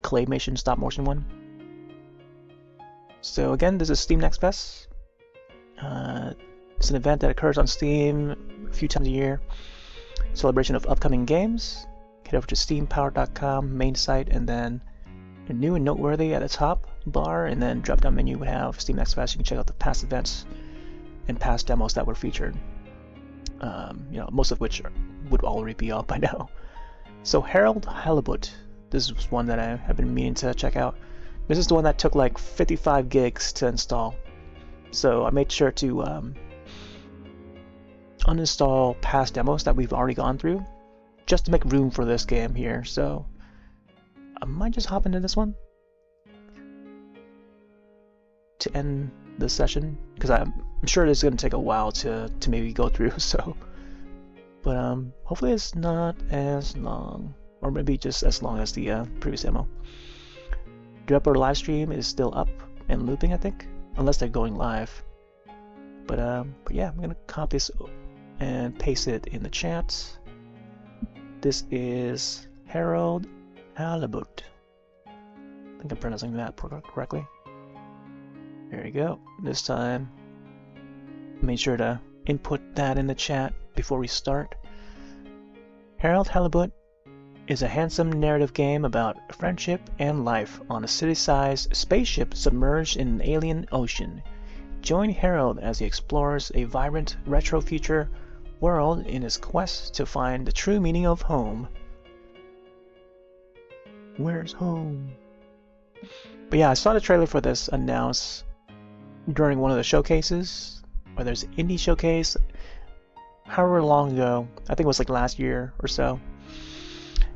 claymation stop motion one. So again, this is Steam Next Fest. It's an event that occurs on Steam a few times a year. Celebration of upcoming games. Head over to steampower.com main site, and then new and noteworthy at the top bar, and then drop down menu would have Steam Next Fest. You can check out the past events and past demos that were featured. Most of which would already be out by now. So Halibut, this is one that I have been meaning to check out. This is the one that took like 55 gigs to install. So I made sure to uninstall past demos that we've already gone through, just to make room for this game here. So I might just hop into this one to end the session, because I'm sure it's going to take a while to maybe go through. So, but hopefully it's not as long, or maybe just as long as the previous demo. Developer live stream is still up and looping, I think, unless they're going live. But yeah, I'm gonna copy this and paste it in the chat. This is Halibut. I think I'm pronouncing that correctly. There you go. This time, made sure to input that in the chat before we start. Halibut is a handsome narrative game about friendship and life on a city-sized spaceship submerged in an alien ocean. Join Harold as he explores a vibrant retro future world in his quest to find the true meaning of home. Where's home? But yeah, I saw the trailer for this announced during one of the showcases, whether it's indie showcase, however long ago. I think it was like last year or so.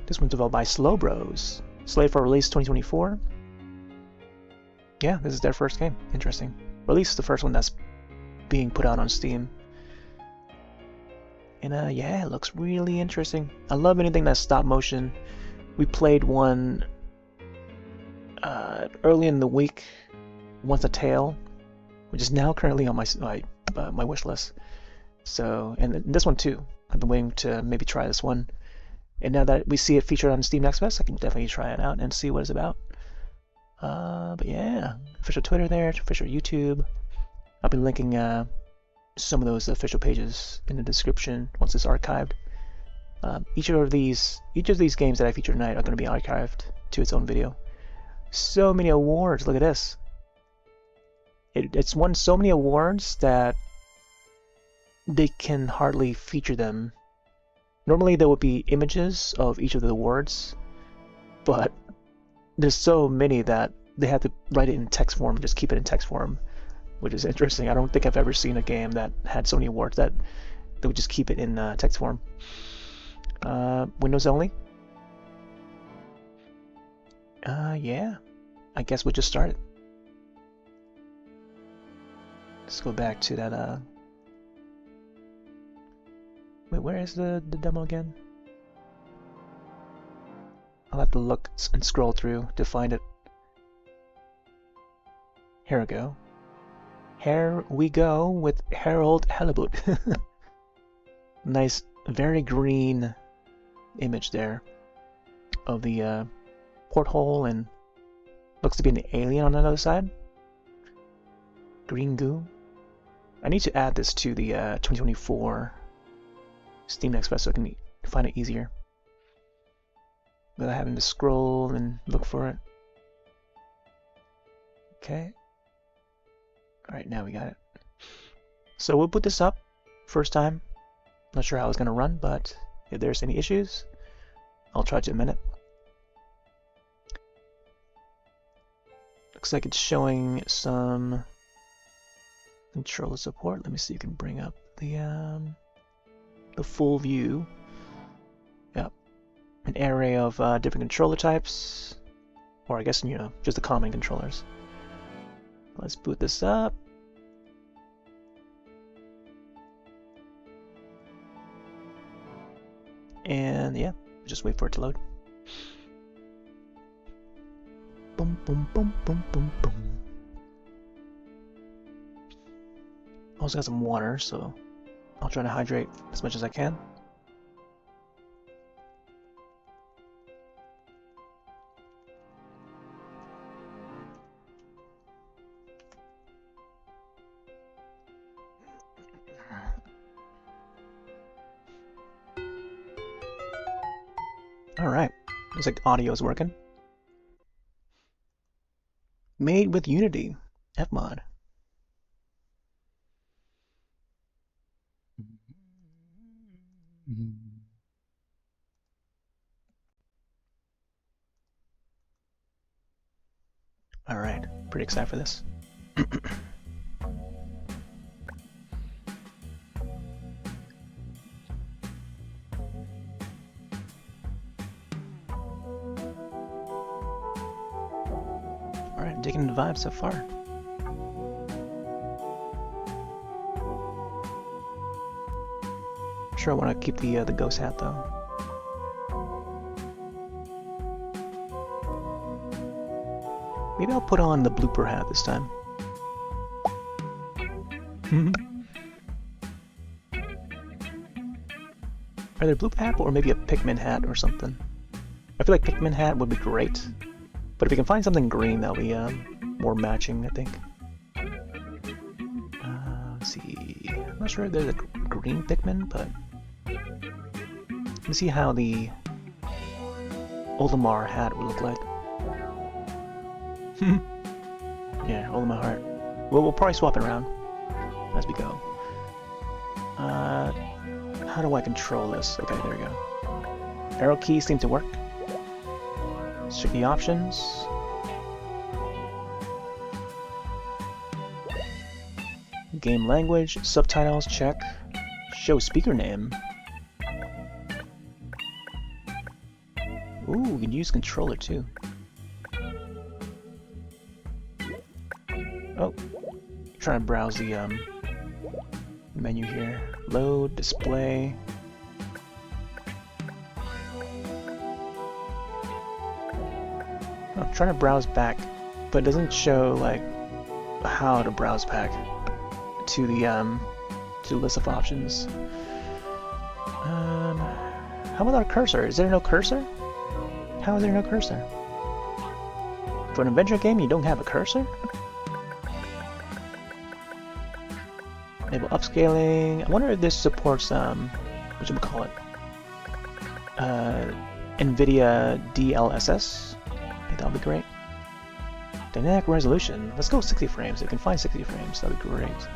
This one's developed by Slow Bros. Slated for release 2024. Yeah, this is their first game. Interesting. Or at least the first one that's being put out on Steam. And yeah, it looks really interesting. I love anything that's stop motion. We played one early in the week, Once a Tale, which is now currently on my wish list. So, and this one too. I've been waiting to maybe try this one. And now that we see it featured on Steam Next Fest, I can definitely try it out and see what it's about. But yeah, official Twitter there, official YouTube. I'll be linking some of those official pages in the description once it's archived. Each of these games that I feature tonight are going to be archived to its own video. So many awards! Look at this. It's won so many awards that they can hardly feature them. Normally there would be images of each of the awards, but there's so many that they have to write it in text form, just keep it in text form, which is interesting. I don't think I've ever seen a game that had so many awards that they would just keep it in text form. Windows only? Yeah. I guess we'll just start it. Let's go back to that, Wait, where is the demo again? I'll have to look and scroll through to find it. Here we go. Here we go with Halibut. Nice, very green image there of the porthole, and looks to be an alien on the other side. Green goo. I need to add this to the 2024 Steam Next Fest so I can find it easier without having to scroll and look for it. Okay. Alright, now we got it. So we'll put this up first time. Not sure how it's going to run, but if there's any issues, I'll try to amend it. Looks like it's showing some controller support. Let me see if you can bring up the full view. Yep. An array of different controller types, or I guess, just the common controllers. Let's boot this up. And yeah, just wait for it to load. Boom, boom, boom, boom, boom, boom. Also got some water, so I'll try to hydrate as much as I can. Alright, looks like audio's working. Made with Unity, Fmod. Alright, pretty excited for this. Alright, digging the vibe so far. Sure, I want to keep the ghost hat though. Maybe I'll put on the blooper hat this time. Either blooper hat or maybe a Pikmin hat or something. I feel like Pikmin hat would be great, but if we can find something green, that'll be more matching, I think. Let's see. I'm not sure if there's a green Pikmin, but let me see how the Olimar hat would look like. Yeah, Olimar heart. Well, we'll probably swap it around as we go. How do I control this? Okay, there we go. Arrow keys seem to work. Let's check the options. Game language, subtitles, check. Show speaker name. Ooh, we can use controller too. Oh, trying to browse the menu here. Load, display. I'm trying to browse back, but it doesn't show like how to browse back to the list of options. How about our cursor? Is there no cursor? How is there no cursor? For an adventure game, you don't have a cursor? Enable upscaling. I wonder if this supports whatchamacallit? NVIDIA DLSS. I think that'll be great. Dynamic resolution. Let's go 60 frames. If we can find 60 frames, that'd be great.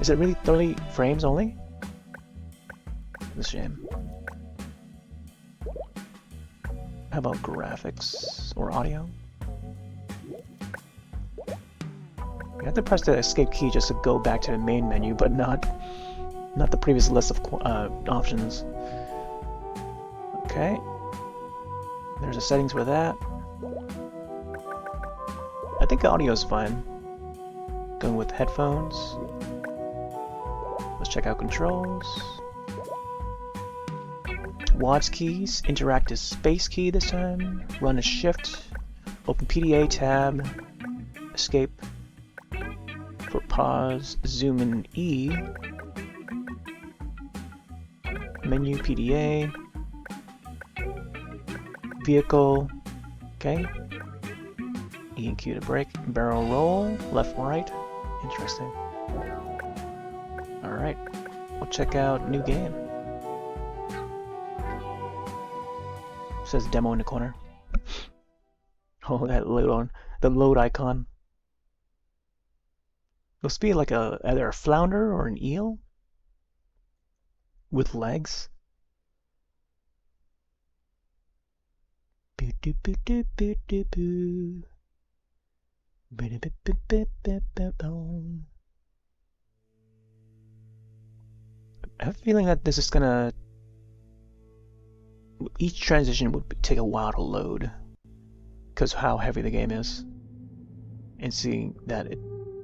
Is it really 30 frames only? It's a shame. How about graphics or audio? You have to press the escape key just to go back to the main menu, but not the previous list of options. Okay. There's the settings for that. I think audio's fine. Going with headphones. Let's check out controls. WASD keys, interactive space key this time. Run a shift. Open PDA tab. Escape. For pause, zoom in E. Menu PDA. Vehicle. Okay. E and Q to brake. Barrel roll. Left, right. Interesting. Alright. We'll check out new game. It says demo in the corner. Oh, that load icon. Looks to be like either a flounder or an eel with legs. I have a feeling that this is gonna... Each transition would take a while to load because of how heavy the game is. And seeing that it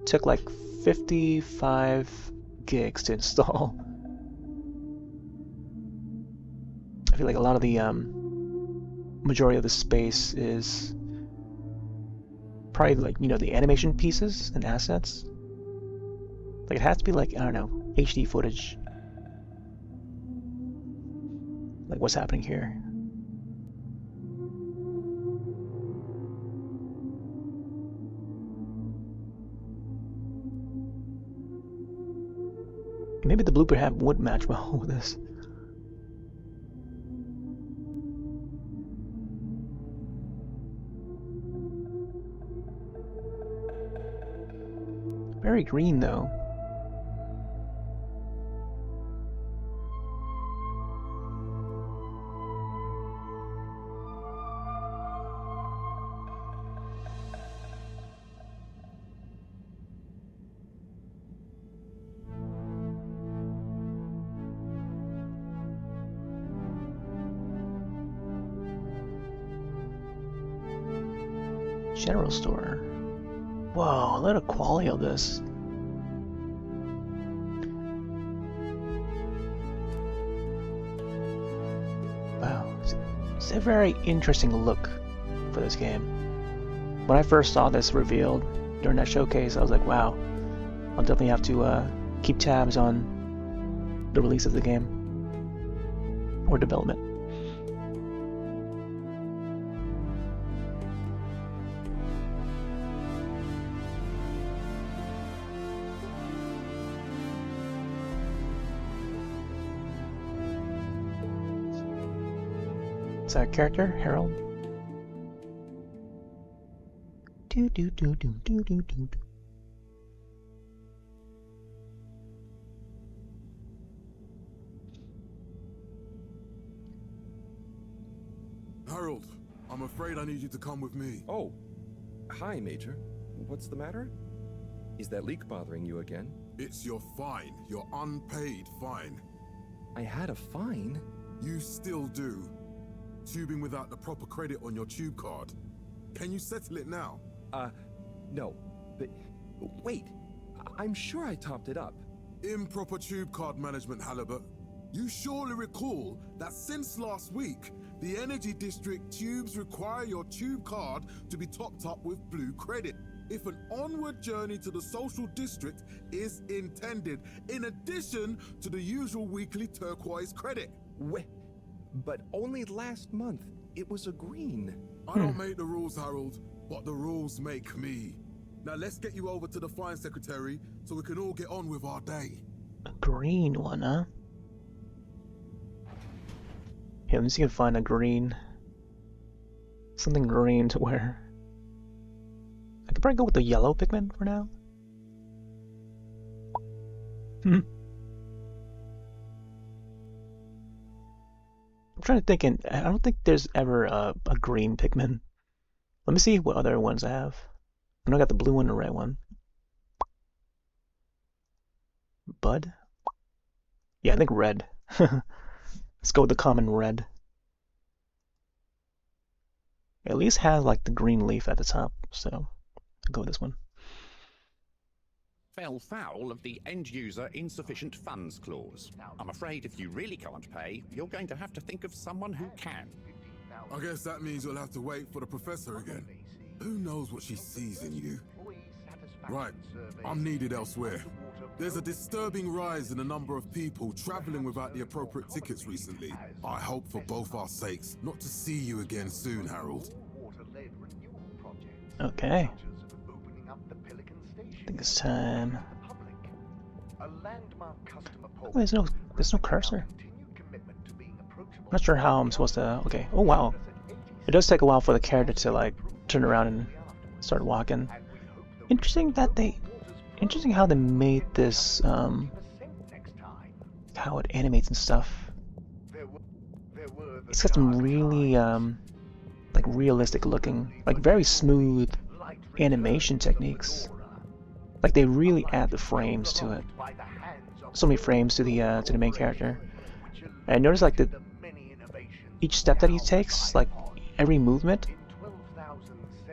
took like 55 gigs to install. I feel like a lot of the majority of the space is probably like, you know, the animation pieces and assets. Like it has to be like, I don't know, HD footage. Like what's happening here? Maybe the blooper hat would match well with this. Very green though. General store. Whoa, look at the quality of this. Wow, it's a very interesting look for this game. When I first saw this revealed during that showcase, I was like, wow, I'll definitely have to keep tabs on the release of the game or development. Is that a character? Harold? Do do do do do do do. Harold, I'm afraid I need you to come with me. Oh, hi, Major. What's the matter? Is that leak bothering you again? It's your fine, your unpaid fine. I had a fine? You still do. Tubing without the proper credit on your tube card. Can you settle it now? No. But wait, I'm sure I topped it up. Improper tube card management, Halibut. You surely recall that since last week, the Energy District tubes require your tube card to be topped up with blue credit if an onward journey to the social district is intended, in addition to the usual weekly turquoise credit. But only last month, it was a green. I don't make the rules, Harold, but the rules make me. Now let's get you over to the fine secretary so we can all get on with our day. A green one, huh? Yeah, let me see if I can find a green. Something green to wear. I could probably go with the yellow Pikmin for now. I'm trying to think, and I don't think there's ever a green Pikmin. Let me see what other ones I have. I know I got the blue one and the red one. Bud? Yeah, I think red. Let's go with the common red. It at least has like the green leaf at the top, so I'll go with this one. Fell foul of the end-user insufficient funds clause. I'm afraid if you really can't pay, you're going to have to think of someone who can. I guess that means you'll have to wait for the professor again. Who knows what she sees in you? Right, I'm needed elsewhere. There's a disturbing rise in the number of people traveling without the appropriate tickets recently. I hope for both our sakes not to see you again soon, Harold. Okay. I think it's time. Oh, there's no cursor. I'm not sure how I'm supposed to. Okay. Oh wow. It does take a while for the character to like turn around and start walking. Interesting how they made this. How it animates and stuff. It's got some really like realistic looking, like very smooth animation techniques. Like they really add the frames to it. So many frames to the main character. And I noticed like each step that he takes, like every movement,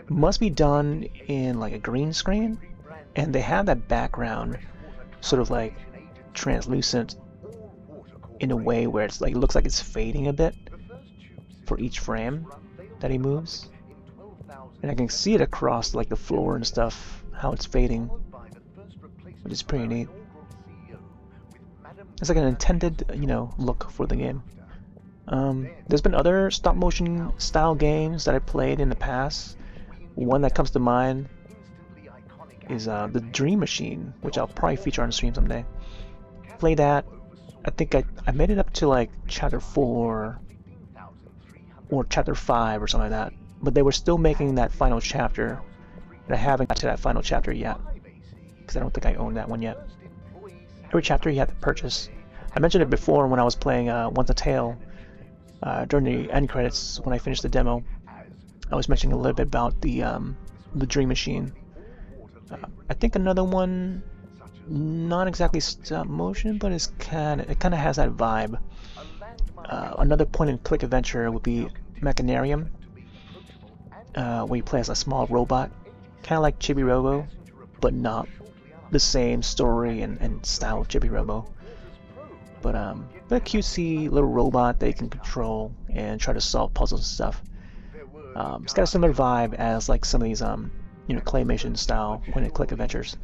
must be done in like a green screen, and they have that background sort of like translucent in a way where it's like it looks like it's fading a bit for each frame that he moves, and I can see it across like the floor and stuff, how it's fading, which is pretty neat. It's like an intended, look for the game. There's been other stop motion style games that I played in the past. One that comes to mind is the Dream Machine, which I'll probably feature on stream someday. Play that. I think I made it up to like chapter 4 or chapter 5 or something like that. But they were still making that final chapter, and I haven't got to that final chapter yet. because I don't think I own that one yet. Every chapter you have to purchase. I mentioned it before when I was playing Once a Tale during the end credits when I finished the demo. I was mentioning a little bit about the Dream Machine. I think another one, not exactly stop motion, but it kind of has that vibe. Another point-and-click adventure would be Mechanarium, where you play as a small robot, kind of like Chibi Robo, but not the same story and style of Chibi Robo. But a cutesy little robot that you can control and try to solve puzzles and stuff. It's got a similar vibe as like some of these claymation style point-and-click adventures.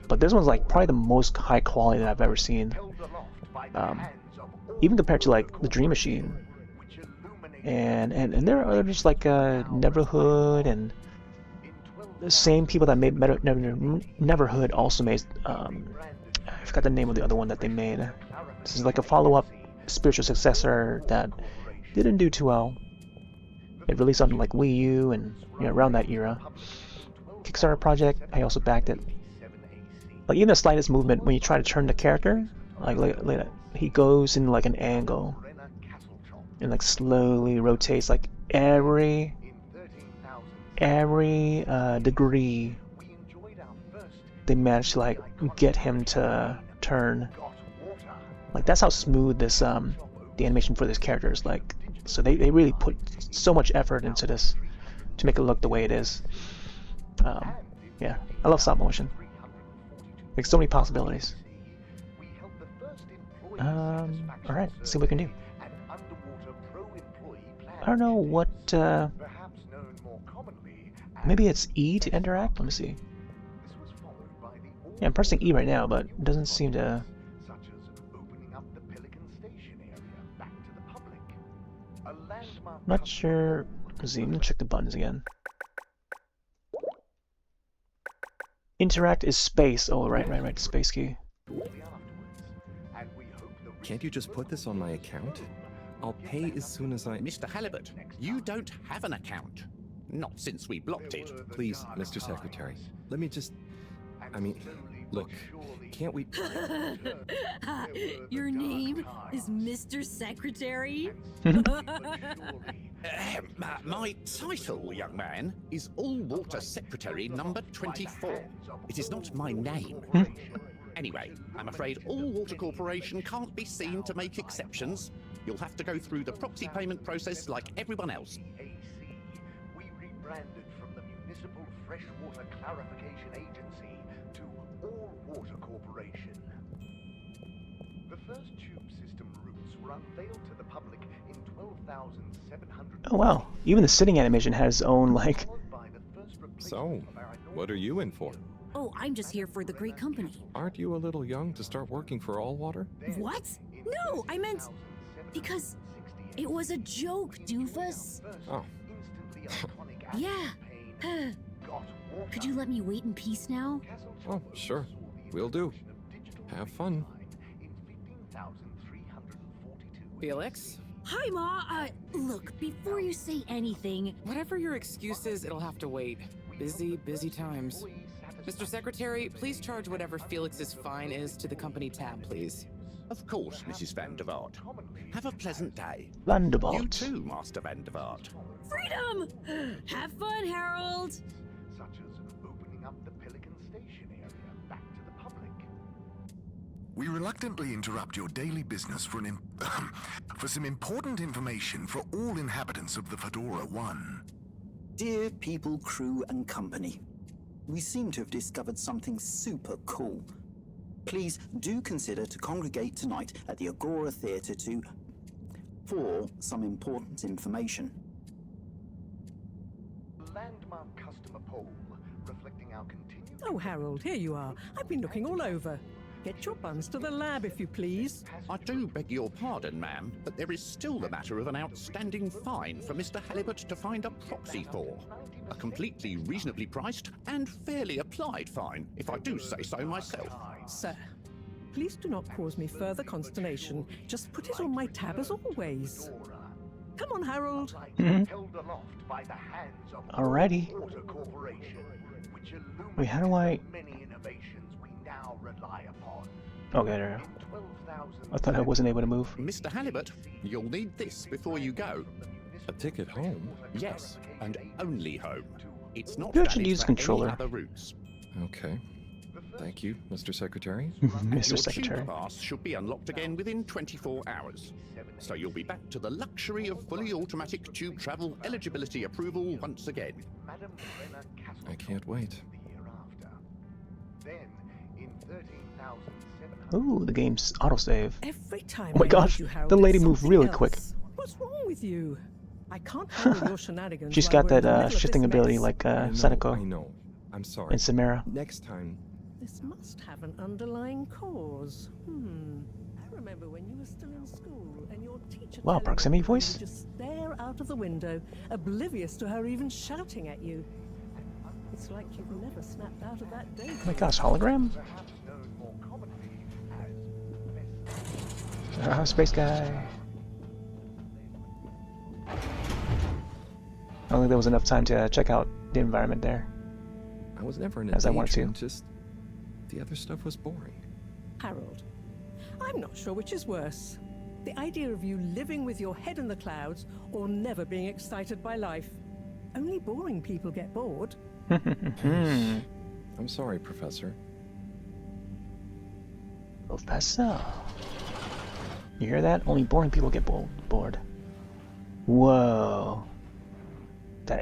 But this one's like probably the most high quality that I've ever seen. Even compared to like the Dream Machine. And there are others like Neverhood, and the same people that made Neverhood also made I forgot the name of the other one that they made. This is like a follow-up spiritual successor that didn't do too well. It released on like Wii U and around that era. Kickstarter project, I also backed it. Like even the slightest movement when you try to turn the character, like he goes in like an angle and like slowly rotates like every degree they managed to like get him to turn. Like that's how smooth this the animation for this character is like. So they really put so much effort into this to make it look the way it is. Yeah, I love stop motion. Like so many possibilities. Alright, let's see what we can do. I don't know what maybe it's E to interact? Let me see. Yeah, I'm pressing E right now, but it doesn't seem to. Not sure. Let's see, I'm gonna check the buttons again. Interact is space. Oh, right, space key. Can't you just put this on my account? I'll pay as soon as I... Mr. Halibut, you don't have an account. Not since we blocked it. Please, Mr. Secretary, let me just... I mean, look, can't we... Your name is Mr. Secretary? My title, young man, is All-Water Secretary number 24. It is not my name. Anyway, I'm afraid All-Water Corporation can't be seen to make exceptions. You'll have to go through the proxy payment process like everyone else. We rebranded from the Municipal Freshwater Clarification Agency to All-Water Corporation. The first tube system routes were unveiled to the public in 12,700. Oh wow, even the sitting animation has its own like... So, what are you in for? Oh, I'm just here for the great company. Aren't you a little young to start working for All Water? What? No, I meant... Because it was a joke, doofus. Oh. Yeah. Could you let me wait in peace now? Oh, sure. Will do. Have fun. Felix? Hi, Ma. Look, before you say anything... Whatever your excuse is, it'll have to wait. Busy times. Mr. Secretary, please charge whatever Felix's fine is to the company tab, please. Of course, Mrs. Van der Vaart. Have a pleasant day. Van der Vaart. You too, Master Van der Vaart. Freedom! Have fun, Harold! Such as opening up the Pelican Station area back to the public. We reluctantly interrupt your daily business for for some important information for all inhabitants of the Fedora 1. Dear people, crew, and company, we seem to have discovered something super cool. Please do consider to congregate tonight at the Agora Theatre for some important information. Landmark customer poll reflecting our continued... Oh, Harold, here you are. I've been looking all over. Get your buns to the lab, if you please. I do beg your pardon, ma'am, but there is still the matter of an outstanding fine for Mr. Halibut to find a proxy for. A completely reasonably priced and fairly applied fine, if I do say so myself. Sir, please do not cause me further consternation. Just put it on my tab as always. Come on, Harold. Held aloft by the hands of Alrighty. Water Corporation, which Wait, how do I... illuminates the many innovations we now rely upon. Okay, there we go. I thought I wasn't able to move. Mr. Halibut, you'll need this before you go. A ticket home? Yes, and only home. It's not You actually valid use for controller. any other routes. Okay. Thank you, Mr. Secretary. Mr. Your Secretary. tube pass should be unlocked again within 24 hours. So you'll be back to the luxury of fully automatic tube travel eligibility approval once again. I can't wait. Then, in 13,700 Ooh, the game's autosave. Every time Oh my I gosh, meet you, Harold, the lady it's moved something really else. quick. What's wrong with you? I can't handle your shenanigans. She's while got we're in the that middle of shifting this ability mess. like I Sadako know. I'm sorry. and Samara. Next time. This must have an underlying cause. I remember when you were still in school and your teacher Wow, telling proximity you voice? to just stare out of the window, oblivious to her even shouting at you. It's like you've never snapped out of that day. Oh my gosh, hologram? Space guy. I don't think there was enough time to check out the environment there. I was never in a As I wanted daydream, to. just the other stuff was boring. Harold, I'm not sure which is worse. The idea of you living with your head in the clouds or never being excited by life. Only boring people get bored. I'm sorry, Professor. Professor. You hear that? Only boring people get bored. Whoa.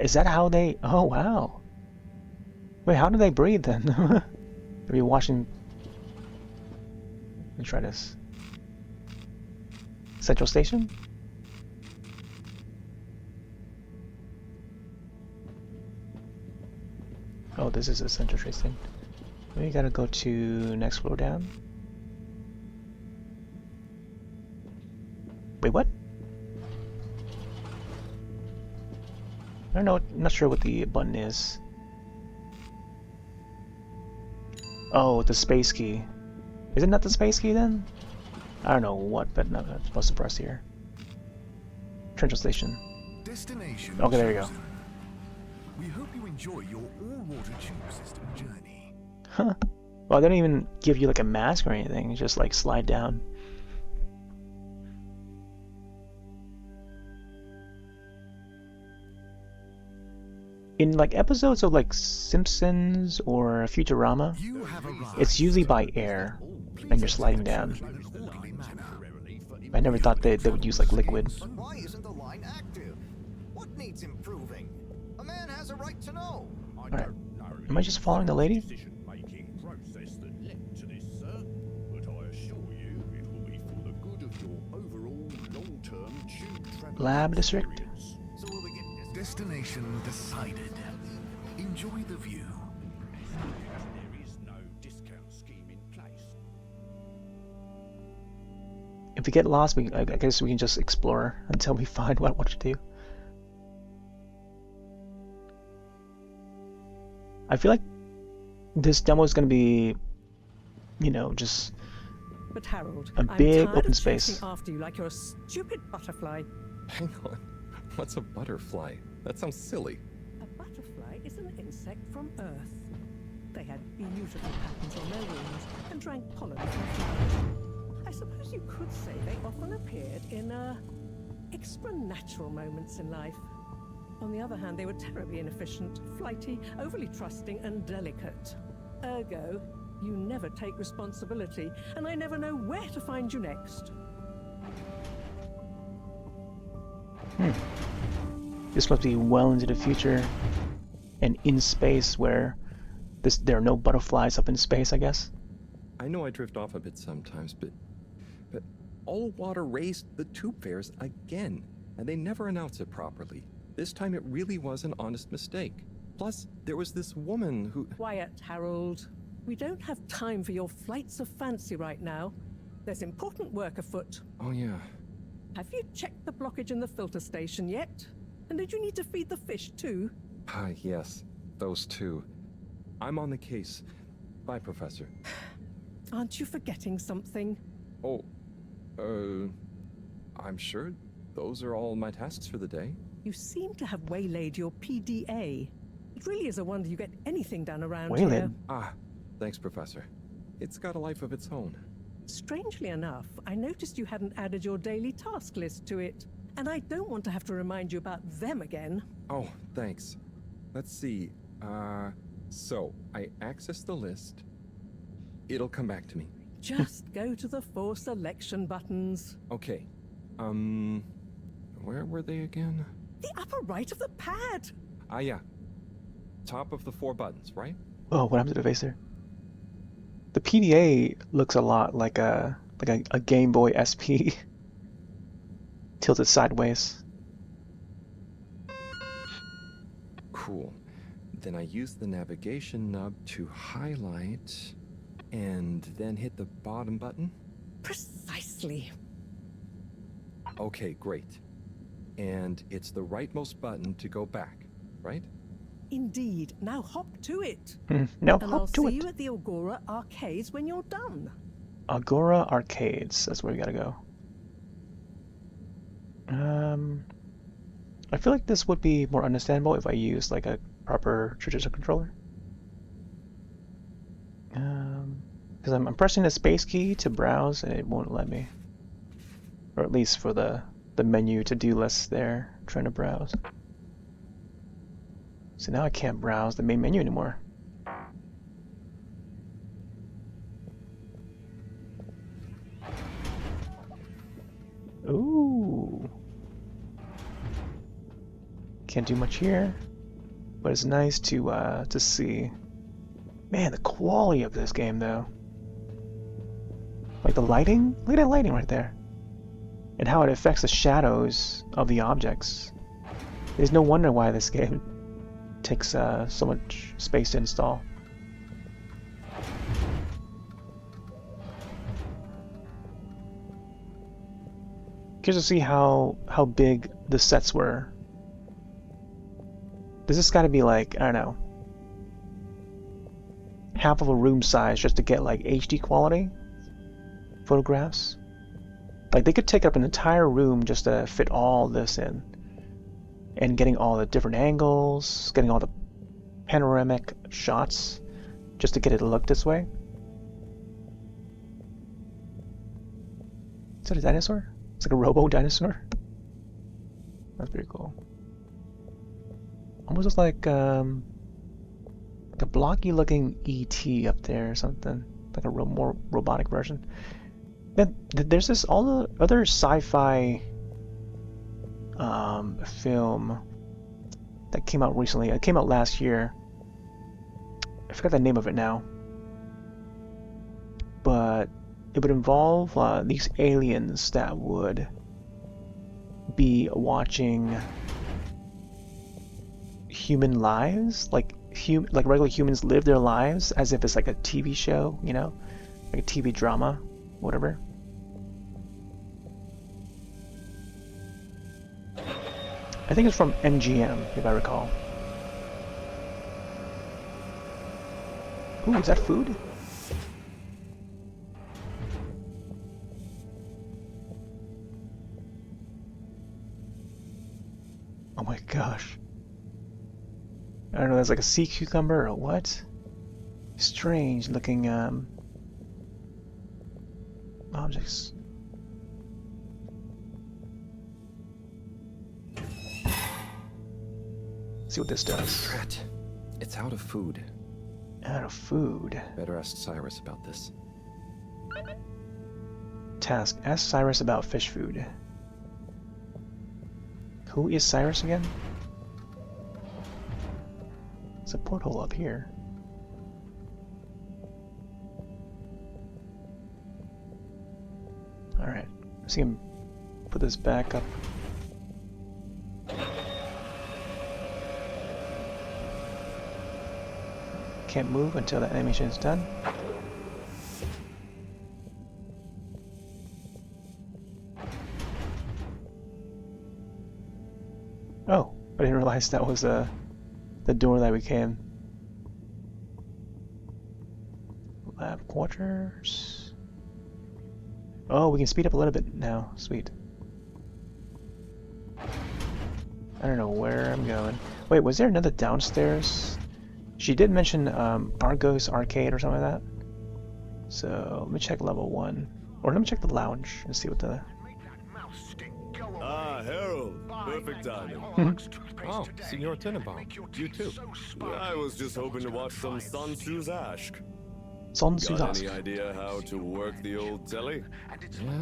Is that how they... Oh, wow. Wait, how do they breathe then? Are you watching... Let me try this. Central Station? Oh, this is a Central Station. We gotta go to next floor down. Wait, what? I don't know, not sure what the button is. Oh, the space key. Is it not the space key then? I don't know what, but no, I'm supposed to press here. Central Station. Destination Okay, there you go. chosen. We hope you enjoy your all-water tube system journey. Huh. Well, they don't even give you like a mask or anything. You just like slide down. In like episodes of like Simpsons or Futurama, You have arrived. it's usually by air and you're sliding down. In an orderly manner. I never thought they would use like liquid. Why isn't the line active? What needs improving? A man has a right to know. Alright. Am I just following the lady? Decision-making process that led to this, sir. But I assure you, it will be for the good of your overall long-term tube travel Lab district? experience. So will we get Destination decided. Enjoy the view. There is no discount scheme in place. If we get lost, I guess we can just explore until we find what to do. I feel like this demo is going to be, you know, just But Harold, a I'm big tired open of space. chasing after you like you're a stupid butterfly. Hang on. What's a butterfly? That sounds silly. A butterfly is an insect from Earth. They had beautiful patterns on their wings and drank pollen from flowers. I suppose you could say they often appeared in extra-natural moments in life. On the other hand, they were terribly inefficient, flighty, overly trusting, and delicate. Ergo, you never take responsibility, and I never know where to find you next. This must be well into the future and in space where there are no butterflies up in space, I guess. I know I drift off a bit sometimes, but all water raised the tube fares again, and they never announce it properly. This time it really was an honest mistake. Plus, there was this woman who... Quiet, Harold. We don't have time for your flights of fancy right now. There's important work afoot. Oh yeah. Have you checked the blockage in the filter station yet? And did you need to feed the fish too? Ah, yes. Those two. I'm on the case. Bye, Professor. Aren't you forgetting something? Oh, I'm sure those are all my tasks for the day. You seem to have waylaid your PDA. It really is a wonder you get anything done around Waylaid? here. Ah, thanks, Professor. It's got a life of its own. Strangely enough, I noticed you hadn't added your daily task list to it. And I don't want to have to remind you about them again. Oh, thanks. Let's see. So I access the list. It'll come back to me. Just go to the 4 selection buttons. Okay. Where were they again? The upper right of the pad. Ah, yeah. Top of the 4 buttons, right? Oh, what happened to the face there? The PDA looks a lot like a Game Boy SP. Tilted sideways. Cool. Then I use the navigation nub to highlight and then hit the bottom button. Precisely. Okay, great. And it's the rightmost button to go back, right? Indeed. Now hop to it. Now and hop I'll to see it. you at the Agora Arcades when you're done. Agora Arcades. That's where we gotta go. I feel like this would be more understandable if I used like a proper traditional controller. Because I'm pressing the space key to browse and it won't let me. Or at least for the menu to-do list there, trying to browse. So now I can't browse the main menu anymore. Ooh. Can't do much here, but it's nice to see. Man, the quality of this game though. Like the lighting? Look at that lighting right there. And how it affects the shadows of the objects. There's no wonder why this game takes so much space to install. Curious to see how big the sets were. This has got to be like, I don't know, half of a room size just to get like HD quality photographs. Like they could take up an entire room just to fit all this in. And getting all the different angles, getting all the panoramic shots just to get it to look this way. Is that a dinosaur? It's like a robo-dinosaur. That's pretty cool. Almost looks like a blocky-looking ET up there or something, like a more robotic version. Then there's this all the other sci-fi film that came out recently. It came out last year. I forgot the name of it now, but it would involve these aliens that would be watching human lives, like regular humans live their lives as if it's like a TV show, you know, like a TV drama, whatever. I think it's from MGM, if I recall. Ooh, is that food? Oh my gosh. I don't know, that's like a sea cucumber or what? Strange looking objects. See what this does. Drat. It's out of food. Out of food. Better ask Cyrus about this. Task. Ask Cyrus about fish food. Who is Cyrus again? There's a porthole up here. Alright. Let's see him put this back up. Can't move until the animation is done. Oh, I didn't realize that was the door that we came. Lab quarters. Oh, we can speed up a little bit now. Sweet. I don't know where I'm going. Wait, was there another downstairs? She did mention Argos Arcade or something like that. So let me check level 1. Or let me check the lounge and see what the... Ah, Harold. Perfect timing. Oh, Senor Tenenbaum. You too. I was just hoping to watch some Sun Tzu's Ashk. Sun Tzu's Got Ashk. any idea how to work the old telly?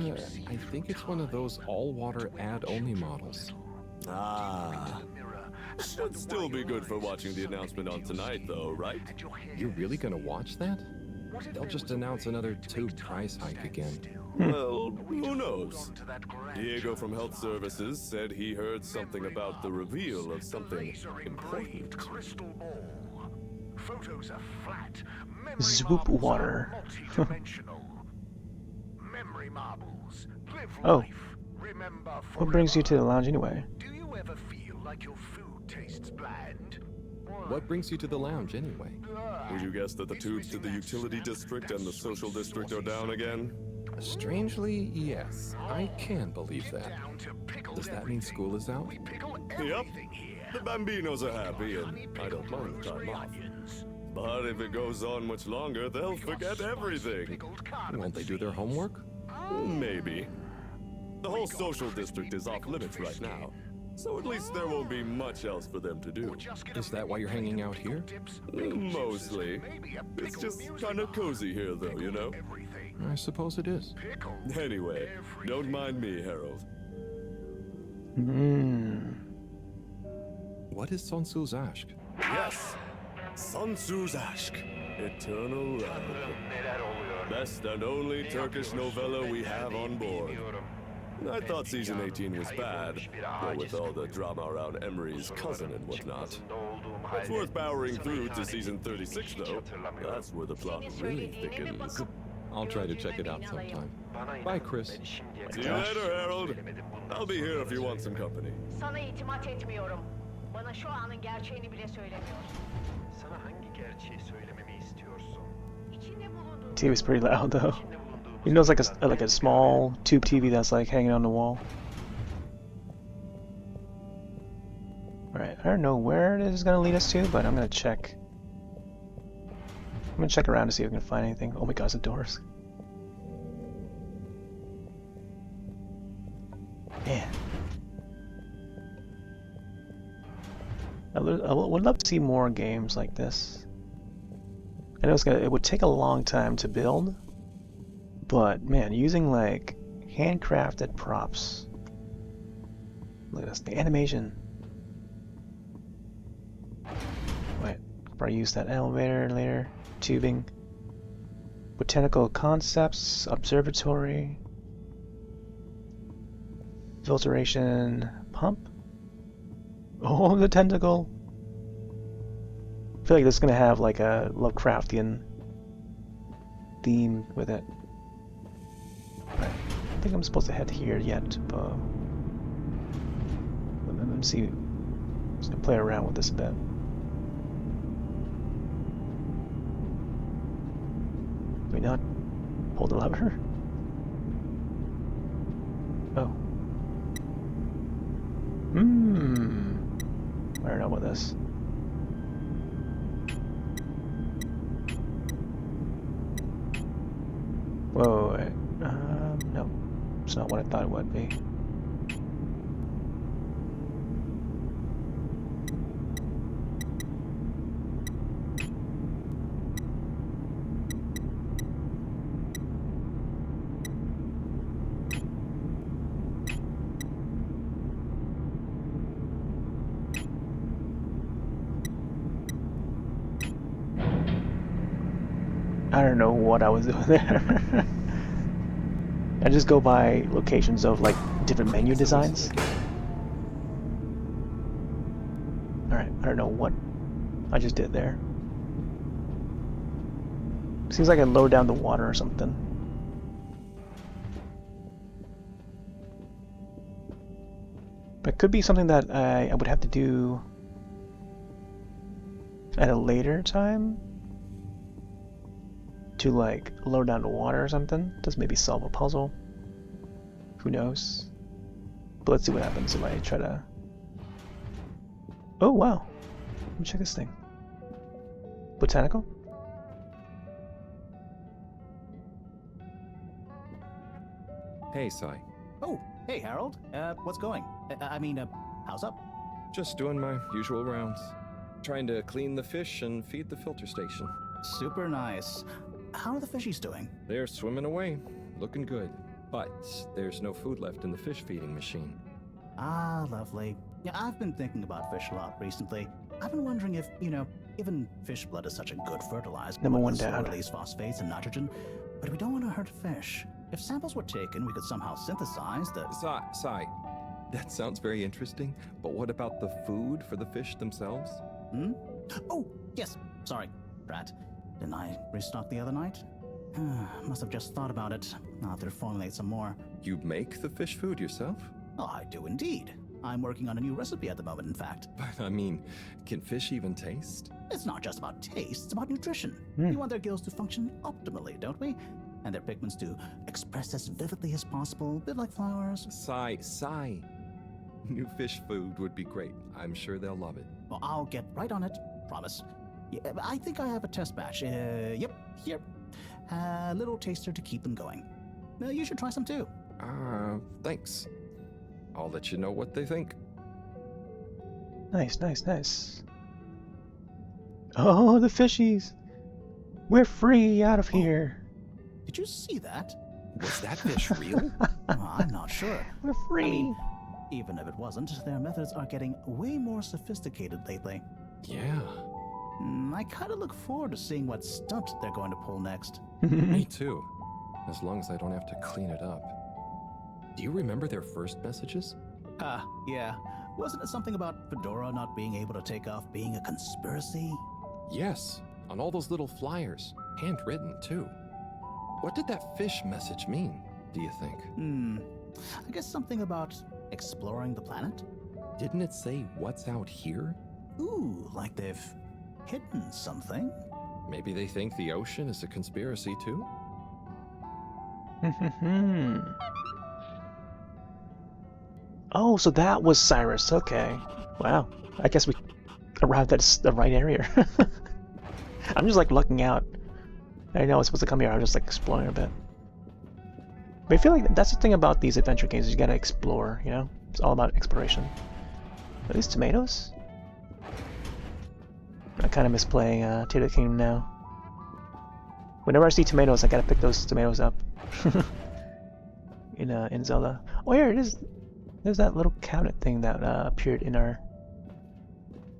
Yeah, I think it's one of those all-water ad-only models. Ah. Should still be good for watching the announcement on tonight, though, right? You're really gonna watch that? They'll just announce another tube price hike again. Well, who knows? Diego from Health Services said he heard something about the reveal of something important. Photos are flat. Swoop water. Memory marbles. Live Oh. life. Remember What brings you to the lounge anyway? Do you ever feel like your food tastes bland? What brings you to the lounge anyway? Would you guess that the tubes to the utility district and the social district are down again? Strangely, yes. I can believe that. Does that mean school is out? Yep. The Bambinos are happy, and I don't mind the time off. But if it goes on much longer, they'll forget everything. Won't they do their homework? Maybe. The whole social district is off limits right now, so at least there won't be much else for them to do. Is that why you're hanging out here? Mostly. It's just kind of cozy here, though, you know? I suppose it is. Anyway, don't mind me, Harold. What is Sun Tzu's Ashk? Yes! Sun Tzu's Ashk. Eternal Love. Best and only Turkish novella we have on board. I thought season 18 was bad, though with all the drama around Emery's cousin and whatnot. It's worth powering through to season 36, though. That's where the plot really thickens. I'll try to check it out sometime. Bye, Chris. See you later, Harold. I'll be here if you want some company. Sana itimat etmiyorum. Bana şu anın gerçeğini bile söylemiyor. Sana hangi gerçeği söylememi istiyorsun? İçinde bulunduğun TV's pretty loud though. He knows like a small tube TV that's like hanging on the wall. Alright, I don't know where this is gonna lead us to, but I'm gonna check. I'm gonna check around to see if we can find anything. Oh my gosh, the doors. Man. I would love to see more games like this. I know it would take a long time to build, but man, using like handcrafted props. Look at this, the animation. Wait, I'll probably use that elevator later. Tubing. Botanical concepts, observatory. Filtration pump. Oh, the tentacle. I feel like this is gonna have like a Lovecraftian theme with it. Right. I don't think I'm supposed to head here yet, but let me see. I'm just gonna play around with this a bit. Do we not pull the lever? Oh. I don't know about this. Whoa, wait. No. It's not what I thought it would be. I don't know what I was doing there. I just go by locations of like different menu designs. Alright, I don't know what I just did there. Seems like I lowered down the water or something. But it could be something that I would have to do at a later time. To like lower down the water or something. Just maybe solve a puzzle. Who knows? But let's see what happens if I try to Oh wow. Let me check this thing. Botanical? Hey, Sai. Oh, hey, Harold. What's going? How's up? Just doing my usual rounds. Trying to clean the fish and feed the filter station. Super nice. How are the fishies doing? They're swimming away, looking good. But there's no food left in the fish feeding machine. Ah, lovely. Yeah, I've been thinking about fish a lot recently. I've been wondering if, given fish blood is such a good fertilizer, Number one, it'll Dad. release phosphates and nitrogen, but we don't want to hurt fish. If samples were taken, we could somehow synthesize the... Sai, that sounds very interesting, but what about the food for the fish themselves? Oh, yes, sorry, Brad. Didn't I restock the other night? Must have just thought about it. I'll have to formulate some more. You make the fish food yourself? Oh, I do indeed. I'm working on a new recipe at the moment, in fact. But I mean, can fish even taste? It's not just about taste, it's about nutrition. We want their gills to function optimally, don't we? And their pigments to express as vividly as possible, a bit like flowers. Sai. New fish food would be great. I'm sure they'll love it. Well, I'll get right on it, promise. Yeah, I think I have a test batch. Yep, here. A little taster to keep them going. You should try some too. Thanks. I'll let you know what they think. Nice, nice, nice. Oh, the fishies! We're free out of here. Did you see that? Was that fish real? I'm not sure. We're free. I mean, even if it wasn't, their methods are getting way more sophisticated lately. Yeah. I kind of look forward to seeing what stunt they're going to pull next. Me too. As long as I don't have to clean it up. Do you remember their first messages? Yeah. Wasn't it something about Fedora not being able to take off being a conspiracy? Yes, on all those little flyers. Handwritten, too. What did that fish message mean, do you think? I guess something about exploring the planet? Didn't it say what's out here? Ooh, like they've hidden something? Maybe they think the ocean is a conspiracy, too? Oh, so that was Cyrus. Okay. Wow. I guess we arrived at the right area. I'm just like looking out. I know I was supposed to come here. I was just like exploring a bit. But I feel like that's the thing about these adventure games. You gotta explore, you know? It's all about exploration. Are these tomatoes? I kind of miss playing Tears of the Kingdom now. Whenever I see tomatoes, I gotta pick those tomatoes up. in Zelda. Oh, here it is. There's that little cabinet thing that appeared in our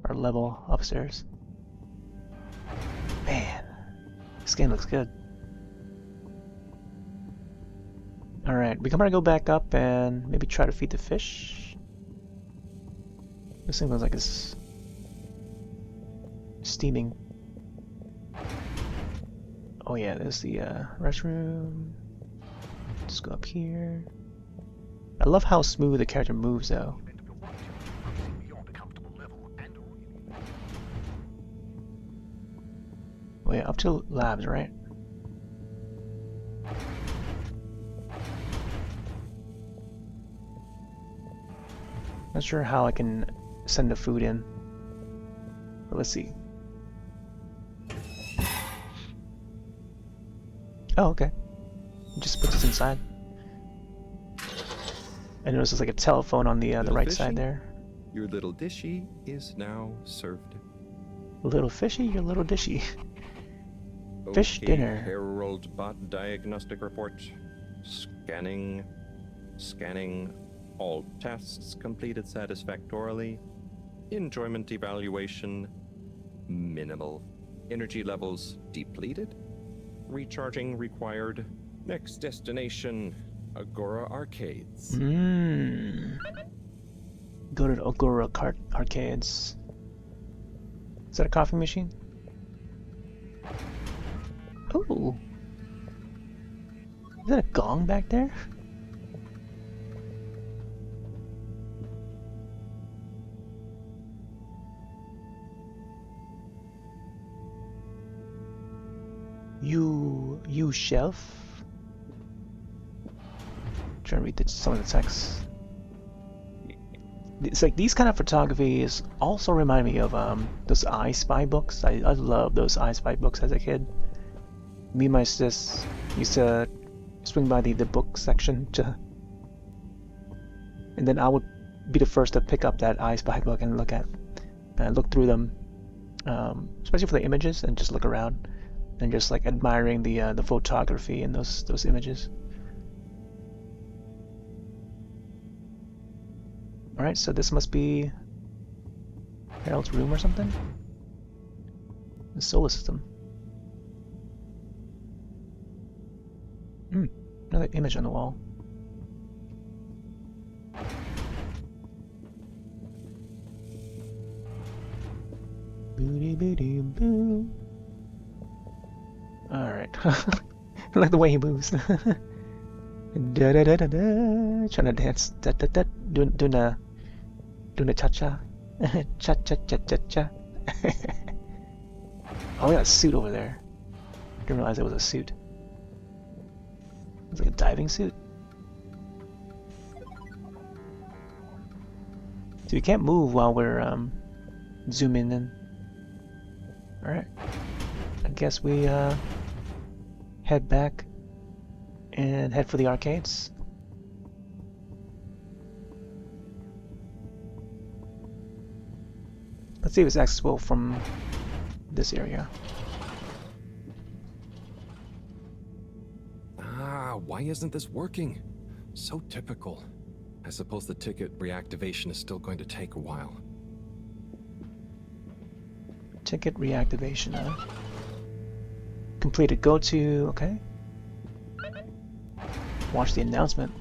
level upstairs. Man, this game looks good. Alright, we gonna go back up and maybe try to feed the fish. This thing looks like it's steaming. Oh yeah, there's the restroom. Just go up here. I love how smooth the character moves though. Oh yeah, up to labs, right? Not sure how I can send the food in. But let's see. Oh, okay. Just put this inside. I noticed there's like a telephone on the right side there. Your little dishy is now served. Little fishy, your little dishy. Fish dinner. Harold Bot diagnostic report. Scanning. All tests completed satisfactorily. Enjoyment evaluation minimal. Energy levels depleted. Recharging required. Next destination, Agora Arcades. Go to the Agora Arcades. Is that a coffee machine? Ooh. Is that a gong back there? You shelf? Trying to read some of the text. it's like these kind of photographies also remind me of those I Spy books. I love those I Spy books as a kid. Me and my sis used to swing by the book section and then I would be the first to pick up that I Spy book and look through them, especially for the images, and just look around and just like admiring the photography in those images. All right, so this must be Harold's room or something. The solar system. Another image on the wall. Booty booty boo. Alright. I like the way he moves. Da da da da da. Trying to dance. Da da da. Doing a cha cha. Cha cha cha cha cha. Oh, we got a suit over there. I didn't realize it was a suit. It's like a diving suit. So we can't move while we're zooming in. Alright. I guess we head back and head for the arcades. Let's see if it's accessible from this area. Why isn't this working? So typical. I suppose the ticket reactivation is still going to take a while. Ticket reactivation, huh? Completed. Go to... okay. Watch the announcement.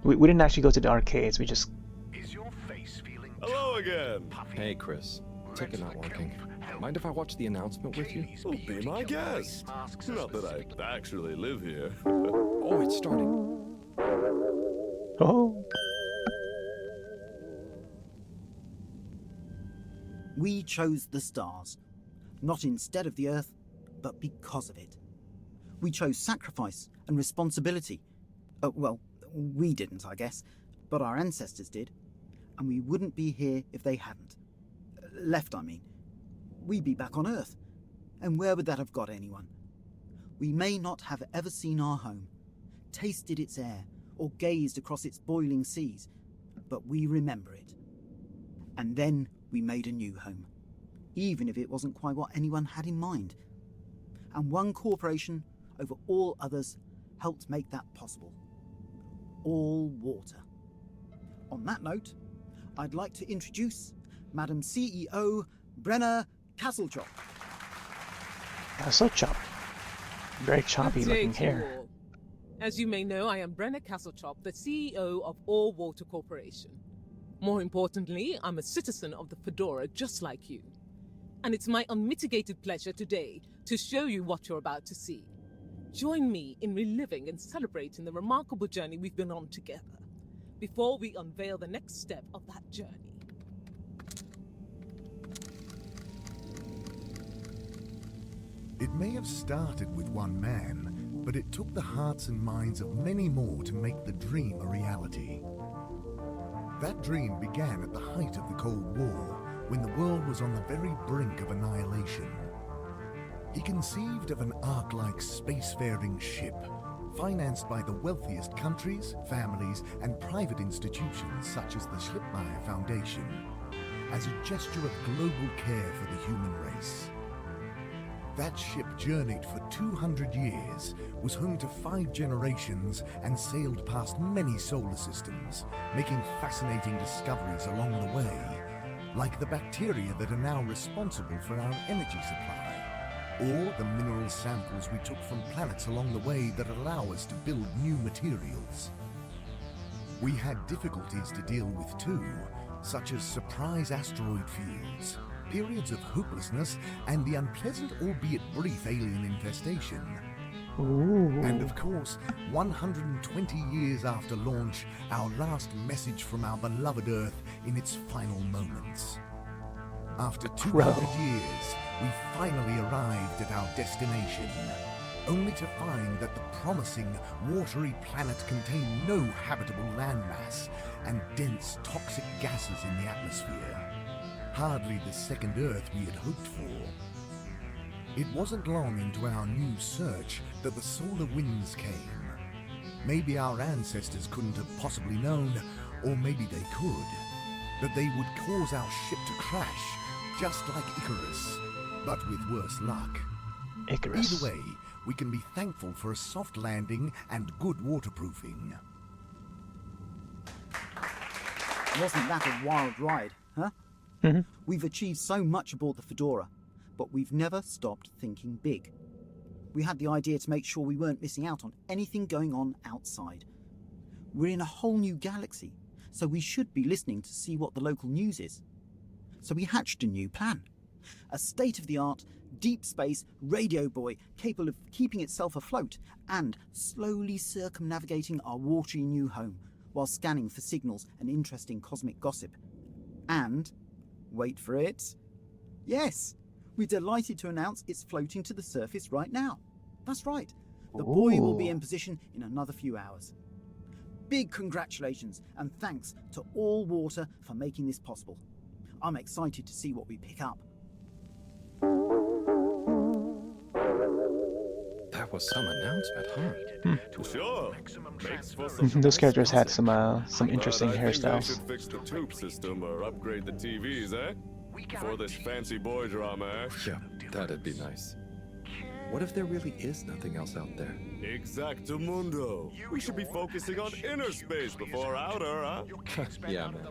We didn't actually go to the arcades, we just... Is your face feeling... Hello again! Hey, Chris. Ticket not working. Mind if I watch the announcement with you? Oh, be my guest. Not that I actually live here. Oh, it's starting. Oh. We chose the stars, not instead of the Earth, but because of it. We chose sacrifice and responsibility. Well, we didn't, I guess, but our ancestors did, and we wouldn't be here if they hadn't. Left, I mean. We'd be back on Earth, and where would that have got anyone? We may not have ever seen our home, tasted its air, or gazed across its boiling seas, but we remember it. And then we made a new home, even if it wasn't quite what anyone had in mind. And one corporation over all others helped make that possible. All water. On that note, I'd like to introduce Madam CEO Brenna Castlechop. Castlechop. Very choppy looking hair. All. As you may know, I am Brenna Castlechop, the CEO of All Water Corporation. More importantly, I'm a citizen of the Fedora just like you. And it's my unmitigated pleasure today to show you what you're about to see. Join me in reliving and celebrating the remarkable journey we've been on together, before we unveil the next step of that journey. It may have started with one man, but it took the hearts and minds of many more to make the dream a reality. That dream began at the height of the Cold War, when the world was on the very brink of annihilation. He conceived of an Ark-like spacefaring ship, financed by the wealthiest countries, families, and private institutions such as the Schlipmeyer Foundation, as a gesture of global care for the human race. That ship journeyed for 200 years, was home to 5 generations, and sailed past many solar systems, making fascinating discoveries along the way, like the bacteria that are now responsible for our energy supply, or the mineral samples we took from planets along the way that allow us to build new materials. We had difficulties to deal with too, such as surprise asteroid fields, periods of hopelessness, and the unpleasant albeit brief alien infestation. Ooh. And of course, 120 years after launch, our last message from our beloved Earth in its final moments. After 200 years, we finally arrived at our destination, only to find that the promising watery planet contained no habitable landmass and dense toxic gases in the atmosphere. Hardly the second Earth we had hoped for. It wasn't long into our new search that the solar winds came. Maybe our ancestors couldn't have possibly known, or maybe they could, that they would cause our ship to crash, just like Icarus, but with worse luck. Icarus. Either way, we can be thankful for a soft landing and good waterproofing. Wasn't that a wild ride, huh? Mm-hmm. We've achieved so much aboard the Fedora, but we've never stopped thinking big. We had the idea to make sure we weren't missing out on anything going on outside. We're in a whole new galaxy, so we should be listening to see what the local news is. So we hatched a new plan. A state-of-the-art, deep space radio buoy capable of keeping itself afloat and slowly circumnavigating our watery new home while scanning for signals and interesting cosmic gossip. And, wait for it, yes, we're delighted to announce it's floating to the surface right now. That's right, the buoy will be in position in another few hours. Big congratulations and thanks to All Water for making this possible. I'm excited to see what we pick up. That was some announcement, huh? Sure. Those characters had some interesting But I think they hairstyles. should fix the tube system or upgrade the TVs, eh? For this fancy boy drama, eh? Yeah, that'd be nice. What if there really is nothing else out there? Exactamundo. We should be focusing on inner space before outer, huh? Yeah, man.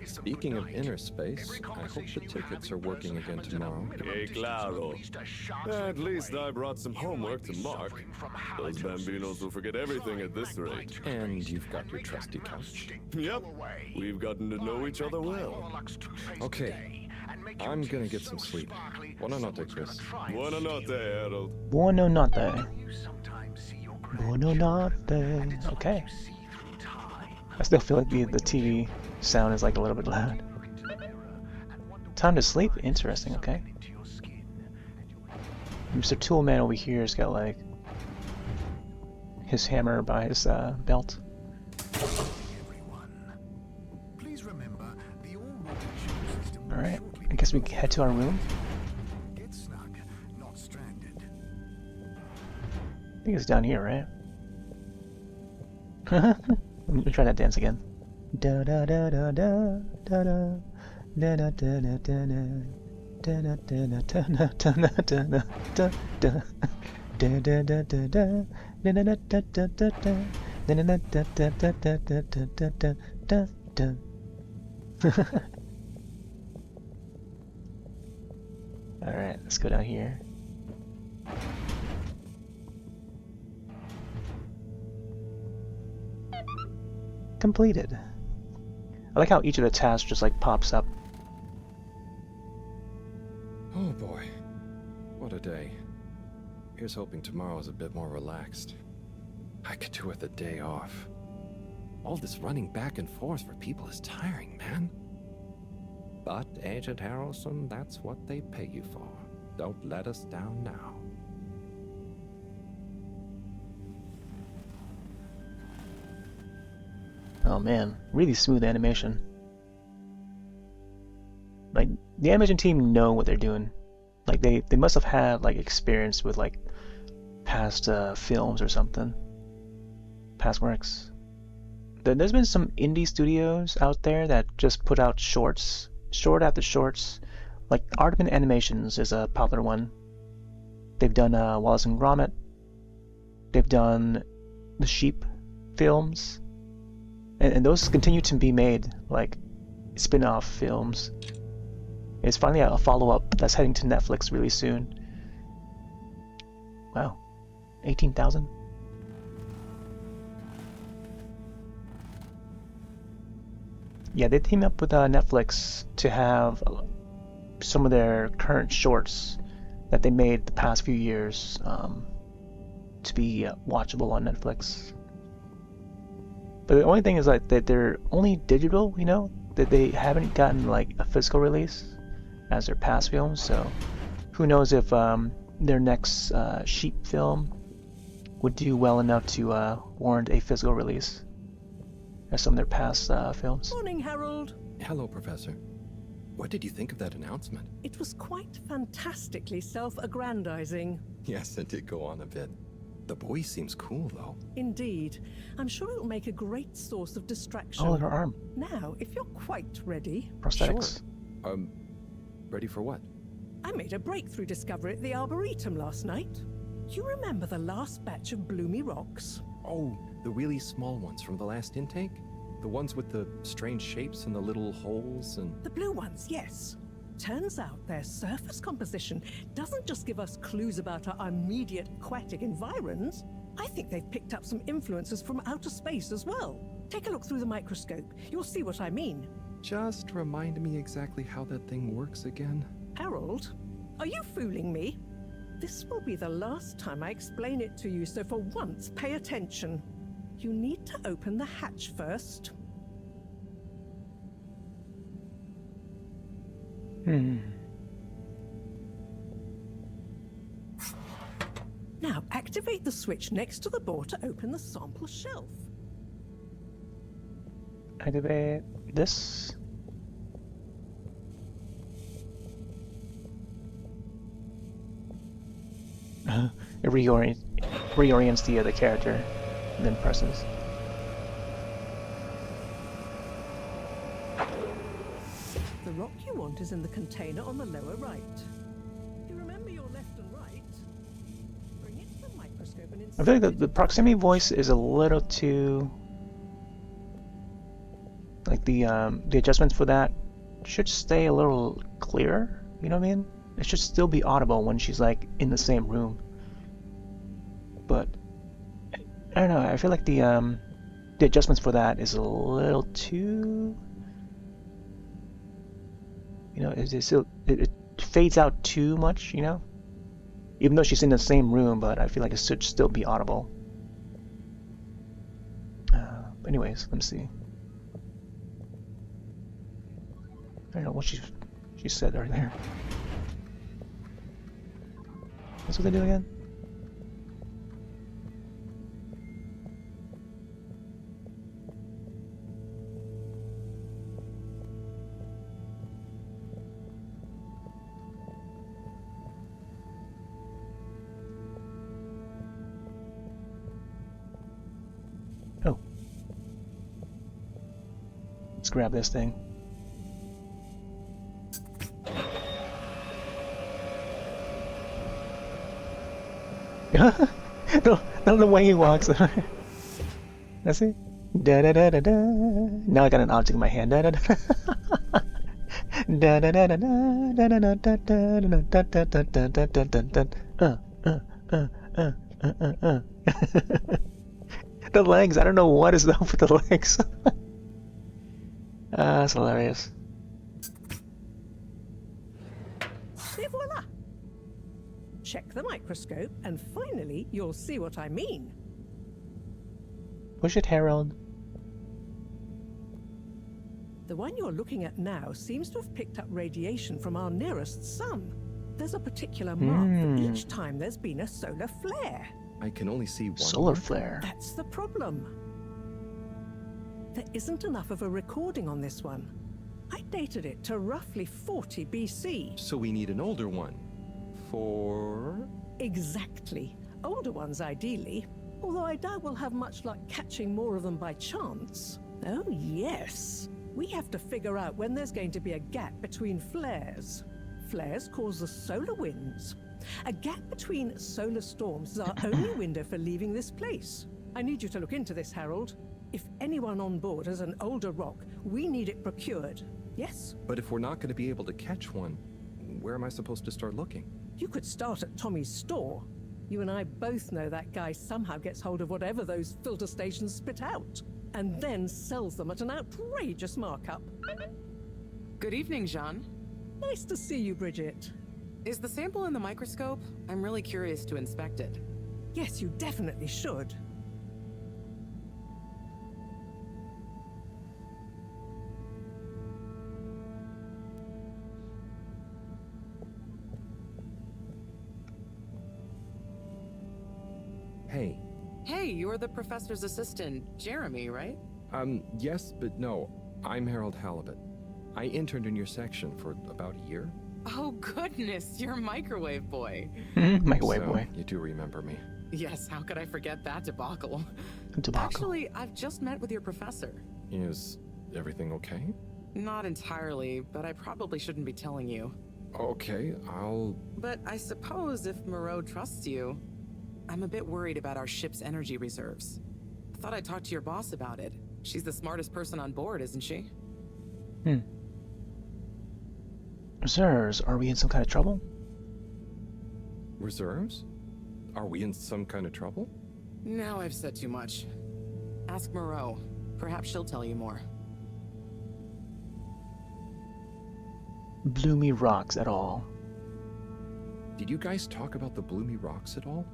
Speaking of inner space, I hope the tickets are working again tomorrow. Que claro. At least I brought some homework to mark. Those bambinos will forget everything at this rate. And you've got your trusty couch. Yep. We've gotten to know each other well. Okay. I'm gonna get some sleep. Buonanotte, Chris. Buonanotte, Harold. Buonanotte. Buonanotte. Okay. I still feel like the TV sound is like a little bit loud. Time to sleep? Interesting, okay. Mr. Toolman over here has got like his hammer by his belt. Alright, I guess we head to our room. Get snug, not stranded. I think it's down here, right? Let me try that dance again. Da da da da da da da da da da da da da da da da. Alright, let's go down here. Completed. I like how each of the tasks just like pops up. Oh boy. What a day. Here's hoping tomorrow's a bit more relaxed. I could do with a day off. All this running back and forth for people is tiring, man. But, Agent Harrelson, that's what they pay you for. Don't let us down now. Oh man, really smooth animation. Like, the animation team know what they're doing. Like, they must have had, like, experience with, like, past films or something. Past works. There's been some indie studios out there that just put out shorts, short after shorts. Like, Aardman Animations is a popular one. They've done Wallace and Gromit. They've done the Sheep films. And those continue to be made, like, spin-off films. It's finally a follow-up that's heading to Netflix really soon. Wow. 18,000? Yeah, they teamed up with Netflix to have some of their current shorts that they made the past few years to be watchable on Netflix. But the only thing is like that they're only digital, you know, that they haven't gotten like a physical release as their past films. So who knows if their next sheep film would do well enough to warrant a physical release as some of their past films. Morning, Harold. Hello, Professor. What did you think of that announcement? It was quite fantastically self-aggrandizing. Yes, it did go on a bit. The boy seems cool, though. Indeed. I'm sure it'll make a great source of distraction. Oh, her arm. Now, if you're quite ready... Prosthetics. Sure. Ready for what? I made a breakthrough discovery at the Arboretum last night. You remember the last batch of bloomy rocks? Oh, the really small ones from the last intake? The ones with the strange shapes and the little holes and... The blue ones, yes. Turns out their surface composition doesn't just give us clues about our immediate aquatic environs. I think they've picked up some influences from outer space as well. Take a look through the microscope. You'll see what I mean. Just remind me exactly how that thing works again. Harold, are you fooling me? This will be the last time I explain it to you, so for once, pay attention. You need to open the hatch first. Now, activate the switch next to the board to open the sample shelf. Activate this. It reorients the other character, and then presses. The rock you want is in the container on the lower right. You remember your left and right? Bring it to the microscope and I feel like the proximity voice is a little too... Like the adjustments for that should stay a little clearer, you know what I mean? It should still be audible when she's like in the same room. But I don't know, I feel like the adjustments for that is a little too... You know, it fades out too much, you know? Even though she's in the same room, but I feel like it should still be audible. Anyways, let me see. I don't know what she said right there. That's what they do again? Oh. Let's grab this thing. no, the way he walks. That's it. Da da da da da. Now I got an object in my hand. Da da da. Da da da da da da da da da da da da da da. The legs. I don't know what is up with the legs. That's hilarious. Et voila! Check the microscope, and finally, you'll see what I mean. Push it, Harold. The one you're looking at now seems to have picked up radiation from our nearest sun. There's a particular mark for each time there's been a solar flare. I can only see one. Solar flare. That's the problem. There isn't enough of a recording on this one. I dated it to roughly 40 BC. So we need an older one. For... Exactly. Older ones, ideally. Although I doubt we'll have much luck catching more of them by chance. Oh, yes. We have to figure out when there's going to be a gap between flares. Flares cause the solar winds. A gap between solar storms is our only window for leaving this place. I need you to look into this, Harold. If anyone on board has an older rock, we need it procured. Yes? But if we're not going to be able to catch one, where am I supposed to start looking? You could start at Tommy's store. You and I both know that guy somehow gets hold of whatever those filter stations spit out, and then sells them at an outrageous markup. Good evening, Jean. Nice to see you, Bridget. Is the sample in the microscope? I'm really curious to inspect it. Yes, you definitely should. Hey, you're the professor's assistant, Jeremy, right? Yes, but no. I'm Harold Halibut. I interned in your section for about a year. Oh, goodness, you're Microwave Boy. Microwave So, boy. you do remember me. Yes, how could I forget that debacle? Debacle. Actually, I've just met with your professor. Is everything okay? Not entirely, but I probably shouldn't be telling you. Okay, I'll... But I suppose if Moreau trusts you, I'm a bit worried about our ship's energy reserves. I thought I'd talk to your boss about it. She's the smartest person on board, isn't she? Reserves, are we in some kind of trouble? Reserves? Are we in some kind of trouble? Now I've said too much. Ask Moreau. Perhaps she'll tell you more. Bloomy rocks at all. Did you guys talk about the Bloomy Rocks at all?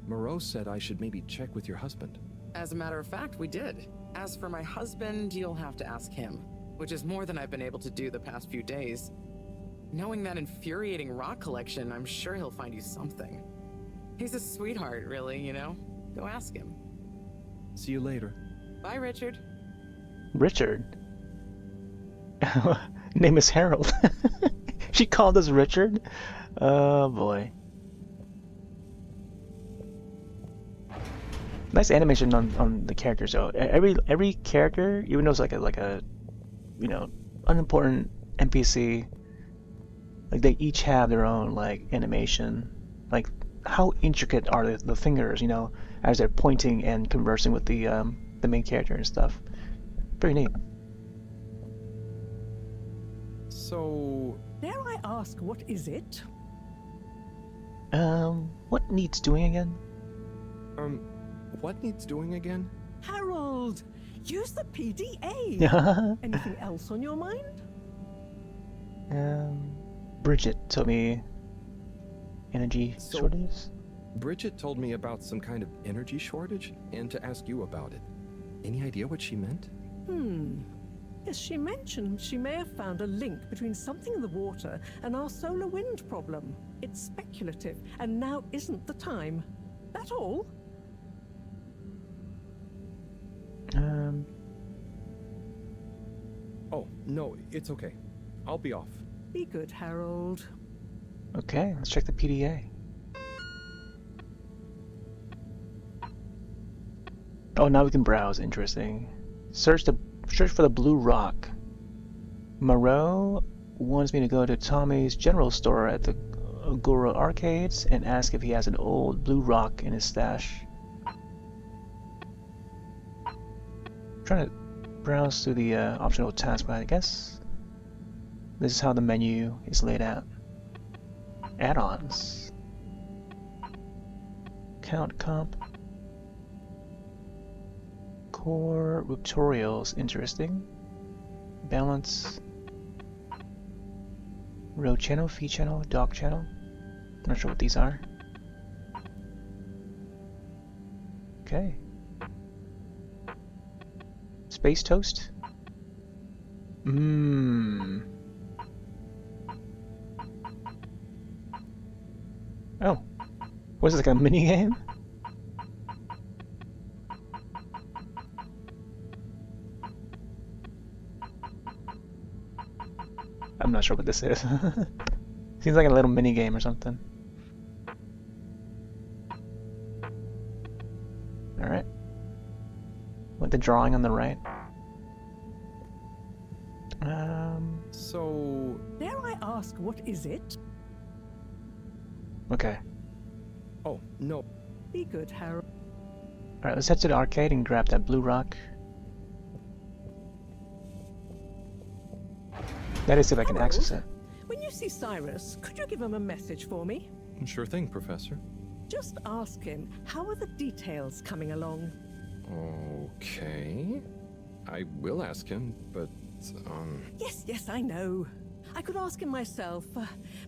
Moreau said I should maybe check with your husband. As a matter of fact, we did. As for my husband, you'll have to ask him, which is more than I've been able to do the past few days. Knowing that infuriating rock collection, I'm sure he'll find you something. He's a sweetheart, really, you know? Go ask him. See you later. Bye, Richard. Richard? Name is Harold. She called us Richard? Oh boy. Nice animation on the characters though. Every character, even though it's like a you know, unimportant NPC, like they each have their own like animation. Like how intricate are the fingers, you know, as they're pointing and conversing with the main character and stuff. Pretty neat. So... Dare I ask, what is it? What needs doing again? What needs doing again? Harold! Use the PDA! Anything else on your mind? Bridget told me energy shortages. Bridget told me about some kind of energy shortage and to ask you about it. Any idea what she meant? Yes, she mentioned she may have found a link between something in the water and our solar wind problem. It's speculative, and now isn't the time. That all? Oh, no, it's okay. I'll be off. Be good, Harold. Okay, let's check the PDA. Oh, now we can browse. Interesting. Search for the blue rock. Moreau wants me to go to Tommy's general store at the Agora Arcades and ask if he has an old blue rock in his stash. Trying to browse through the optional task, but I guess this is how the menu is laid out. Add-ons. Count comp. Core tutorials, interesting. Balance. Road channel, feed channel, dock channel. Not sure what these are. Okay. Space toast? Oh. Was this like a mini game? I'm not sure what this is. Seems like a little mini game or something. Alright. With the drawing on the right. So... Dare I ask, what is it? Okay. Oh, no. Be good, Harold. Alright, let's head to the arcade and grab that blue rock. That is if I can access it. When you see Cyrus, could you give him a message for me? Sure thing, Professor. Just ask him, how are the details coming along? Okay. I will ask him, but, Yes, I know. I could ask him myself,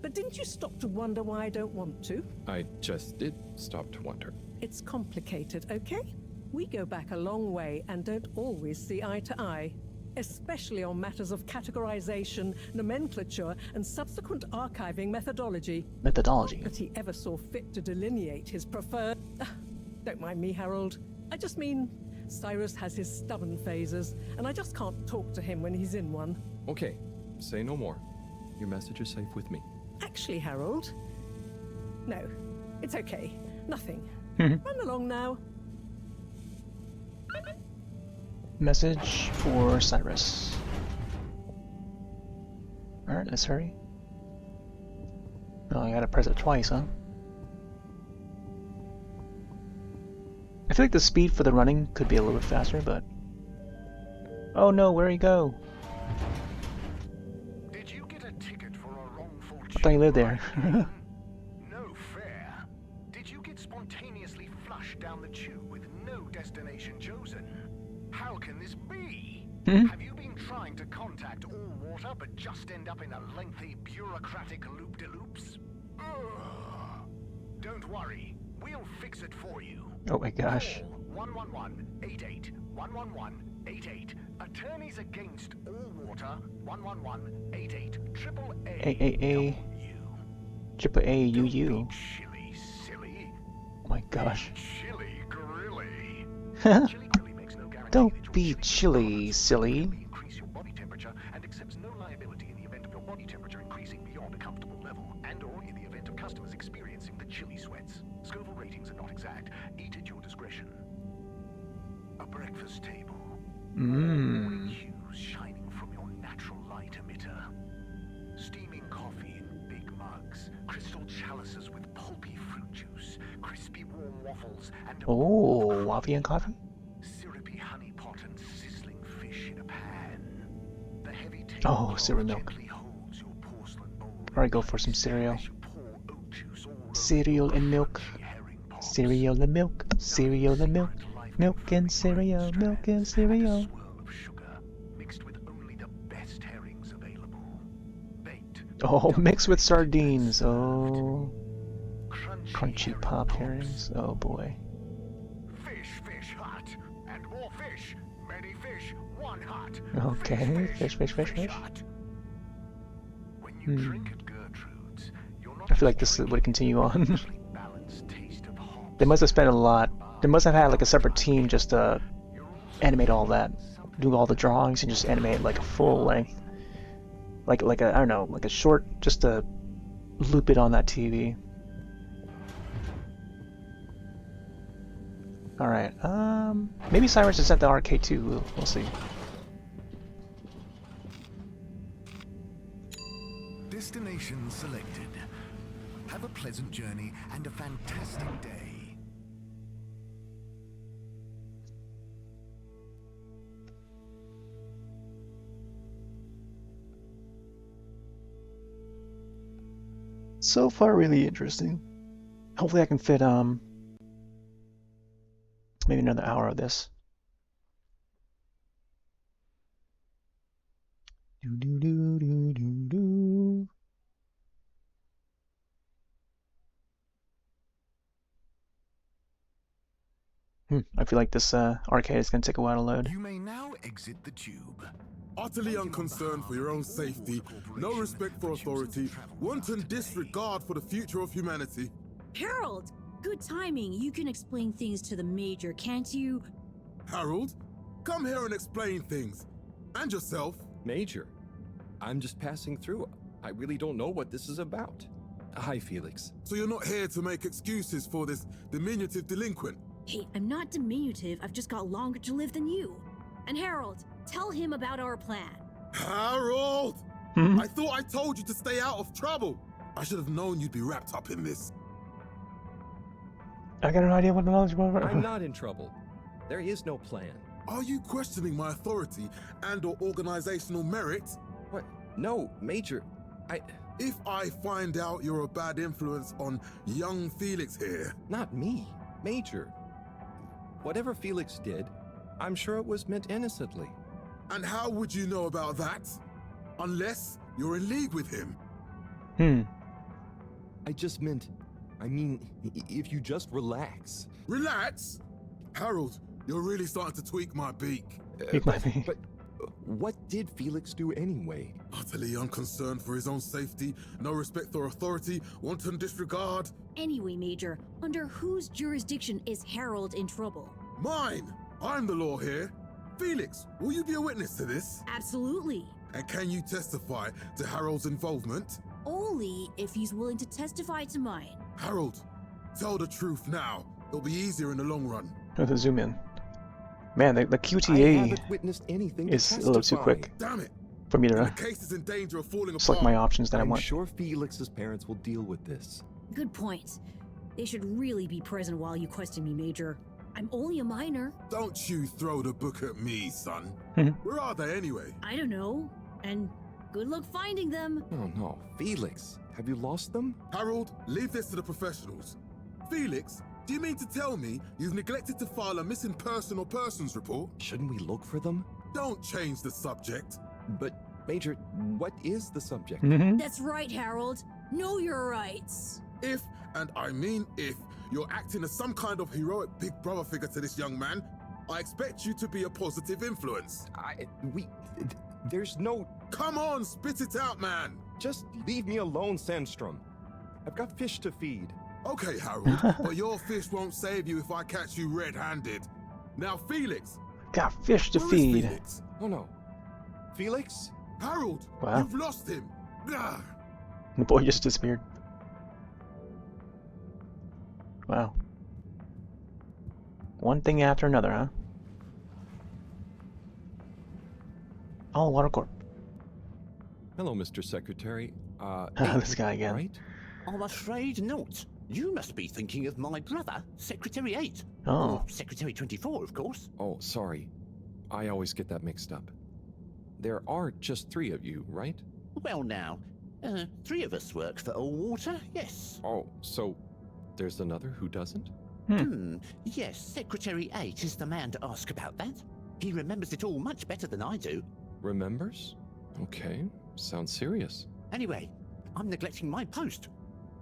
but didn't you stop to wonder why I don't want to? I just did stop to wonder. It's complicated, okay? We go back a long way and don't always see eye to eye. Especially on matters of categorization, nomenclature, and subsequent archiving methodology. Methodology? Not that he ever saw fit to delineate his preferred... Don't mind me, Harold. I just mean Cyrus has his stubborn phases, and I just can't talk to him when he's in one. Okay, say no more. Your message is safe with me. Actually, Harold. No, it's okay. Nothing. Mhm. Run along now. Message for Cyrus. Alright, let's hurry. Oh, I gotta press it twice, huh? I feel like the speed for the running could be a little bit faster, but... Oh no, where'd he go? Did you get a ticket for a wrongful I thought he lived there. No fare. Did you get spontaneously flushed down the tube with no destination chosen? How can this be? Have you been trying to contact All Water but just end up in a lengthy bureaucratic loop-de-loops? Don't worry, we'll fix it for you. Oh my gosh. 111-88, 111-88. Attorneys against All Water, 111-88, triple A. Triple A UU. Chilly, silly. Oh my gosh. Chilly grilly. Don't be chilly, silly. Increase your body temperature and accepts no liability in the event of your body temperature increasing beyond a comfortable level, and/or in the event of customers experiencing the chilly sweats. Scoville ratings are not exact. Eat at your discretion. A breakfast table. Morning hues shining from your natural light emitter. Steaming coffee in big mugs. Crystal chalices with pulpy fruit juice. Crispy warm waffles and Oh, waffle and coffee? syrupy honey pot and sizzling fish in a pan. The heavy Oh, cereal milk. Alright, go for some cereal. Cereal and milk. Cereal and milk. Cereal and milk. Milk and cereal. Milk and cereal. Oh, mixed with sardines. Oh. Crunchy pop herrings. Oh boy. Fish hut. And more fish. Many fish, one hut. Okay, fish. When you drink at Gertrude's, I feel like this would continue on. They must have spent a lot. They must have had like a separate team just to animate all that, do all the drawings and just animate like a full length, like a I don't know, like a short, just to loop it on that TV. All right, maybe Cyrus is at the arcade too. We'll see. Destination selected. Have a pleasant journey and a fantastic day. So far, really interesting. Hopefully I can fit, maybe another hour of this. I feel like this arcade is going to take a while to load. You may now exit the tube. Utterly unconcerned for your own safety, no respect for authority, wanton disregard for the future of humanity. Harold! Good timing. You can explain things to the Major, can't you? Harold, come here and explain things. And yourself. Major, I'm just passing through. I really don't know what this is about. Hi, Felix. So you're not here to make excuses for this diminutive delinquent? Hey, I'm not diminutive. I've just got longer to live than you. And Harold, tell him about our plan. Harold! I thought I told you to stay out of trouble. I should have known you'd be wrapped up in this. I got no idea what the knowledge was. I'm not in trouble. There is no plan. Are you questioning my authority and/or organizational merit? What? No, Major. If I find out you're a bad influence on young Felix here... Not me, Major. Whatever Felix did, I'm sure it was meant innocently. And how would you know about that? Unless you're in league with him. I just meant... I mean, if you just relax. Relax? Harold, you're really starting to tweak my beak. Tweak my beak. But what did Felix do anyway? Utterly unconcerned for his own safety, no respect for authority, wanton disregard. Anyway, Major, under whose jurisdiction is Harold in trouble? Mine! I'm the law here. Felix, will you be a witness to this? Absolutely. And can you testify to Harold's involvement? Only if he's willing to testify to mine. Harold, tell the truth now. It'll be easier in the long run. With a zoom in. Man, the I QTA haven't witnessed anything is to a little too testify. quick Damn it! for me And the to case is in danger of falling select apart. my options that I I'm want. sure Felix's parents will deal with this. Good point. They should really be present while you question me, Major. I'm only a minor. Don't you throw the book at me, son. Where are they anyway? I don't know. And good luck finding them. Oh no, Felix, have you lost them? Harold, leave this to the professionals. Felix, do you mean to tell me you've neglected to file a missing person or persons report? Shouldn't we look for them? Don't change the subject. But, Major, what is the subject? That's right, Harold. Know your rights. If, and I mean if, you're acting as some kind of heroic big brother figure to this young man, I expect you to be a positive influence. There's no... Come on, spit it out, man. Just leave me alone, Sandstrom. I've got fish to feed. Okay, Harold, but your fish won't save you if I catch you red-handed. Now, Felix. Got fish to where is feed. Felix? Oh no. Felix? Harold, Wow. you've lost him. Blah. The boy just disappeared. Wow. One thing after another, huh? Oh, Water Corp. Hello, Mr. Secretary. This guy again. Right? I'm afraid not. You must be thinking of my brother, Secretary 8. Oh. Or Secretary 24, of course. Oh, sorry. I always get that mixed up. There are just 3 of you, right? Well now, 3 of us work for Allwater, yes. Oh, so there's another who doesn't? Yes, Secretary 8 is the man to ask about that. He remembers it all much better than I do. Remembers? Okay, sounds serious. Anyway, I'm neglecting my post.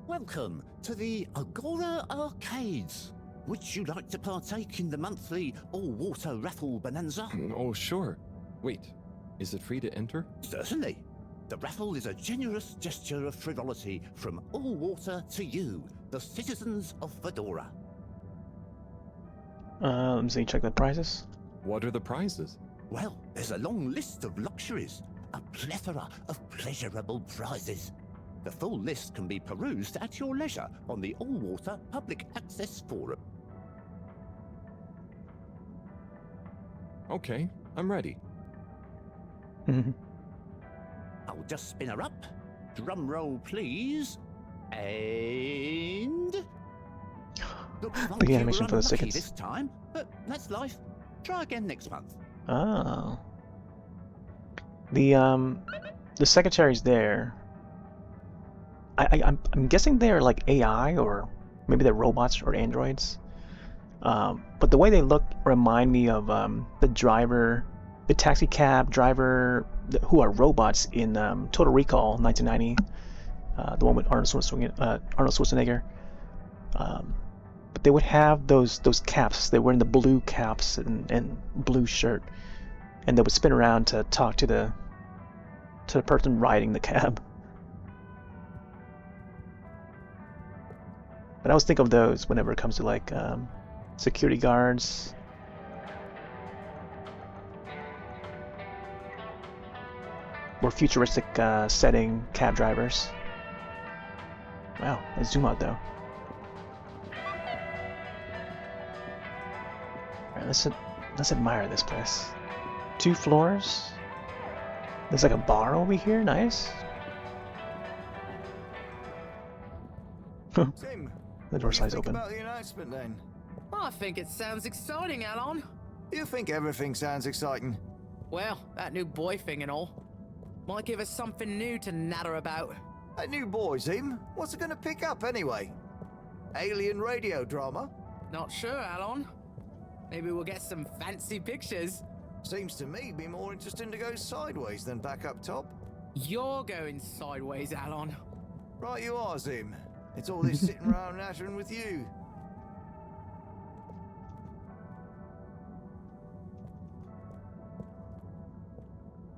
Welcome to the Agora Arcades. Would you like to partake in the monthly all-water raffle bonanza? Oh, sure. Wait, is it free to enter? Certainly. The raffle is a generous gesture of frivolity from Allwater to you, the citizens of Fedora. Let me see, check the prizes. What are the prizes? Well, there's a long list of luxuries, a plethora of pleasurable prizes. The full list can be perused at your leisure on the Allwater Public Access Forum. Okay, I'm ready. I'll just spin her up. Drum roll, please. And... Looks like The you were animation for the unlucky seconds. this time, but that's life. Try again next month. Oh. The secretary's there. I'm guessing they're like AI, or maybe they're robots or androids. But the way they look remind me of the driver, the taxi cab driver, who are robots in Total Recall 1990, the one with Arnold Schwarzenegger. But they would have those caps. They were in the blue caps and blue shirt, and they would spin around to talk to the person riding the cab. But I always think of those whenever it comes to like security guards. Or futuristic setting cab drivers. Wow, let's zoom out though. Alright, let's admire this place. 2 floors. There's like a bar over here, nice. Tim, The door slides think open. about the announcement then? I think it sounds exciting, Alon. You think everything sounds exciting? Well, that new boy thing and all. Might give us something new to natter about. A new boy, Tim? What's it gonna pick up anyway? Alien radio drama? Not sure, Alon. Maybe we'll get some fancy pictures. Seems to me be more interesting to go sideways than back up top. You're going sideways, Alon. Right you are, Zim. It's all this sitting around nattering with you.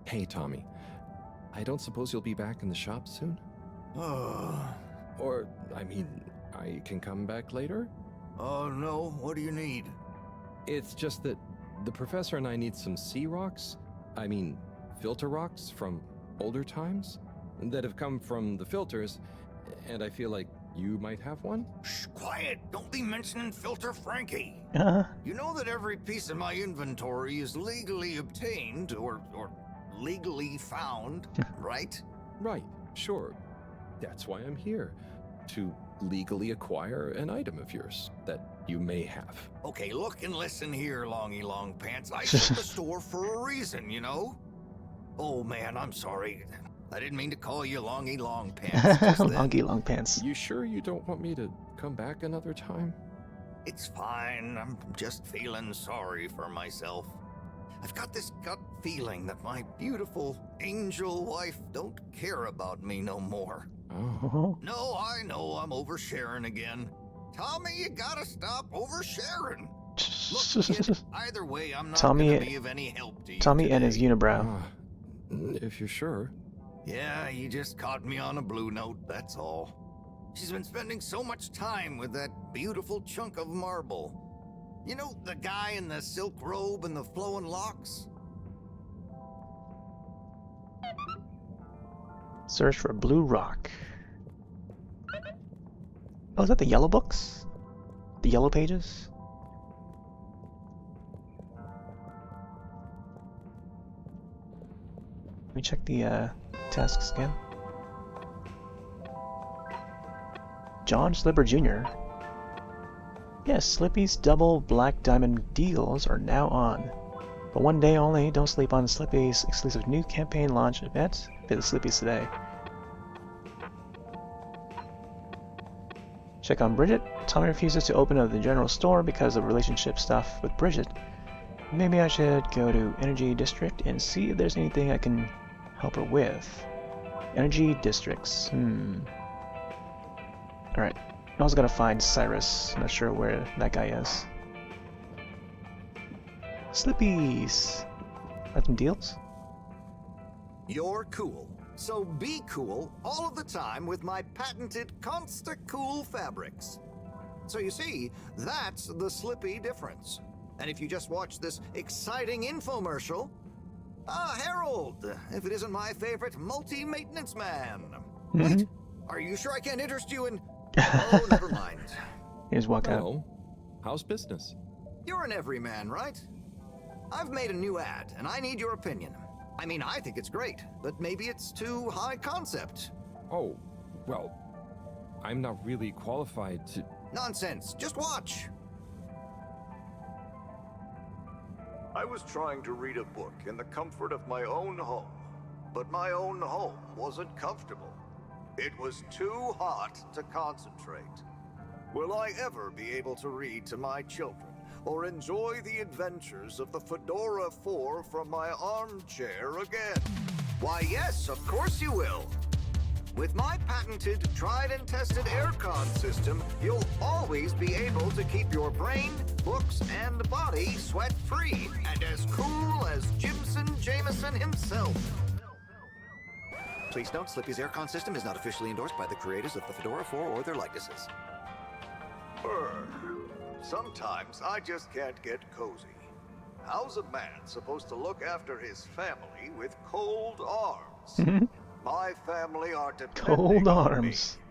Hey, Tommy. I don't suppose you'll be back in the shop soon? Or, I mean, I can come back later? Oh, no. What do you need? It's just that the professor and I need some sea rocks. I mean, filter rocks from older times that have come from the filters, and I feel like you might have one? Shh, quiet. Don't be mentioning Filter Frankie. You know that every piece in my inventory is legally obtained or legally found, right? Right, sure. That's why I'm here. To legally acquire an item of yours that you may have. Okay, look and listen here, Longy Long Pants. I shut the store for a reason, you know? Oh man, I'm sorry. I didn't mean to call you Longy Long Pants. Longy Long Pants. You sure you don't want me to come back another time? It's fine. I'm just feeling sorry for myself. I've got this gut feeling that my beautiful angel wife don't care about me no more. Oh. No, I know I'm oversharing again. Tommy, you gotta stop oversharing. Look, kid, either way, I'm not gonna be of any help to you Tommy today. and his unibrow. If you're sure. Yeah, you just caught me on a blue note, that's all. She's been spending so much time with that beautiful chunk of marble. You know, the guy in the silk robe and the flowing locks? Search for blue rock. Oh, is that the yellow books? The yellow pages? Let me check the tasks again. John Slipper Jr. Yes, Slippy's double black diamond deals are now on. For one day only, don't sleep on Slippy's exclusive new campaign launch event. Visit Slippy's today. Check on Bridget. Tommy refuses to open up the general store because of relationship stuff with Bridget. Maybe I should go to Energy District and see if there's anything I can help her with. Energy Districts. Alright. I also gotta find Cyrus. Not sure where that guy is. Slippies! Got some deals? You're cool. So be cool all of the time with my patented Consta-Cool fabrics. So you see, that's the Slippy difference. And if you just watch this exciting infomercial... Harold! If it isn't my favorite multi-maintenance man. Wait, are you sure I can't interest you in... Oh, never mind. Here's walk out. Hello. How's business? You're an everyman, right? I've made a new ad, and I need your opinion. I mean, I think it's great, but maybe it's too high concept. Oh, well, I'm not really qualified to... Nonsense. Just watch. I was trying to read a book in the comfort of my own home, but my own home wasn't comfortable. It was too hot to concentrate. Will I ever be able to read to my children or enjoy the adventures of the Fedora 4 from my armchair again? Why, yes, of course you will. With my patented, tried and tested aircon system, you'll always be able to keep your brain, books, and body sweat-free and as cool as Jimson Jameson himself. Please note, Slippy's aircon system is not officially endorsed by the creators of the Fedora 4 or their likenesses. Sometimes I just can't get cozy. How's a man supposed to look after his family with cold arms? My family are depending Cold on arms. me.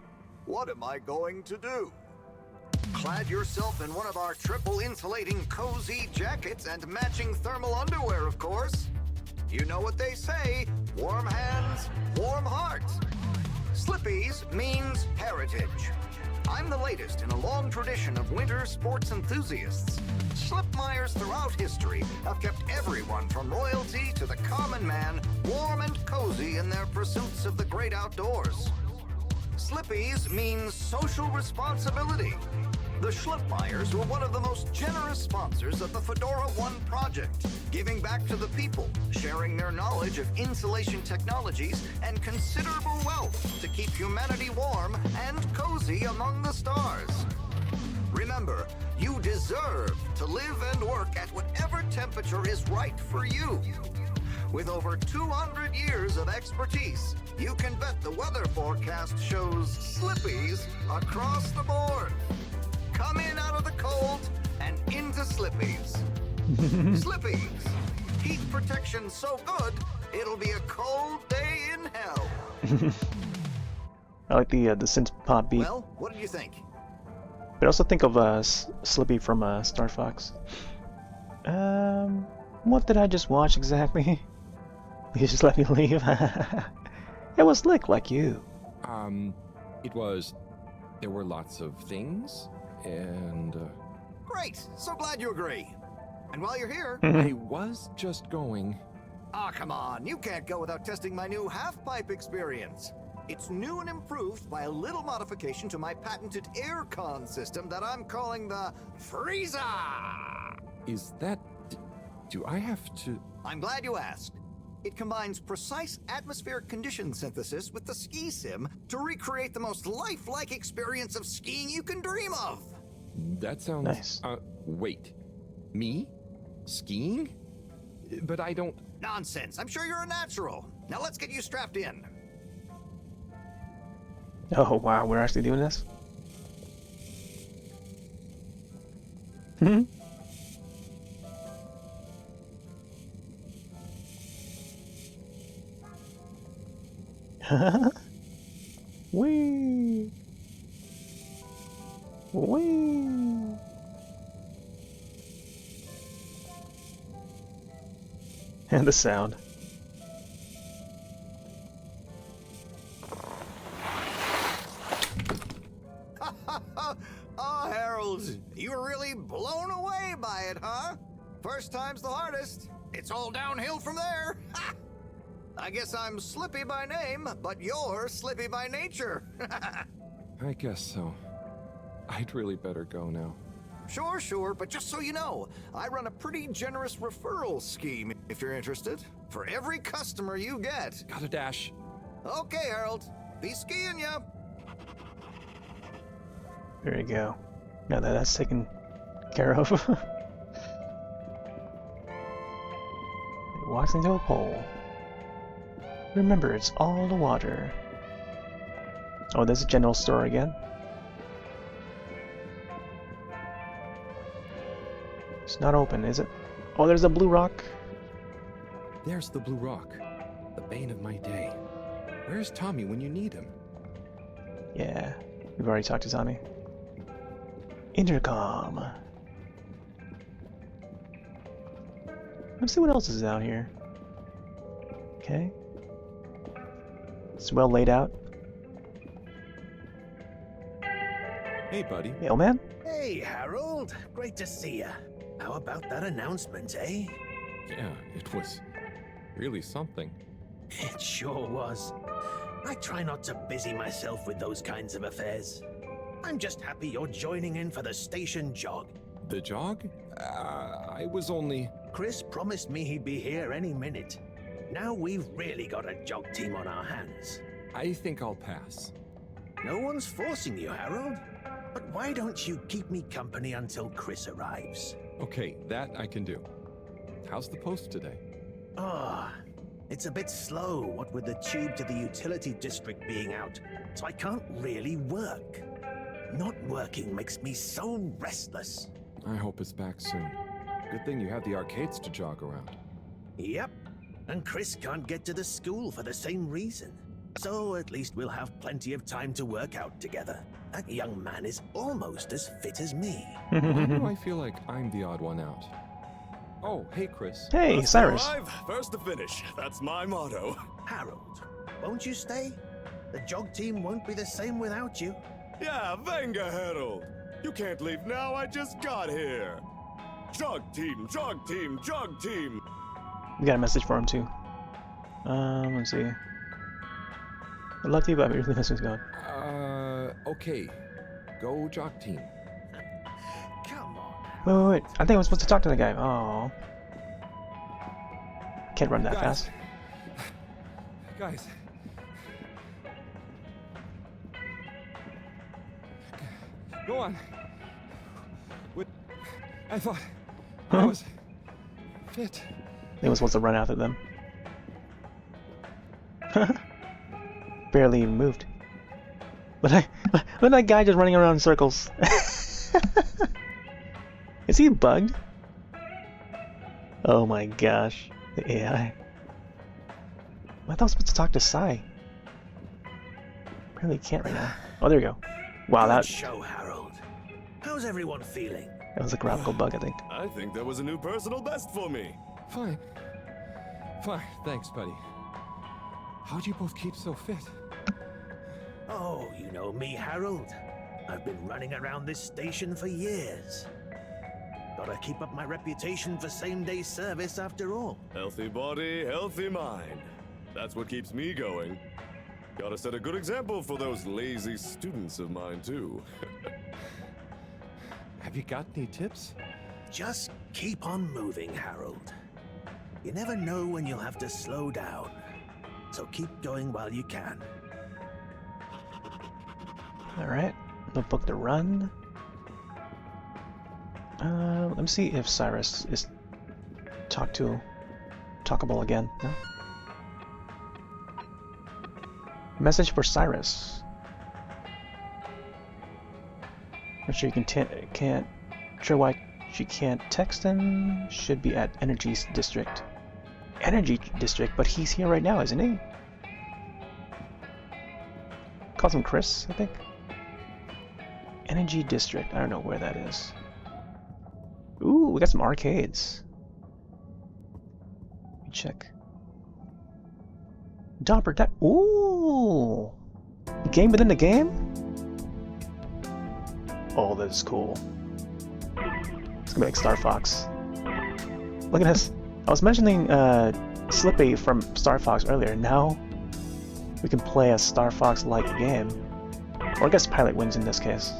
What am I going to do? Clad yourself in one of our triple insulating cozy jackets and matching thermal underwear, of course. You know what they say, warm hands, warm hearts. Slippy's means heritage. I'm the latest in a long tradition of winter sports enthusiasts. Slipmeyers throughout history have kept everyone from royalty to the common man warm and cozy in their pursuits of the great outdoors. Slippy's means social responsibility. The Schlipmeyers were one of the most generous sponsors of the Fedora 1 project, giving back to the people, sharing their knowledge of insulation technologies and considerable wealth to keep humanity warm and cozy among the stars. Remember, you deserve to live and work at whatever temperature is right for you. With over 200 years of expertise, you can bet the weather forecast shows slippies across the board. Come in out of the cold and into slippies. Slippies. Heat protection so good, it'll be a cold day in hell. I like the synth pop beat. Well, what did you think? But also think of Slippy from Star Fox. What did I just watch exactly? You just let me leave. It was slick like you. It was. There were lots of things, and. Great. So glad you agree. And while you're here, I was just going. Ah, come on. You can't go without testing my new half-pipe experience. It's new and improved by a little modification to my patented aircon system that I'm calling the Freezer. Is that... Do I have to... I'm glad you asked. It combines precise atmospheric condition synthesis with the ski sim to recreate the most lifelike experience of skiing you can dream of. That sounds... Nice. Wait. Me? Skiing? But I don't... Nonsense. I'm sure you're a natural. Now let's get you strapped in. Oh wow, we're actually doing this? Hmm? Wee! Wee! And the sound. Oh, Harold, you were really blown away by it, huh? First time's the hardest. It's all downhill from there. Ha! I guess I'm Slippy by name, but you're Slippy by nature. I guess so. I'd really better go now. Sure, but just so you know, I run a pretty generous referral scheme, if you're interested. For every customer you get. Gotta dash. Okay, Harold. Be skiing ya. There you go. Now that that's taken care of. It walks into a pole. Remember, it's all the water. Oh, there's a general store again. It's not open, is it? Oh, there's a blue rock. There's the blue rock. The bane of my day. Where's Tommy when you need him? Yeah, we've already talked to Tommy. Intercom. Let's see what else is out here. Okay. It's well laid out. Hey, buddy. Hey, old man. Hey, Harold. Great to see ya. How about that announcement, eh? Yeah, it was really something. It sure was. I try not to busy myself with those kinds of affairs. I'm just happy you're joining in for the station jog. The jog? I was only... Chris promised me he'd be here any minute. Now we've really got a jog team on our hands. I think I'll pass. No one's forcing you, Harold. But why don't you keep me company until Chris arrives? Okay, that I can do. How's the post today? Ah, it's a bit slow, what with the tube to the utility district being out, so I can't really work. Not working makes me so restless. I hope it's back soon. Good thing you have the arcades to jog around. Yep, and Chris can't get to the school for the same reason. So at least we'll have plenty of time to work out together. That young man is almost as fit as me. Why do I feel like I'm the odd one out? Oh, hey, Chris. Hey, First Cyrus. to arrive, first to finish. That's my motto. Harold, won't you stay? The jog team won't be the same without you. Yeah, venga, Harold. You can't leave now, I just got here. Jog team, jog team, jog team. We got a message for him too. Let's see. I'd love to, but the message is gone. Okay. Go jog team. Come on. Wait. I think I was supposed to talk to the guy. Oh. Can't run that fast. Guys. Go on. I thought I was fit. He was supposed to run after them. Barely even moved. Look at that guy just running around in circles. Is he bugged? Oh my gosh, the AI. I thought I was supposed to talk to Sai. Apparently can't right now. Oh, there we go. Wow, Good that show, Harold. How's everyone feeling? was a graphical bug, I think. I think that was a new personal best for me. Fine. Fine, thanks, buddy. How'd you both keep so fit? Oh, you know me, Harold. I've been running around this station for years. Gotta keep up my reputation for same-day service after all. Healthy body, healthy mind. That's what keeps me going. Gotta set a good example for those lazy students of mine, too. Have you got any tips? Just keep on moving, Harold. You never know when you'll have to slow down. So keep going while you can. Alright, notebook to run. Let me see if Cyrus is talkable again. No? Message for Cyrus. Not sure you can't. Sure why she can't text him. Should be at Energy District. Energy District, but he's here right now, isn't he? Calls him Chris, I think. Energy District. I don't know where that is. Ooh, we got some arcades. Let me check. Dopper. Ooh, game within the game. Oh, that is cool. It's gonna be like Star Fox. Look at this. I was mentioning Slippy from Star Fox earlier. Now we can play a Star Fox-like game, or I guess Pilot Wings in this case.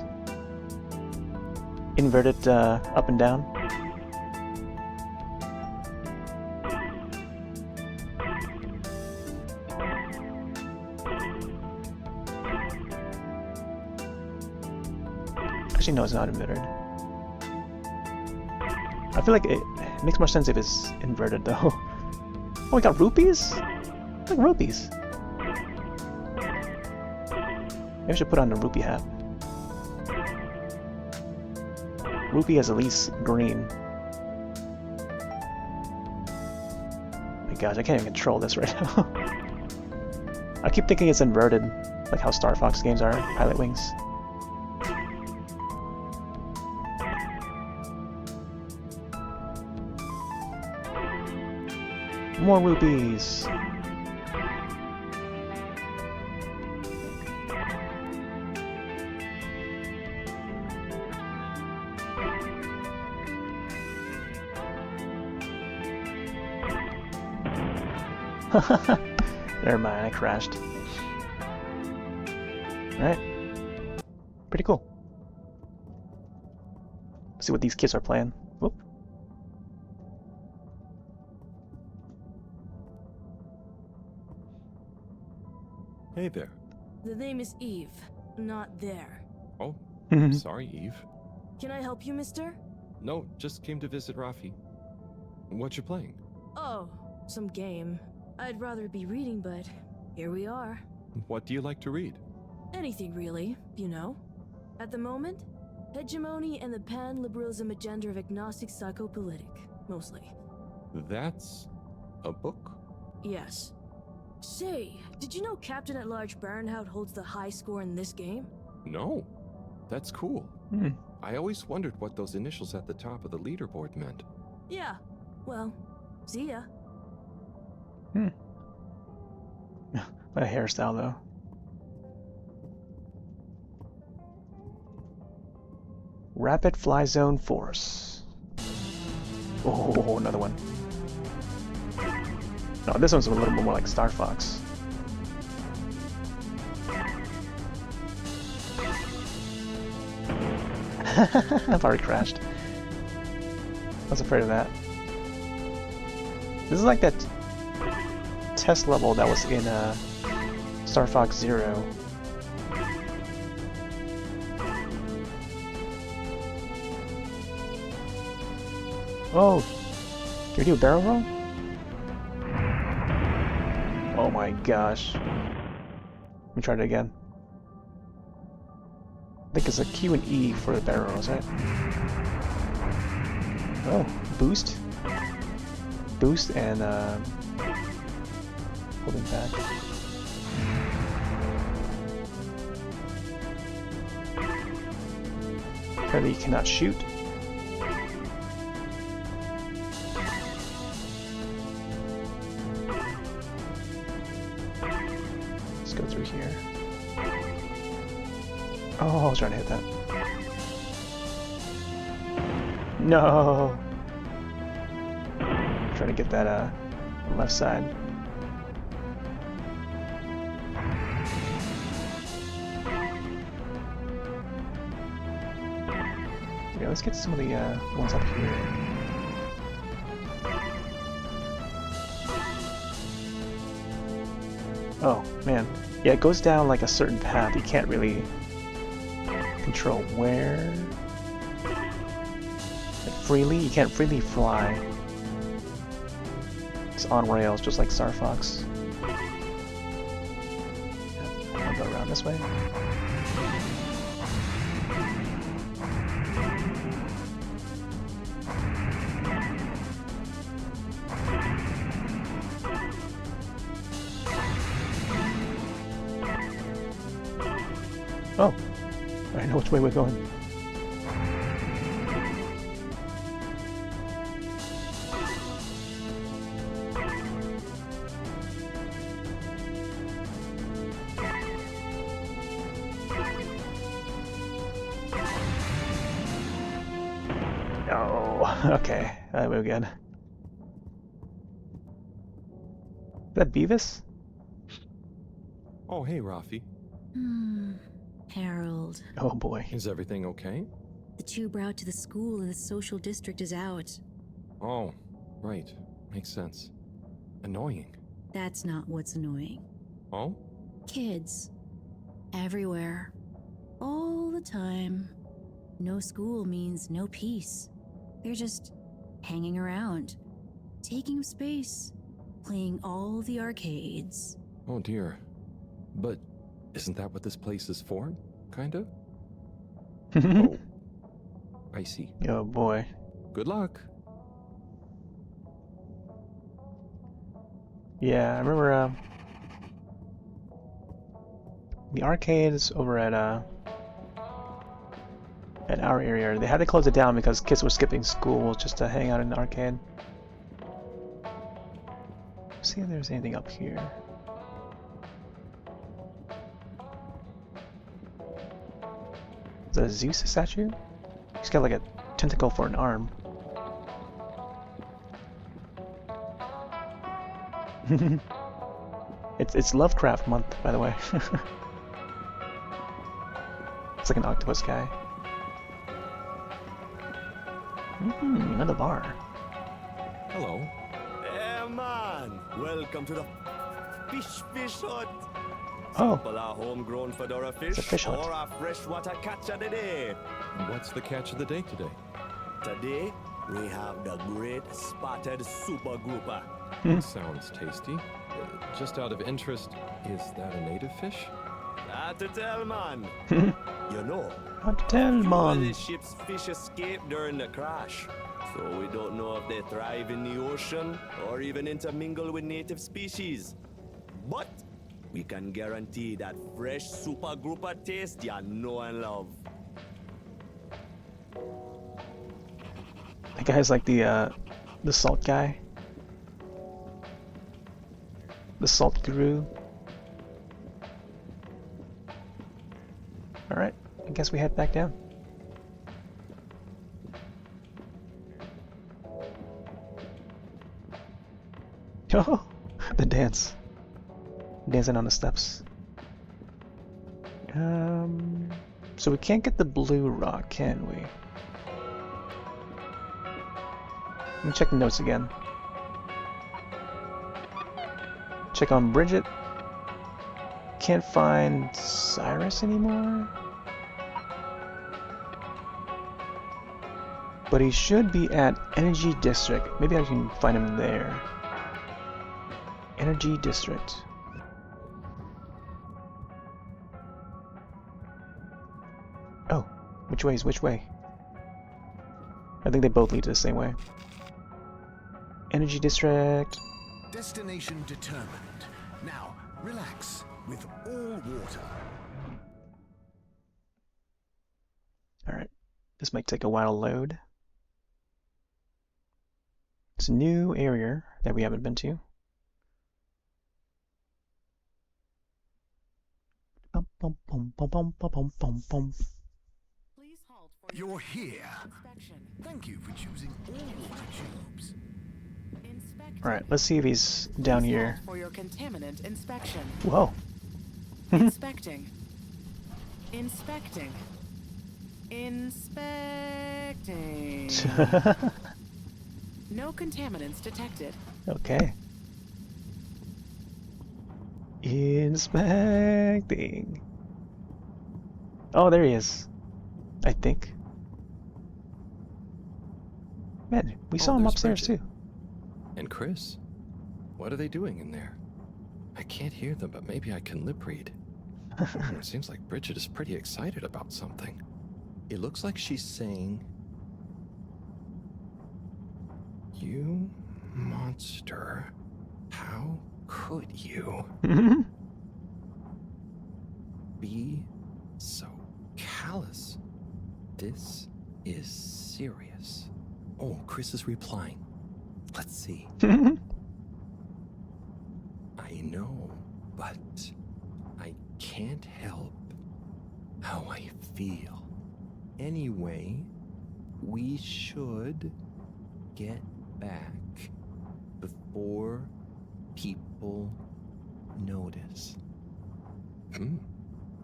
Inverted up and down. Actually, no, it's not inverted. I feel like it makes more sense if it's inverted, though. Oh, we got rupees? Like rupees. Maybe I should put on the rupee hat. Rupee is at least green. Oh my gosh, I can't even control this right now. I keep thinking it's inverted, like how Star Fox games are, Pilot Wings. More rupees! Never mind, I crashed. Alright. Pretty cool. Let's see what these kids are playing. Whoop. Hey there. The name is Eve, not there. Oh, sorry, Eve. Can I help you, mister? No, just came to visit Rafi. What you playing? Oh, some game. I'd rather be reading, but here we are. What do you like to read? Anything really, you know. At the moment, hegemony and the pan-liberalism agenda of agnostic psychopolitic, mostly. That's a book? Yes. Say, did you know Captain at Large Baronhout holds the high score in this game? No. That's cool. I always wondered what those initials at the top of the leaderboard meant. Yeah. Well, see ya. What a hairstyle, though. Rapid Fly Zone Force. Oh, another one. No, this one's a little bit more like Star Fox. I've already crashed. I was afraid of that. This is like that test level that was in Star Fox Zero. Oh, can we do a barrel roll? Oh my gosh. Let me try it again. I think it's a Q and E for the barrels, right? Oh, boost? Boost and holding back. Apparently you cannot shoot. Let's go through here. Oh, I was trying to hit that. No! I'm trying to get that left side. Yeah, let's get some of the ones up here. Oh, man. Yeah, it goes down like a certain path. You can't really control where. Like freely? You can't freely fly. It's on rails, just like Star Fox. I'll go around this way. Oh, I know which way we're going. Oh, okay, we're good. Is that Beavis? Oh, hey, Rafi. Harold. Oh boy. Is everything okay? The tube route to the school in the social district is out. Oh, right. Makes sense. Annoying. That's not what's annoying. Oh? Kids. Everywhere. All the time. No school means no peace. They're just hanging around, taking up space, playing all the arcades. Oh dear. But isn't that what this place is for? Kinda? Oh. I see. Oh boy. Good luck. Yeah, I remember the arcades over at our area. They had to close it down because kids were skipping school just to hang out in the arcade. Let's see if there's anything up here. Is that a Zeus statue? He's got like a tentacle for an arm. It's Lovecraft month, by the way. It's like an octopus guy. Another bar. Hello. Hey man, welcome to the fish hut. Oh. Sample our homegrown fedora fish, It's a fish hut. or our freshwater catch of the day. What's the catch of the day today? Today, we have the great spotted super grouper. Sounds tasty. Just out of interest, is that a native fish? Hard to tell, man. You know, Hard to tell, few of man. the ship's fish escaped during the crash, so we don't know if they thrive in the ocean or even intermingle with native species. But we can guarantee that fresh super grouper taste you know and love. That guy's like the salt guy. The salt guru. Alright, I guess we head back down. Oh, the dance. Dancing on the steps. So we can't get the blue rock, can we? Let me check the notes again. Check on Bridget. Can't find Cyrus anymore. But he should be at Energy District. Maybe I can find him there. Energy district. Oh, which way is which way? I think they both lead to the same way. Energy district. Destination determined. Now, relax with all water. Alright, this might take a while to load. It's a new area that we haven't been to. Bum, bum, bum, bum, bum, bum, bum, bum. You're here. Thank you for choosing all water tubes. Alright, let's see if he's down here. For your contaminant inspection. Whoa. Inspecting. Inspecting. Inspecting. No contaminants detected. Okay. Inspecting. Oh, there he is. I think. Man, we saw him there's upstairs Bridget. too. And Chris? What are they doing in there? I can't hear them, but maybe I can lip read. It seems like Bridget is pretty excited about something. It looks like she's saying, "You monster, how could you be so callous? This is serious." Oh, Chris is replying. Let's see. I know, but I can't help how I feel. Anyway, we should get back before people notice.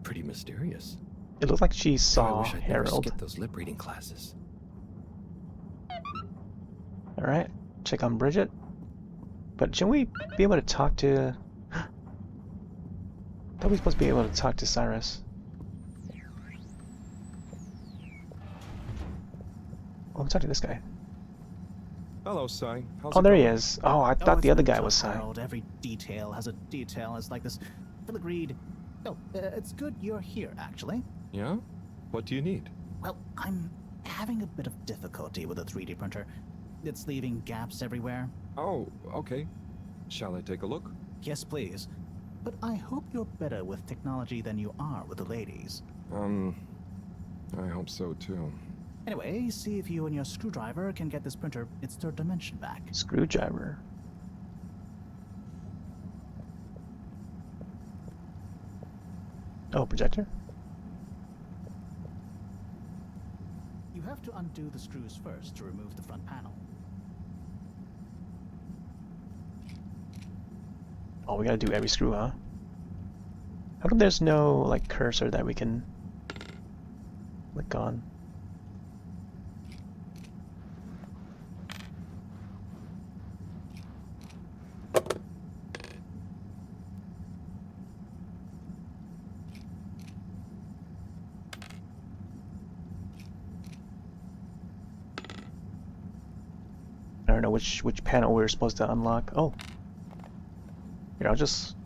Pretty mysterious. It looked like she I saw wish I'd never Harold. skipped those lip reading classes. Alright, check on Bridget. But shouldn't we be able to talk to... I thought we were supposed to be able to talk to Cyrus. Oh, I'm talking to this guy. Hello, Sai. How's Oh, it there he going? is. Oh, I thought it's the other been guy tough, was Cy. Harold. Every detail has a detail. It's like this filigreed. Oh, it's good you're here, actually. Yeah? What do you need? Well, I'm having a bit of difficulty with the 3D printer. It's leaving gaps everywhere. Oh, okay. Shall I take a look? Yes, please. But I hope you're better with technology than you are with the ladies. I hope so too. Anyway, see if you and your screwdriver can get this printer its third dimension back. Screwdriver. Oh, projector? You have to undo the screws first to remove the front panel. Oh, we gotta do every screw, huh? How come there's no, like, cursor that we can click on? I don't know which panel we're supposed to unlock. Oh. Here, I'll just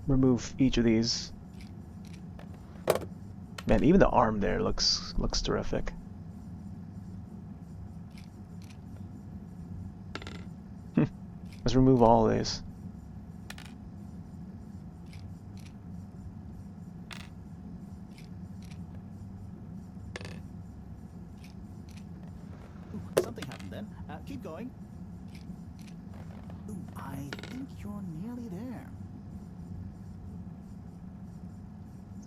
remove each of these. Man, even the arm there looks terrific. Let's remove all of these. Ooh, something happened then. Keep going. Ooh, I think you're nearly there.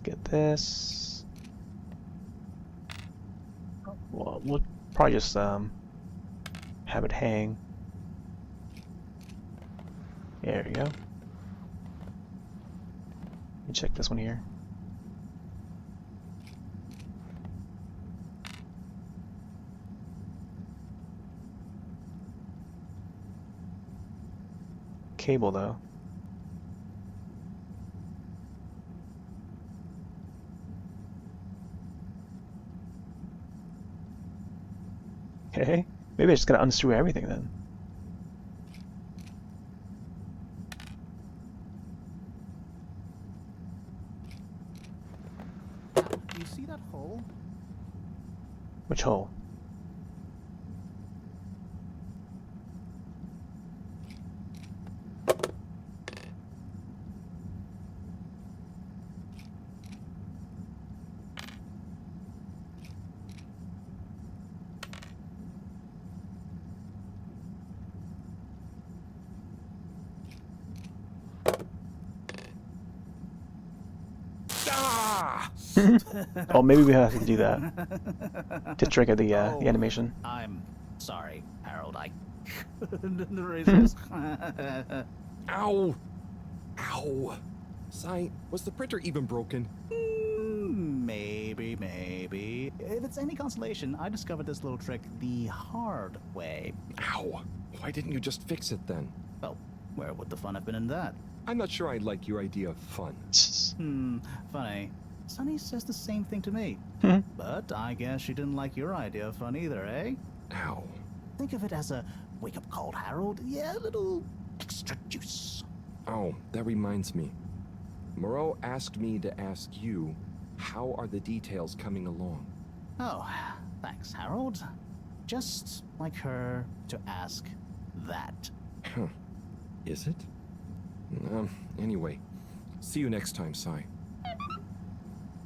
Get this. Well, we'll probably just have it hang. There you go. Let me check this one here. Cable though. Okay, maybe I just gotta unscrew everything then. that hole? Which hole? Oh, maybe we have to do that to trigger the animation. I'm sorry, Harold. I couldn't resist. Ow! Ow! Sai, was the printer even broken? Maybe. If it's any consolation, I discovered this little trick the hard way. Ow! Why didn't you just fix it then? Well, where would the fun have been in that? I'm not sure I like your idea of fun. Funny. Sunny says the same thing to me. But I guess she didn't like your idea of fun either, eh? Ow. Think of it as a wake-up call, Harold. Yeah, a little extra juice. Oh, that reminds me. Moreau asked me to ask you, how are the details coming along? Oh, thanks, Harold. Just like her to ask that. Huh. Is it? Anyway, see you next time, Sai.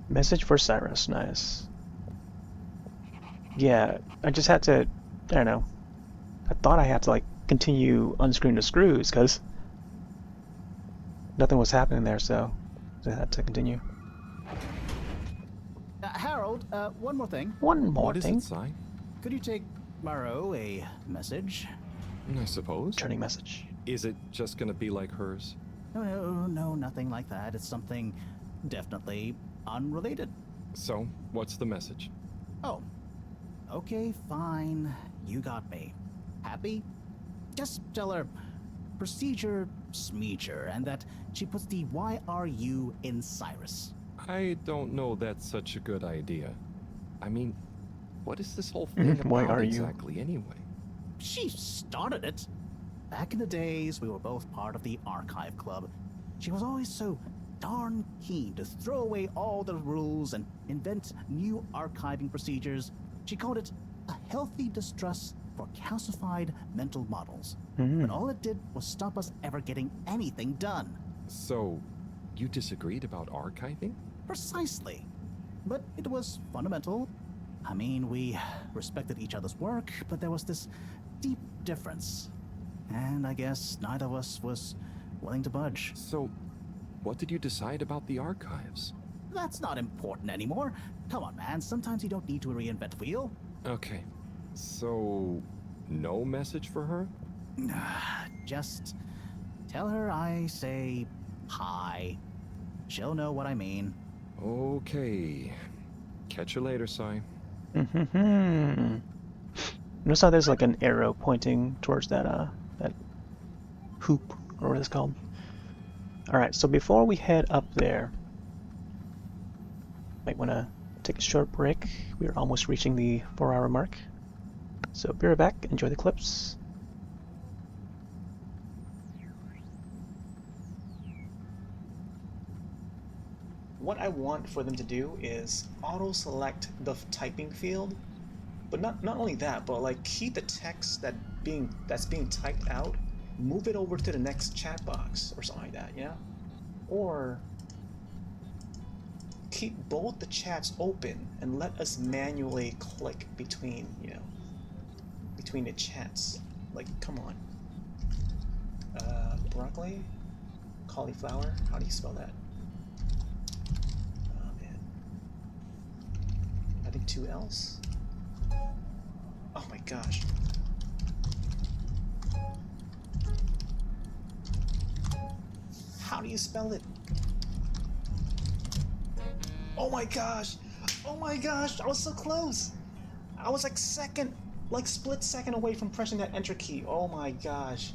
Message for Cyrus, nice. Yeah, I just had to, I don't know. I thought I had to like continue unscrewing the screws because nothing was happening there, so I had to continue. Harold, one more thing. One more what thing. Is it, Sai? Could you take Moreau a message? I suppose. Turning message. Is it just gonna be like hers? No, nothing like that. It's something definitely unrelated. So, what's the message? Oh. Okay, fine. You got me. Happy? Just tell her procedure smeecher and that she puts the YRU in Cyrus. I don't know that's such a good idea. I mean, what is this whole thing Why about are you? exactly anyway? She started it. Back in the days, we were both part of the Archive Club. She was always so darn keen to throw away all the rules and invent new archiving procedures. She called it a healthy distrust for calcified mental models. But all it did was stop us ever getting anything done. So, you disagreed about archiving? Precisely. But it was fundamental. I mean, we respected each other's work, but there was this deep difference. And I guess neither of us was willing to budge. So, what did you decide about the archives? That's not important anymore. Come on, man. Sometimes you don't need to reinvent the wheel. Okay. So, no message for her? Just tell her I say hi. She'll know what I mean. Okay. Catch you later, Sai. Notice how there's like an arrow pointing towards that that hoop, or what it's called. Alright, so before we head up there, might want to take a short break. We're almost reaching the 4-hour mark. So be right back, enjoy the clips. What I want for them to do is auto-select the typing field, but not only that, but like keep the text that's being typed out, move it over to the next chat box or something like that, yeah? Or keep both the chats open and let us manually click between, between the chats. Like, come on. Broccoli? Cauliflower? How do you spell that? Oh man. I think 2 L's? Oh my gosh. How do you spell it? Oh my gosh! Oh my gosh! I was so close! I was like split second away from pressing that enter key. Oh my gosh.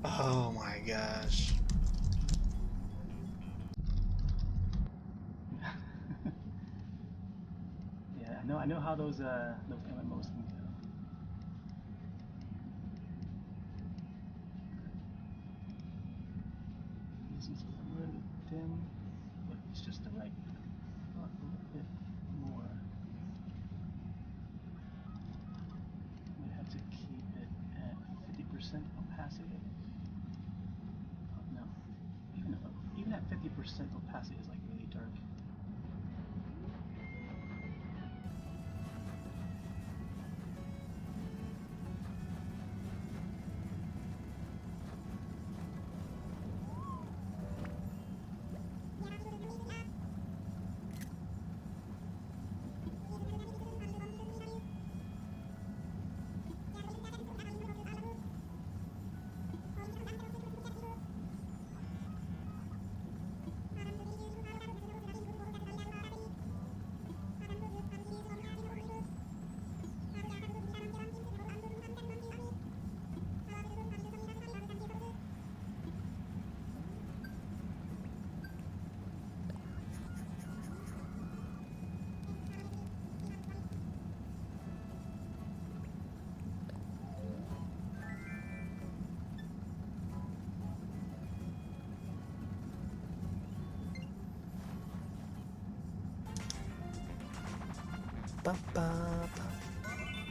Oh my gosh. Yeah, I know how those MMOs can go. This is a little dim, but it's just the right, a little bit 100% opacity is like really dark.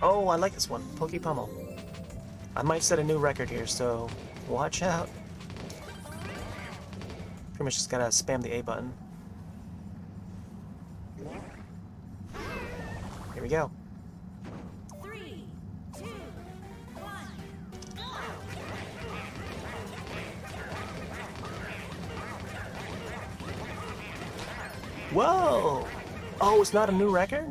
Oh, I like this one. Pokey Pummel. I might set a new record here, so watch out. Pretty much just gotta spam the A button. Here we go. 3, 2, 1. Whoa! Oh, it's not a new record?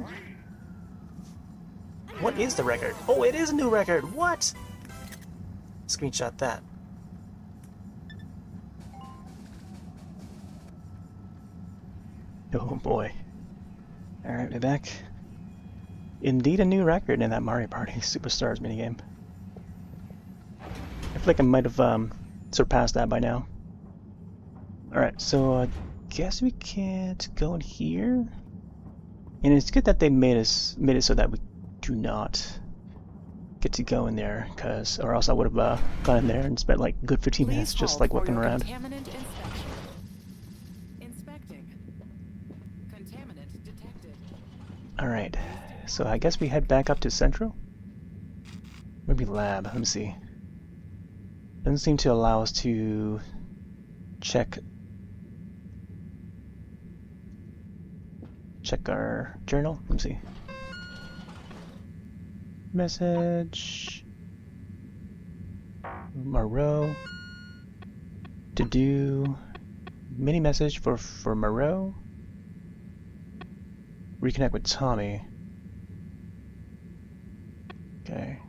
What is the record? Oh, it is a new record! What? Screenshot that. Oh boy. Alright, we're back. Indeed a new record in that Mario Party Superstars minigame. I feel like I might have surpassed that by now. Alright, so I guess we can't go in here. And it's good that they made it so that we do not get to go in there, or else I would have gone in there and spent like a good 15 minutes just like whipping around. Contaminant inspecting. Contaminant detected. Alright, so I guess we head back up to Central? Maybe Lab, let me see. Doesn't seem to allow us to check our journal. Let me see. Message. Moreau. To do. Mini message for Moreau. Reconnect with Tommy. Okay.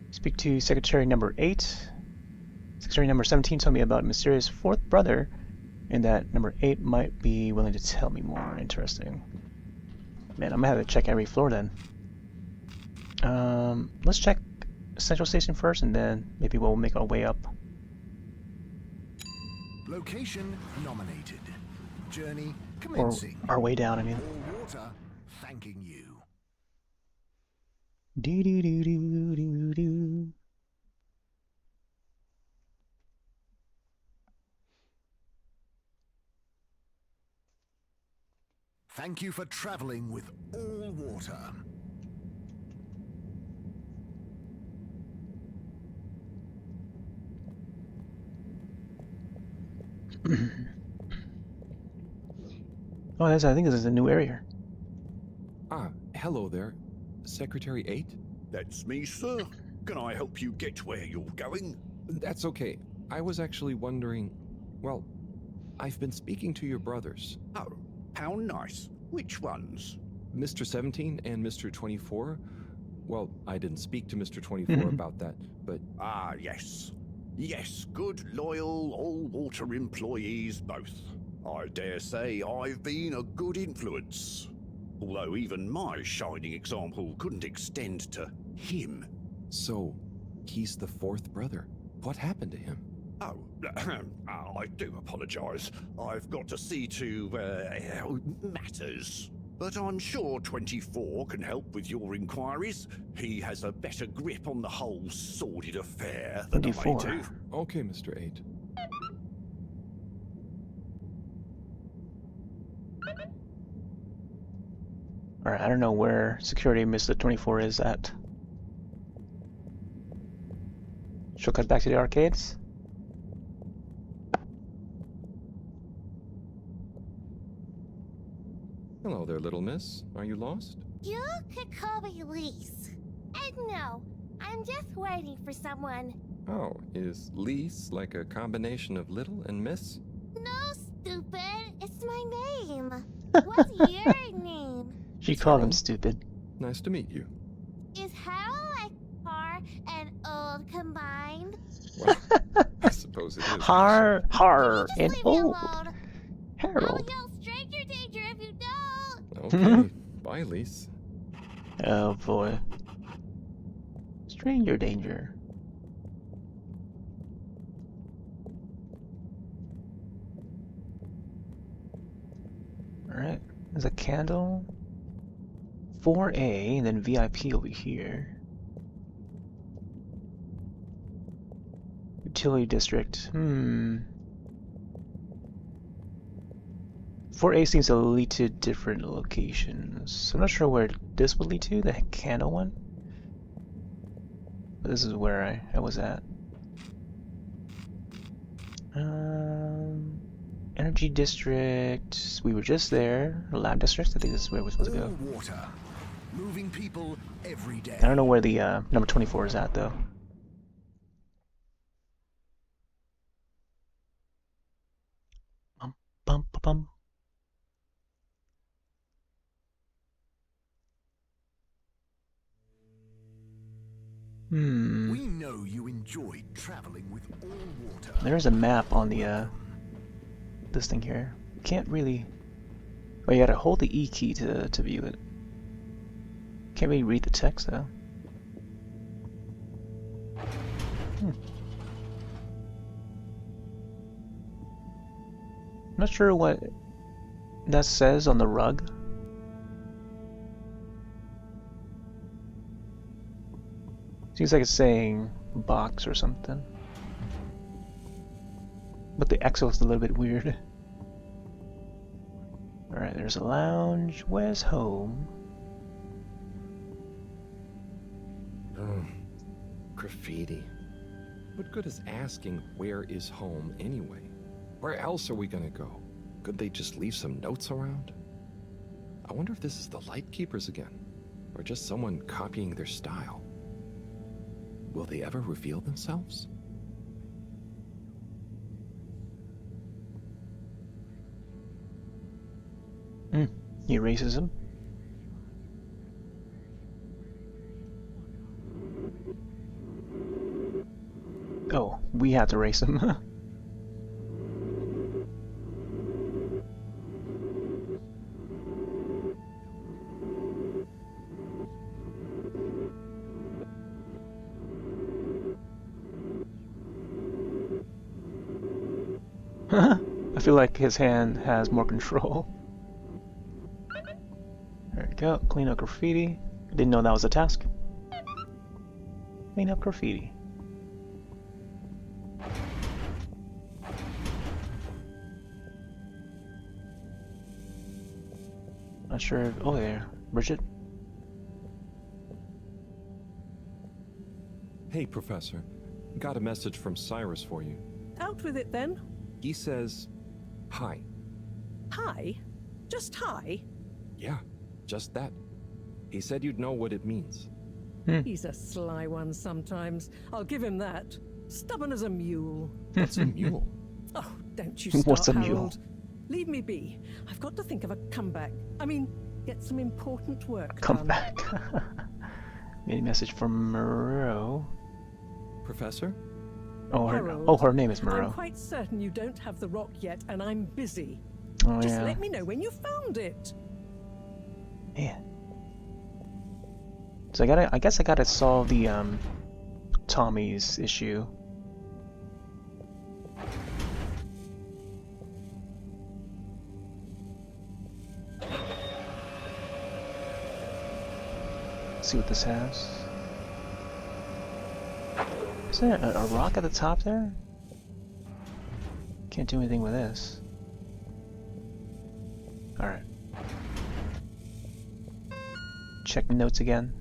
Speak to Secretary number 8. Secretary number 17 told me about a mysterious fourth brother, and that number 8 might be willing to tell me more. Interesting. Man, I'm gonna have to check every floor then. Let's check Central Station first, and then maybe we'll make our way up. Location nominated. Journey commencing. Or our way down, I mean. All water thanking you. Do do do do do do. Thank you for traveling with all water. Oh, I think this is a new area. Ah, hello there. Secretary 8? That's me, sir. Can I help you get where you're going? That's okay. I was actually wondering... Well, I've been speaking to your brothers. Oh, how nice. Which ones? Mr. 17 and Mr. 24. Well, I didn't speak to Mr. 24 about that, but... Ah, yes. Yes, good, loyal, all-water employees both. I dare say I've been a good influence. Although even my shining example couldn't extend to him. So, he's the fourth brother. What happened to him? Oh, I do apologise. I've got to see to, matters. But I'm sure 24 can help with your inquiries. He has a better grip on the whole sordid affair than 24. I do. Okay, Mr. 8. Alright, I don't know where security Mr. 24 is at. She'll cut back to the arcades. Hello there, little miss. Are you lost? You could call me Lise. And no, I'm just waiting for someone. Oh, is Lise like a combination of little and miss? No, stupid. It's my name. What's your name? She called him stupid. Nice to meet you. Is Harold like car and old combined? Well, I suppose it is. Har and Leave me old. alone. Harold. I'll yell stranger danger if you don't. Okay, bye, Lise. Oh boy. Stranger danger. Alright, there's a candle. 4A and then VIP over here. Utility district. 4A seems to lead to different locations. So I'm not sure where this would lead to, the candle one. But this is where I was at. Energy district. We were just there. Lab district. I think this is where we're supposed to go. Water. Moving people every day. I don't know where the number 24 is at though. Bum bum bum. We know you enjoyed traveling with all water. There's a map on the this thing here. Can't really. Oh, you gotta hold the E key to view it. Can't really read the text though. Not sure what that says on the rug. Seems like it's saying box or something. But the X looks a little bit weird. Alright, there's a lounge. Where's home? Oh, graffiti. What good is asking where is home anyway? Where else are we gonna go? Could they just leave some notes around? I wonder if this is the Lightkeepers again, or just someone copying their style. Will they ever reveal themselves? He erases him. Oh, we had to erase him. I feel like his hand has more control. There we go. Clean up graffiti. Didn't know that was a task. Clean up graffiti. Not sure. Oh, there. Bridget? Hey, Professor. Got a message from Cyrus for you. Out with it then. He says, hi. Hi? Just hi? Yeah, just that. He said you'd know what it means. He's a sly one sometimes. I'll give him that. Stubborn as a mule. What's a mule? Oh, don't you start, What's a mule? Harold. Leave me be. I've got to think of a comeback. I mean, get some important work done. Comeback. Made a message from Moreau. Professor? Oh, Harold, her name is Moreau. I'm quite certain you don't have the rock yet, and I'm busy. Oh, Just yeah. let me know when you found it. Yeah. So I guess I gotta solve the Tommy's issue. See what this has. Is there a rock at the top there? Can't do anything with this. Alright. Check the notes again.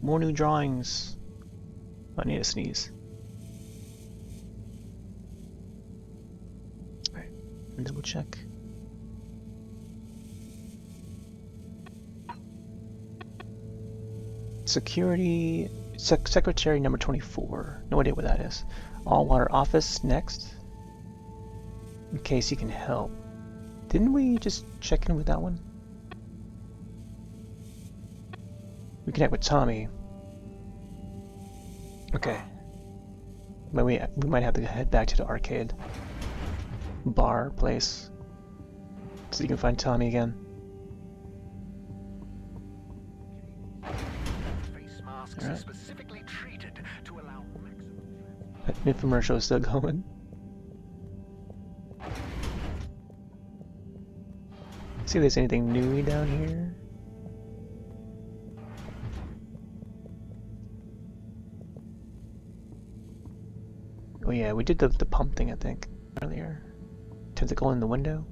More new drawings. I need to sneeze. Alright, double check. Security secretary number 24. No idea what that is. All water office next. In case you can help. Didn't we just check in with that one? We connect with Tommy. Okay. But we might have to head back to the arcade bar place so you can find Tommy again. All right. That infomercial is still going. See if there's anything new down here. Oh yeah, we did the pump thing, I think, earlier. Tentacle in the window.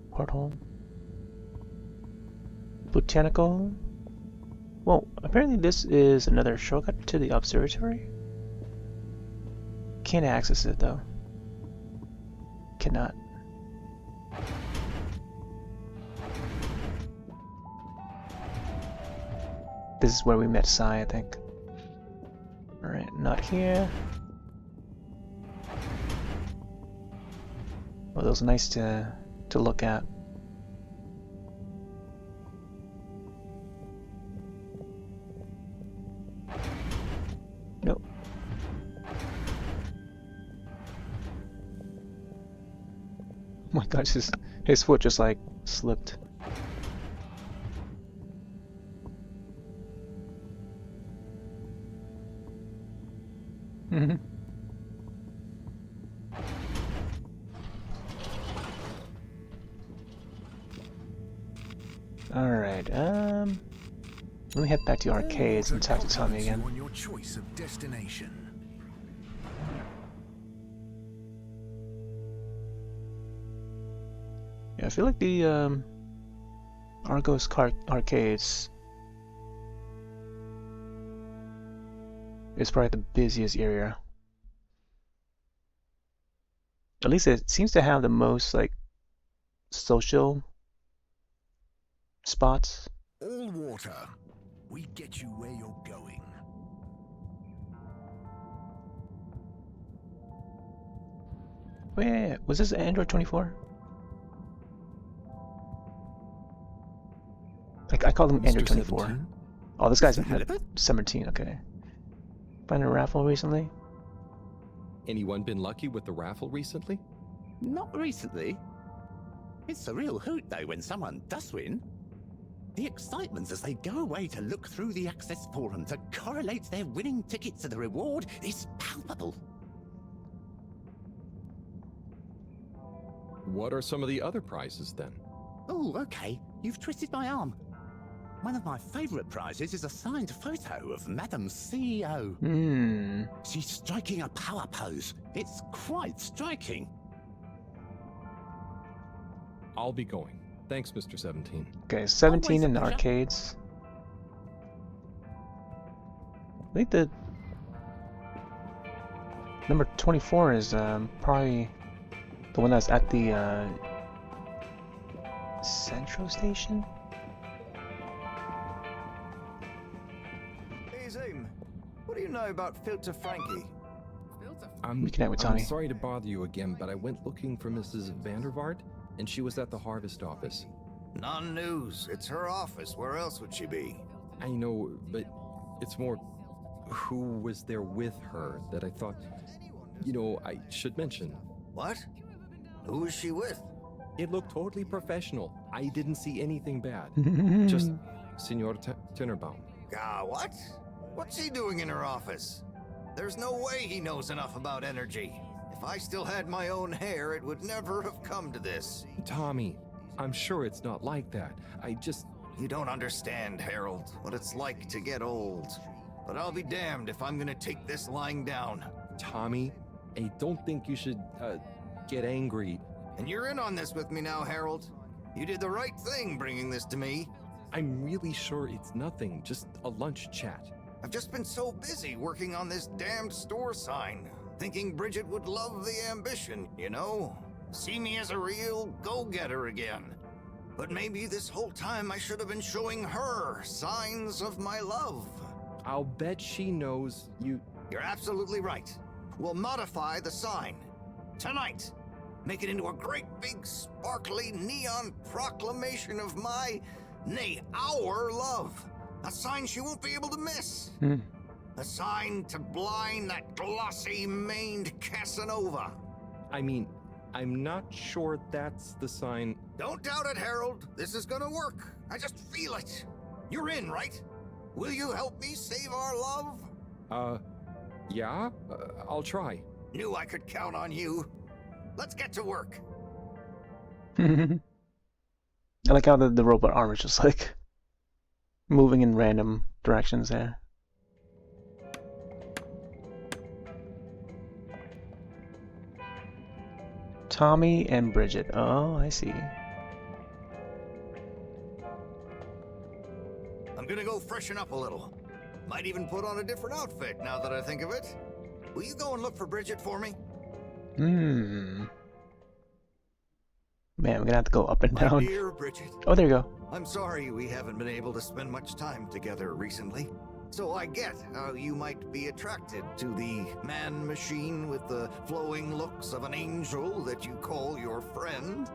Porthole. Botanical. Well, apparently this is another shortcut to the observatory. Can't access it though. Cannot. This is where we met Sai, I think. Alright, not here. Well, those are nice to look at. Nope. Oh my gosh, his foot just like slipped. Alright, let me head back to the arcades and talk to Tommy again. On your choice of destination. Yeah, I feel like the Argos arcades is probably the busiest area. At least it seems to have the most like social spots. All water. We get you where you're going. Wait, was this Android 24? Like I call them Android 24. 17? Oh, this guy's 17. Okay. Find a raffle recently? Anyone been lucky with the raffle recently? Not recently. It's a real hoot though when someone does win. The excitement as they go away to look through the access forum to correlate their winning ticket to the reward is palpable. What are some of the other prizes then? Oh, okay. You've twisted my arm. One of my favourite prizes is a signed photo of Madam CEO. She's striking a power pose. It's quite striking. I'll be going. Thanks, Mr. 17. Okay, 17 in the arcades. I think the number 24 is probably the one that's at the Central Station. Hey Zoom, what do you know about Filter Frankie? We connect with Tommy. I'm sorry to bother you again, but I went looking for Mrs. Vandervaart, and she was at the Harvest office. Non-news. It's her office. Where else would she be? I know, but it's more who was there with her that I thought, I should mention. What? Who was she with? It looked totally professional. I didn't see anything bad. Just Senor Tinnerbaum. What? What's he doing in her office? There's no way he knows enough about energy. If I still had my own hair, it would never have come to this. Tommy, I'm sure it's not like that. You don't understand, Harold, what it's like to get old. But I'll be damned if I'm gonna take this lying down. Tommy, I don't think you should, get angry. And you're in on this with me now, Harold. You did the right thing bringing this to me. I'm really sure it's nothing, just a lunch chat. I've just been so busy working on this damned store sign, thinking Bridget would love the ambition, See me as a real go-getter again. But maybe this whole time I should have been showing her signs of my love. I'll bet she knows you... You're absolutely right. We'll modify the sign. Tonight. Make it into a great big sparkly neon proclamation of my, nay, our love. A sign she won't be able to miss. A sign to blind that glossy-maned Casanova. I mean, I'm not sure that's the sign... Don't doubt it, Harold. This is gonna work. I just feel it. You're in, right? Will you help me save our love? Yeah? I'll try. Knew I could count on you. Let's get to work. I like how the robot arm is just like moving in random directions there. Tommy and Bridget. Oh, I see. I'm gonna go freshen up a little. Might even put on a different outfit now that I think of it. Will you go and look for Bridget for me? Man, we're gonna have to go up and down. My dear Bridget. Oh, there you go. I'm sorry we haven't been able to spend much time together recently. So I get how you might be attracted to the man-machine with the flowing looks of an angel that you call your friend.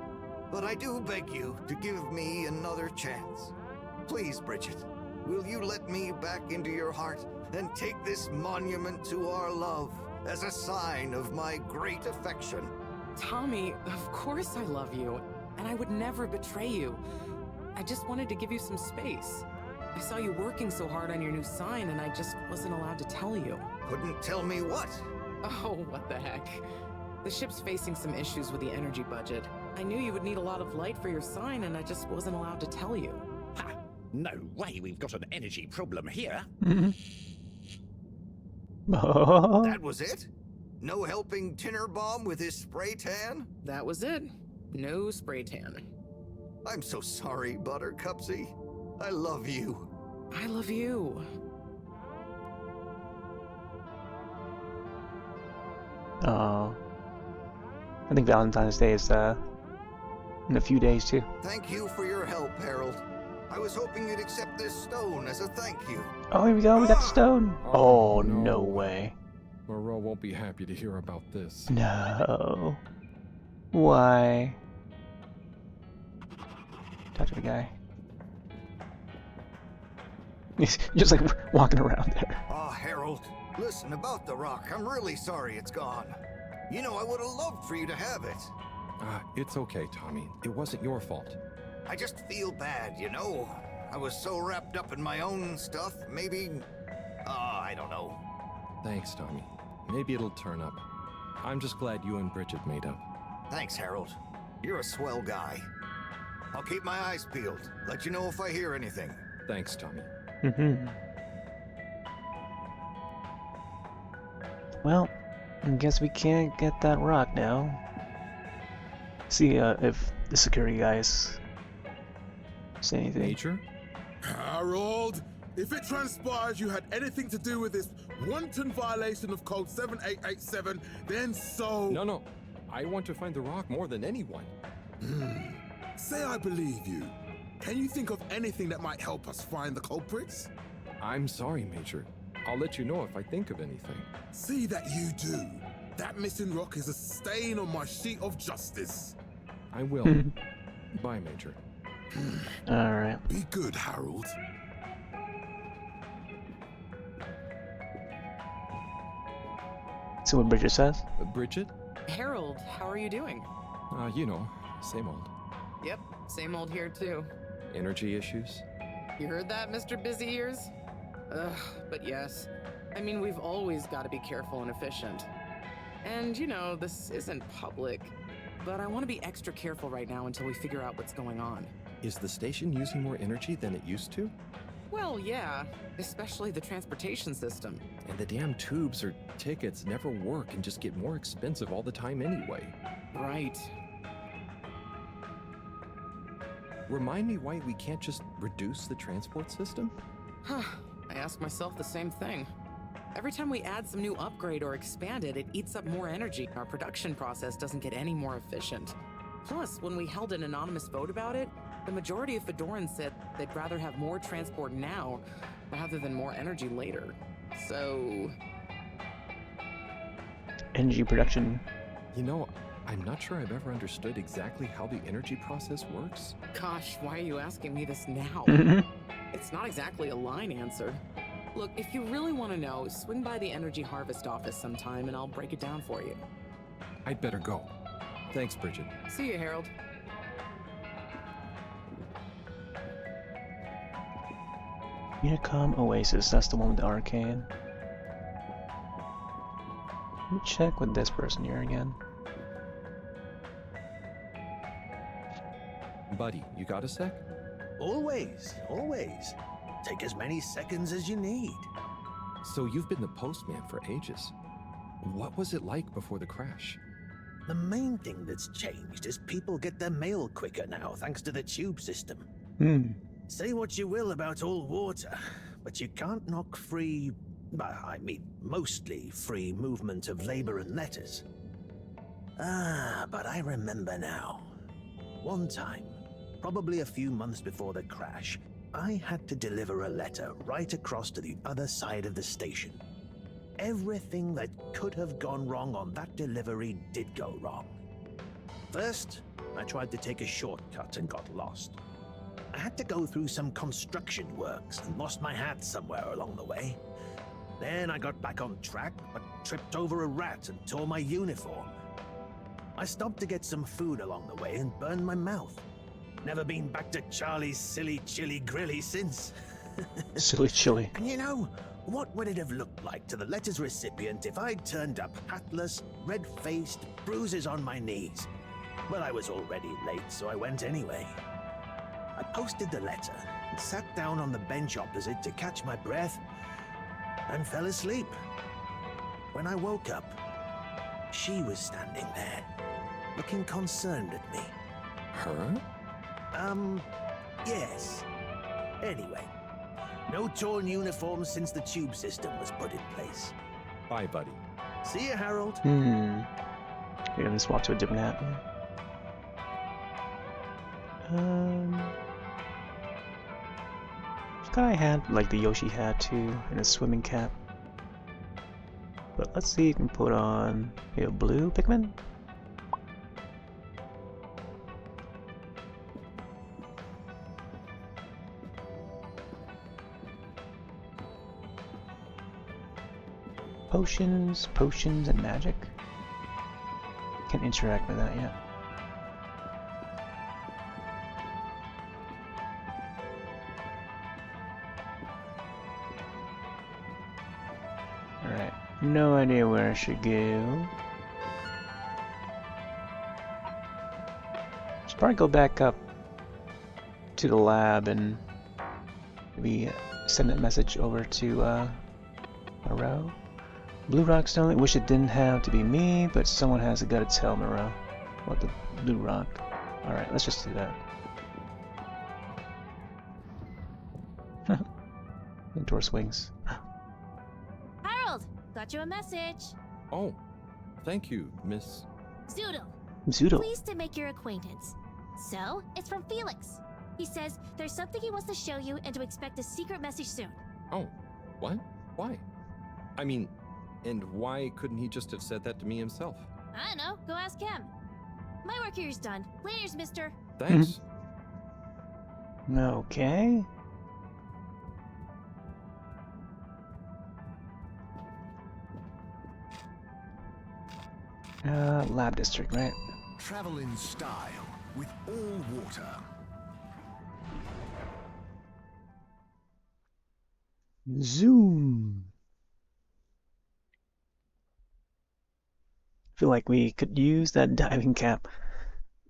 But I do beg you to give me another chance. Please, Bridget, will you let me back into your heart and take this monument to our love as a sign of my great affection? Tommy, of course I love you, and I would never betray you. I just wanted to give you some space. I saw you working so hard on your new sign, and I just wasn't allowed to tell you. Couldn't tell me what? Oh, what the heck. The ship's facing some issues with the energy budget. I knew you would need a lot of light for your sign, and I just wasn't allowed to tell you. Ha! No way we've got an energy problem here. That was it? No helping Tinnerbomb with his spray tan? That was it. No spray tan. I'm so sorry, Buttercupsy. I love you. I love you. Oh. I think Valentine's Day is in a few days too. Thank you for your help, Harold. I was hoping you'd accept this stone as a thank you. Oh, here we go. We got the stone. Oh, no way. Moreau won't be happy to hear about this. No. Why? Talk to the guy. He's just like walking around there. Ah, Harold, listen, about the rock, I'm really sorry it's gone. You know, I would have loved for you to have it. It's okay, Tommy. It wasn't your fault. I just feel bad, you know? I was so wrapped up in my own stuff, maybe... I don't know. Thanks, Tommy. Maybe it'll turn up. I'm just glad you and Bridget made up. Thanks, Harold. You're a swell guy. I'll keep my eyes peeled. Let you know if I hear anything. Thanks, Tommy. Well, I guess we can't get that rock now. See if the security guys say anything. Major? Harold, if it transpires you had anything to do with this wanton violation of code 7887, then so... No. I want to find the rock more than anyone. Say I believe you. Can you think of anything that might help us find the culprits? I'm sorry, Major. I'll let you know if I think of anything. See that you do. That missing rock is a stain on my sheet of justice. I will. Bye, Major. Alright. Be good, Harold. See what Bridget says? Bridget? Harold, how are you doing? You know, same old. Yep, same old here too. Energy issues? You heard that, Mr. Busy Ears? Ugh, but yes. I mean, we've always got to be careful and efficient. And, you know, this isn't public, but I want to be extra careful right now until we figure out what's going on. Is the station using more energy than it used to? Well, yeah, especially the transportation system. And the damn tubes or tickets never work and just get more expensive all the time anyway. Right. Remind me why we can't just reduce the transport system? I ask myself the same thing. Every time we add some new upgrade or expand it, it eats up more energy. Our production process doesn't get any more efficient. Plus, when we held an anonymous vote about it, The majority of Fedorans said they'd rather have more transport now rather than more energy later. So... Energy production. You know, I'm not sure I've ever understood exactly how the energy process works. Gosh, why are you asking me this now? It's not exactly a line answer. Look, if you really want to know, swing by the Energy Harvest office sometime and I'll break it down for you. I'd better go. Thanks, Bridget. See you, Harold. Unicom Oasis, that's the one with the arcade. Let me check with this person here again. Buddy, you got a sec? Always, always. Take as many seconds as you need. So you've been the postman for ages. What was it like before the crash? The main thing that's changed is people get their mail quicker now, thanks to the tube system. Say what you will about all water, but you can't knock free, I mean, mostly free movement of labor and letters. Ah, but I remember now. One time, probably a few months before the crash, I had to deliver a letter right across to the other side of the station. Everything that could have gone wrong on that delivery did go wrong. First, I tried to take a shortcut and got lost. I had to go through some construction works and lost my hat somewhere along the way. Then I got back on track, but tripped over a rat and tore my uniform. I stopped to get some food along the way and burned my mouth. Never been back to Charlie's silly chili grilly since. Silly chili. And you know, what would it have looked like to the letter's recipient if I'd turned up hatless, red-faced, bruises on my knees? Well, I was already late, so I went anyway. I posted the letter and sat down on the bench opposite to catch my breath and fell asleep. When I woke up, she was standing there, looking concerned at me. Her? Yes. Anyway, no torn uniforms since the tube system was put in place. Bye, buddy. See you, Harold. We're gonna swap to a different hat. This guy had like the Yoshi hat too, and a swimming cap. But let's see if you can put on maybe a blue Pikmin. Potions, and magic. Can't interact with that yet. Alright, no idea where I should go. Should probably go back up to the lab and maybe send that message over to Moreau. Blue rock stone. Wish it didn't have to be me, but someone has got to tell Moreau what the blue rock. Alright, let's just do that. The door swings. Harold, got you a message. Oh, thank you, Miss... Zoodle. Zoodle. Pleased to make your acquaintance. So, it's from Felix. He says there's something he wants to show you and to expect a secret message soon. Oh, what? Why? I mean, and why couldn't he just have said that to me himself? I don't know. Go ask him. My work here's done. Laters, mister. Thanks. Okay. Lab district, right? Travel in style with all water. Zoom. Feel like we could use that diving cap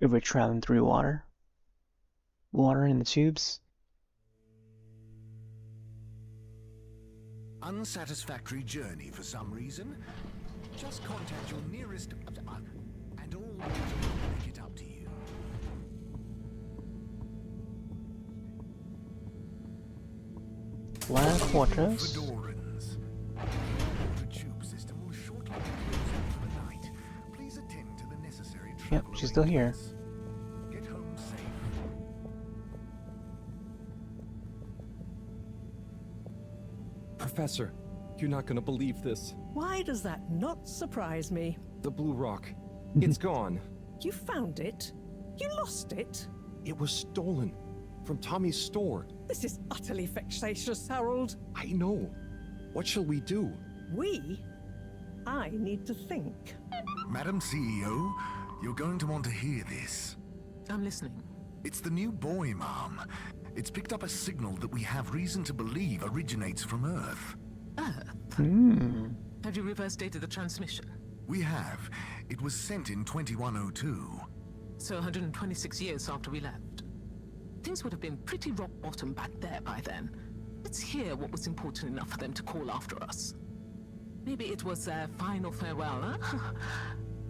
if we're traveling through water. Water in the tubes. Unsatisfactory journey for some reason? Just contact your nearest and all water will make it up to you. Lab quarters. Fedorans. The tube system will shortly be closing for the night. Please attend to the necessary travel. Yep, she's still here. Get home safe. Professor, you're not gonna believe this. Why does that not surprise me? The blue rock. It's gone. You found it? You lost it? It was stolen from Tommy's store. This is utterly vexatious, Harold. I know. What shall we do? We? I need to think. Madam CEO, you're going to want to hear this. I'm listening. It's the new buoy, Mom. It's picked up a signal that we have reason to believe originates from Earth. Earth? Have you reverse dated the transmission? We have. It was sent in 2102. So 126 years after we left. Things would have been pretty rock bottom back there by then. Let's hear what was important enough for them to call after us. Maybe it was their final farewell, huh?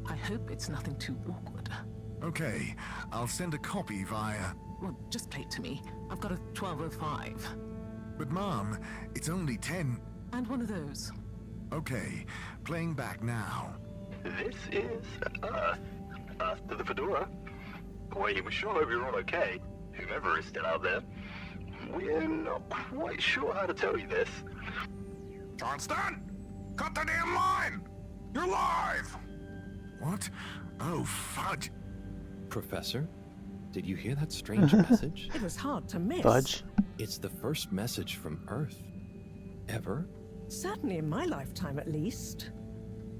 I hope it's nothing too awkward. Okay, I'll send a copy via... Well, just play it to me. I've got a 1205. But Mom, it's only 10... And one of those. Okay, playing back now. This is Earth. Earth to the Fedora. We sure hope you're all okay, whomever is still out there. We're not quite sure how to tell you this. Johnston! Cut the damn line! You're live! What? Oh, fudge. Professor, did you hear that strange message? It was hard to miss. Fudge. It's the first message from Earth. Ever? Certainly in my lifetime, at least.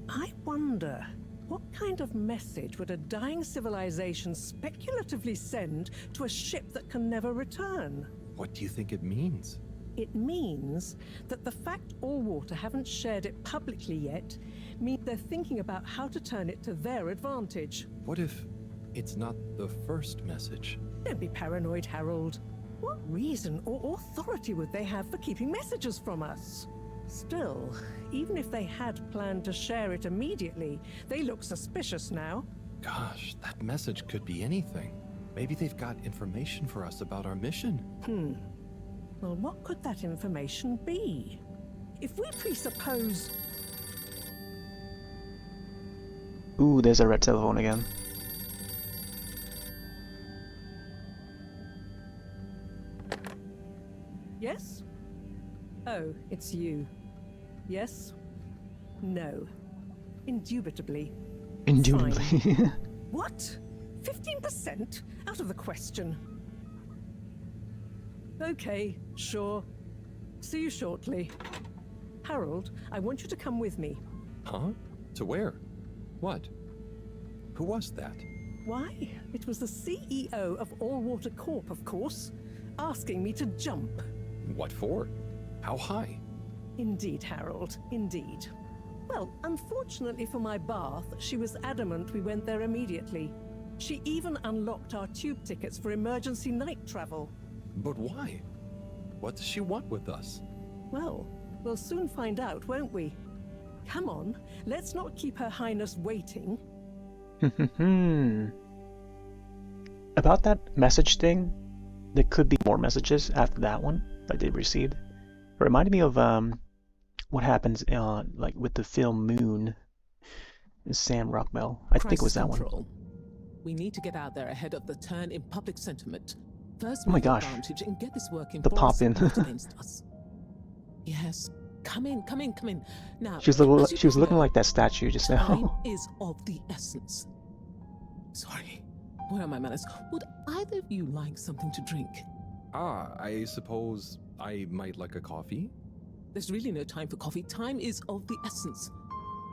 I wonder, what kind of message would a dying civilization speculatively send to a ship that can never return? What do you think it means? It means that the fact Allwater haven't shared it publicly yet means they're thinking about how to turn it to their advantage. What if it's not the first message? Don't be paranoid, Harold. What reason or authority would they have for keeping messages from us? Still, even if they had planned to share it immediately, they look suspicious now. Gosh, that message could be anything. Maybe they've got information for us about our mission. Well, what could that information be? If we presuppose... Ooh, there's a red telephone again. Yes? Oh, it's you. Yes? No. Indubitably. Indubitably. Fine. What? 15%? Out of the question. Okay, sure. See you shortly. Harold, I want you to come with me. Huh? To where? What? Who was that? Why, it was the CEO of Allwater Corp, of course, asking me to jump. What for? How high? Indeed, Harold, indeed. Well, unfortunately for my bath, she was adamant we went there immediately. She even unlocked our tube tickets for emergency night travel. But why? What does she want with us? Well, we'll soon find out, won't we? Come on, let's not keep Her Highness waiting. About that message thing, there could be more messages after that one that they received. It reminded me of what happens like with the film Moon. Sam Rockwell. I think it was that one. We need to get out there ahead of the turn in public sentiment. First, oh my gosh, advantage and get this working the pop in. Against us. Yes, come in. Now, she was looking like that statue just now. Time is of the essence. Sorry, where are my manners? Would either of you like something to drink? I suppose I might like a coffee. There's really no time for coffee. Time is of the essence.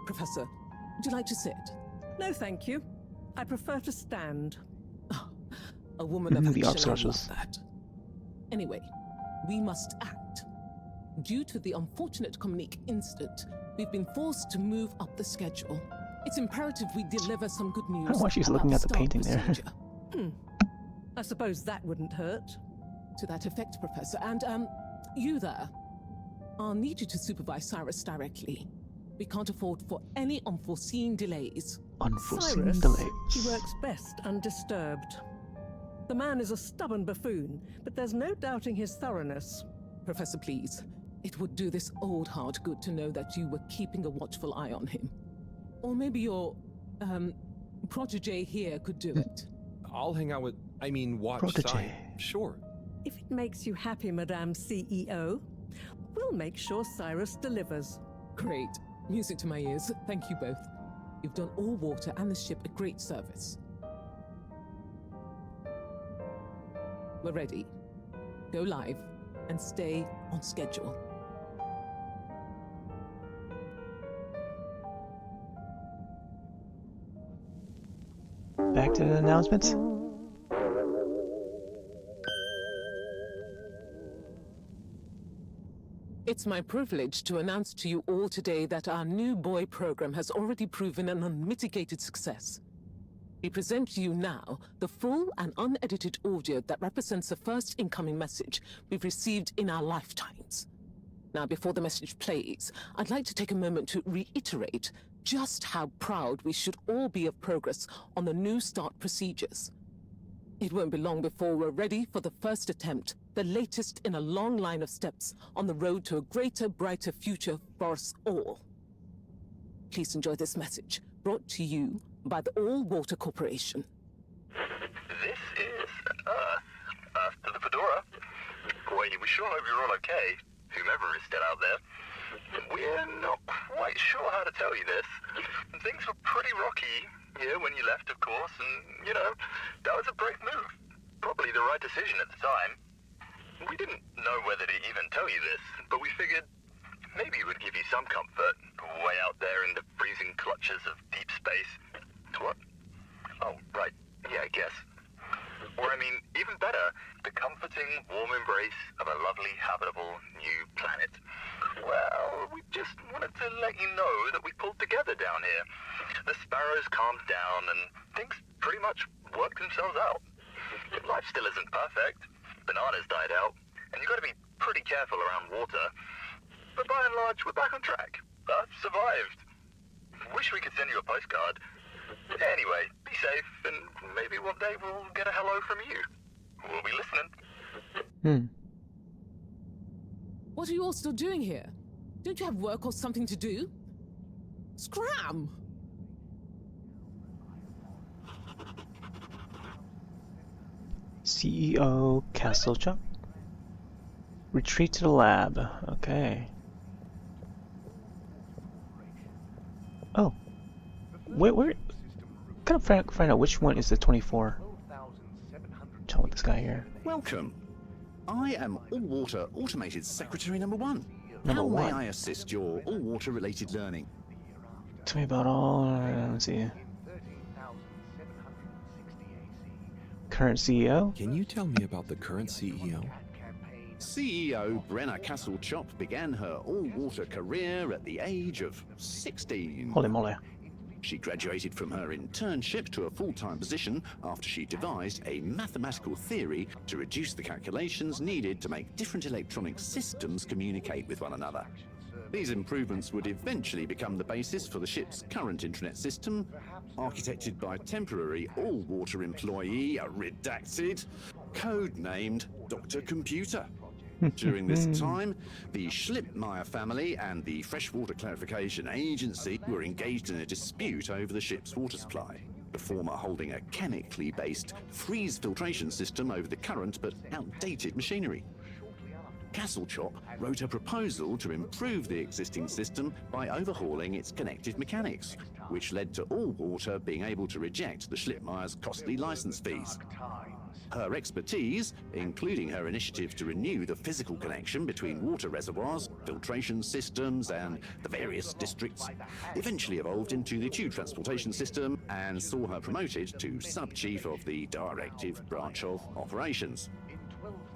Professor, would you like to sit? No, thank you. I prefer to stand. Oh, a woman of the action, I love that. Anyway, we must act. Due to the unfortunate Communique incident, we've been forced to move up the schedule. It's imperative we deliver some good news. I don't know why she's looking at the painting there. I suppose that wouldn't hurt. To that effect, Professor. And, you there. I'll need you to supervise Cyrus directly. We can't afford for any unforeseen delays. Unforeseen Cyrus, delays. He works best undisturbed. The man is a stubborn buffoon, but there's no doubting his thoroughness. Professor, please. It would do this old heart good to know that you were keeping a watchful eye on him. Or maybe your, protege here could do it. I'll hang out with, watch protege. side. Sure. If it makes you happy, Madame CEO, We'll make sure Cyrus delivers. Great. Music to my ears. Thank you both. You've done All Water and the ship a great service. We're ready. Go live and stay on schedule. Back to the announcements. It's my privilege to announce to you all today that our new buoy program has already proven an unmitigated success. We present to you now the full and unedited audio that represents the first incoming message we've received in our lifetimes. Now, before the message plays, I'd like to take a moment to reiterate just how proud we should all be of progress on the new start procedures. It won't be long before we're ready for the first attempt, the latest in a long line of steps on the road to a greater, brighter future for us all. Please enjoy this message, brought to you by the All Water Corporation. This is Earth to the Fedora. We sure hope you're all okay, whomever is still out there. We're not quite sure how to tell you this. Things were pretty rocky here when you left, of course, and, you know, that was a brave move. Probably the right decision at the time. We didn't know whether to even tell you this, but we figured maybe it would give you some comfort way out there in the freezing clutches of deep space. What? Oh, right. Yeah, I guess. Or, I mean, even better, the comforting, warm embrace of a lovely, habitable new planet. Well, we just wanted to let you know that we pulled together down here. The sparrows calmed down and things pretty much worked themselves out. Life still isn't perfect. Bananas died out, and you've got to be pretty careful around water. But by and large, we're back on track. Earth survived. Wish we could send you a postcard. Anyway, be safe, and maybe one day we'll get a hello from you. We'll be listening. What are you all still doing here? Don't you have work or something to do? Scram! CEO Castlechuck. Retreat to the lab. Okay. Oh. Where? Kind of find out which one is the 24. Tell with this guy here. Welcome. I am All-Water Automated Secretary number 1. Number How one. may I assist your all-water related learning? Tell me about all. Let's see. Current CEO. Can you tell me about the current CEO? CEO Brenna Castlechop began her all-water career at the age of 16. Holy moly. She graduated from her internship to a full-time position after she devised a mathematical theory to reduce the calculations needed to make different electronic systems communicate with one another. These improvements would eventually become the basis for the ship's current intranet system, architected by temporary all-water employee, redacted, code-named Dr. Computer. During this time, the Schlippmeyer family and the Freshwater Clarification Agency were engaged in a dispute over the ship's water supply, the former holding a chemically based freeze filtration system over the current but outdated machinery. Castlechop wrote a proposal to improve the existing system by overhauling its connected mechanics, which led to All Water being able to reject the Schlippmeyer's costly license fees. Her expertise, including her initiative to renew the physical connection between water reservoirs, filtration systems, and the various districts, eventually evolved into the tube transportation system and saw her promoted to sub-chief of the directive branch of operations.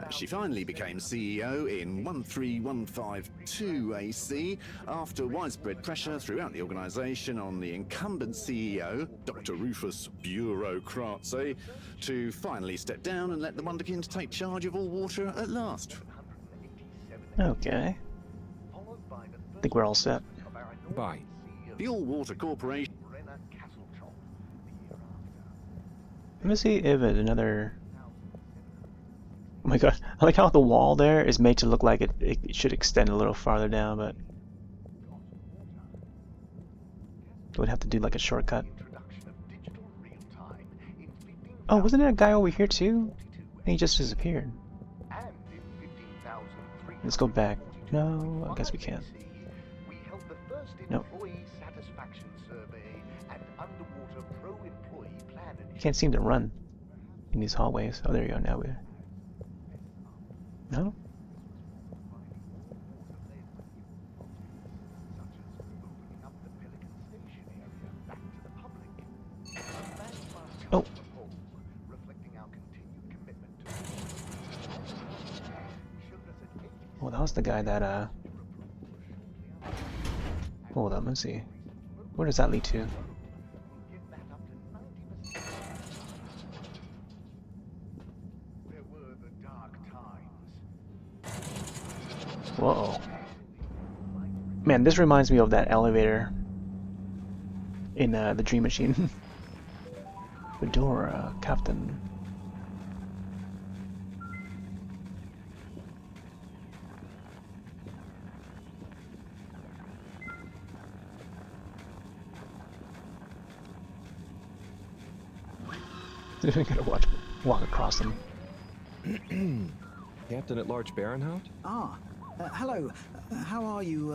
She finally became CEO in 13152 AC after widespread pressure throughout the organization on the incumbent CEO, Dr. Rufus Bureaucratse, to finally step down and let the Wonderkind take charge of All Water at last. Okay. I think we're all set. Bye. The All Water Corporation. Let me see if it's another. Oh my god, I like how the wall there is made to look like it should extend a little farther down, but would have to do like a shortcut. Oh, wasn't there a guy over here too? And he just disappeared. Let's go back. No, I guess we can't. We held the first Nope. employee satisfaction survey and underwater pro-employee plan initiative. Can't seem to run in these hallways. Oh, there you go. Now we're. No? Oh. Well, that was the guy that, Hold on, let's see. Where does that lead to? Whoa. Man, this reminds me of that elevator in the Dream Machine. Fedora, Captain. I gotta walk across them. Captain at Large Baronhout? Ah, hello. How are you,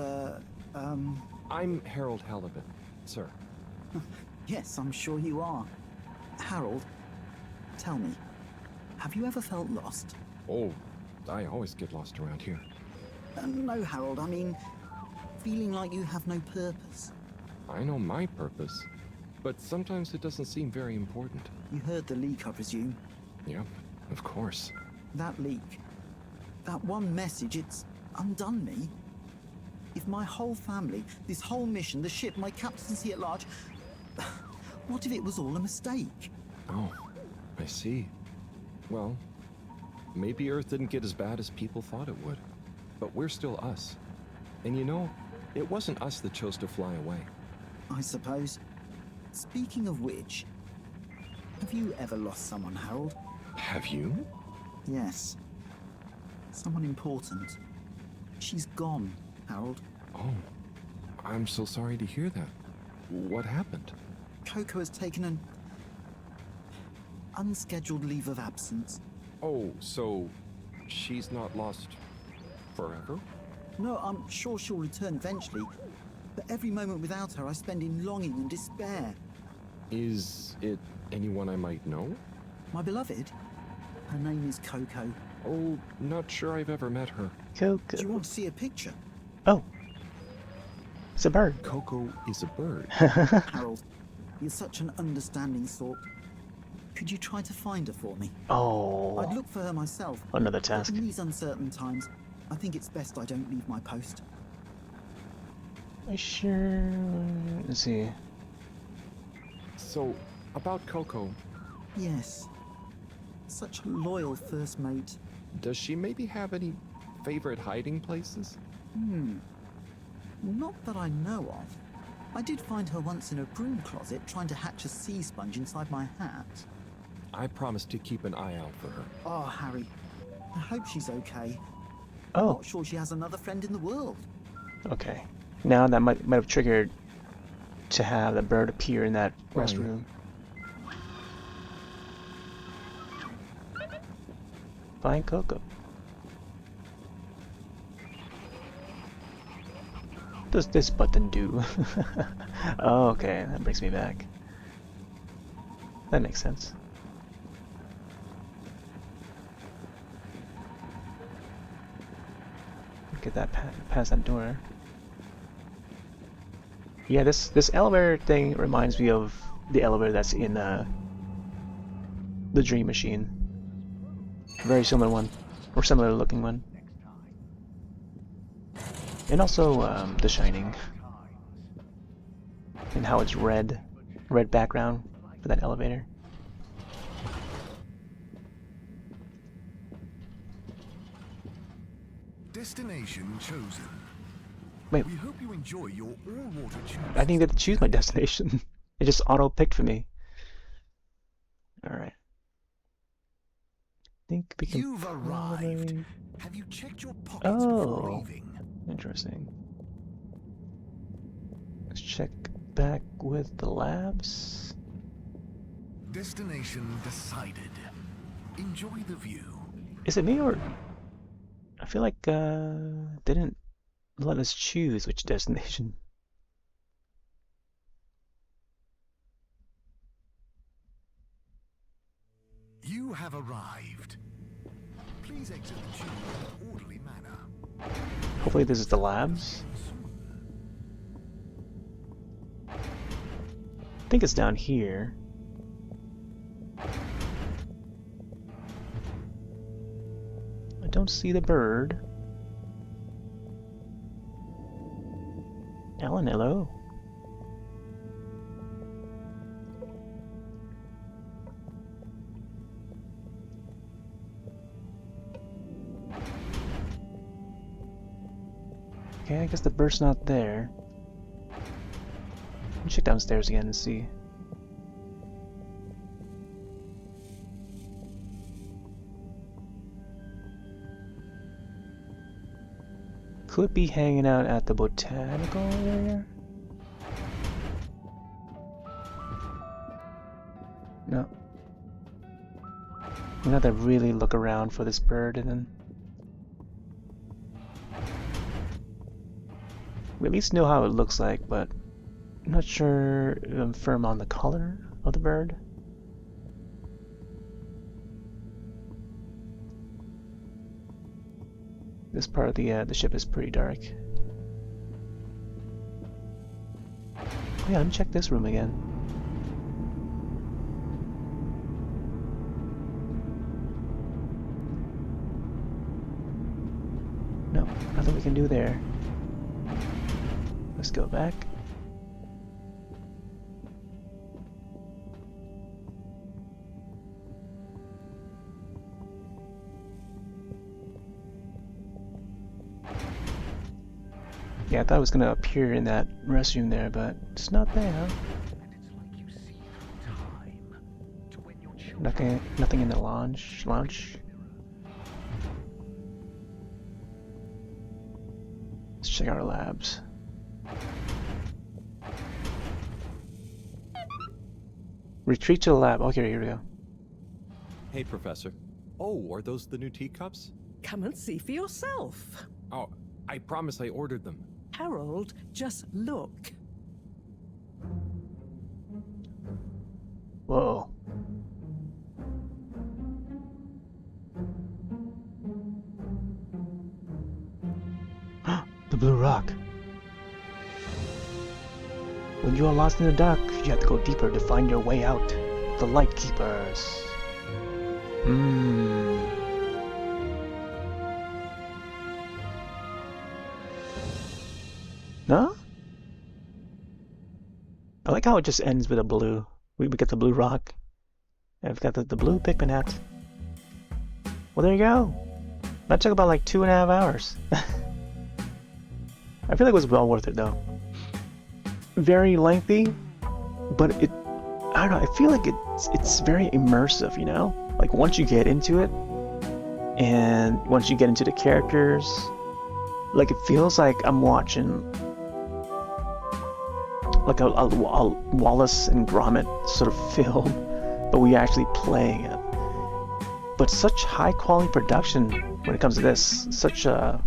I'm Harold Halibut, sir. Yes, I'm sure you are. Harold, tell me, have you ever felt lost? Oh, I always get lost around here. No, Harold, I mean, feeling like you have no purpose. I know my purpose, but sometimes it doesn't seem very important. You heard the leak, I presume? Yeah, of course. That leak, that one message, it's undone me. If my whole family, this whole mission, the ship, my captaincy at large, what if it was all a mistake? Oh, I see. Well, maybe Earth didn't get as bad as people thought it would. But we're still us. And you know, it wasn't us that chose to fly away. I suppose. Speaking of which, have you ever lost someone, Harold? Have you? Yes. Someone important. She's gone, Harold. Oh, I'm so sorry to hear that. What happened? Coco has taken an unscheduled leave of absence. Oh, so she's not lost forever? No, I'm sure she'll return eventually. But every moment without her I spend in longing and despair. Is it anyone I might know? My beloved? Her name is Coco. Oh, not sure I've ever met her. Coco. Do you want to see a picture? Oh. It's a bird. Coco is a bird. Harold, you're such an understanding sort. Could you try to find her for me? Oh. I'd look for her myself. Another task. But in these uncertain times, I think it's best I don't leave my post. I sure. Let's see. So, about Coco. Yes. Such a loyal first mate. Does she maybe have any favorite hiding places? Not that I know of. I did find her once in a broom closet trying to hatch a sea sponge inside my hat. I promised to keep an eye out for her. Oh, Harry. I hope she's okay. Oh. I'm not sure she has another friend in the world. Okay. Now that might have triggered to have the bird appear in that Right. restroom. Find Coco. What does this button do? Oh, okay, that brings me back. That makes sense. Get that past that door. Yeah, this elevator thing reminds me of the elevator that's in the Dream Machine. Very similar one, or similar looking one. And also The Shining, and how it's red background for that elevator. Destination chosen. Wait. We hope you enjoy your all-water tube. I didn't get to choose my destination. It just auto-picked for me. Alright. Think we can. You've arrived. Have you checked your pockets before leaving? Interesting. Let's check back with the labs. Destination decided. Enjoy the view. Is it me or I feel like didn't let us choose which destination. You have arrived. Please exit the tube in an orderly manner. Hopefully this is the labs. I think it's down here. I don't see the bird. Alan, hello. Okay, I guess the bird's not there. Let me check downstairs again and see. Could be hanging out at the botanical area? No. We have to really look around for this bird and then we at least know how it looks like, but I'm not sure if I'm firm on the color of the bird. This part of the ship is pretty dark. Oh yeah, let me check this room again. No, nothing we can do there. Let's go back. Yeah, I thought it was gonna appear in that restroom there, but it's not there, huh? Nothing in the lounge. Let's check our labs. Retreat to the lab. Okay, here we go. Hey, Professor. Oh, are those the new teacups? Come and see for yourself. Oh, I promise I ordered them. Harold, just look. Whoa. The blue rock. When you are lost in the dark, you have to go deeper to find your way out. The Light Keepers. No? I like how it just ends with a blue. We get the blue rock. And we've got the blue Pikmin hat. Well, there you go. That took about like 2.5 hours. I feel like it was well worth it though. Very lengthy, but I don't know, I feel like it's very immersive, you know? Like once you get into it, and once you get into the characters, like it feels like I'm watching like a Wallace and Gromit sort of film, but we actually playing it. But such high quality production when it comes to this, such a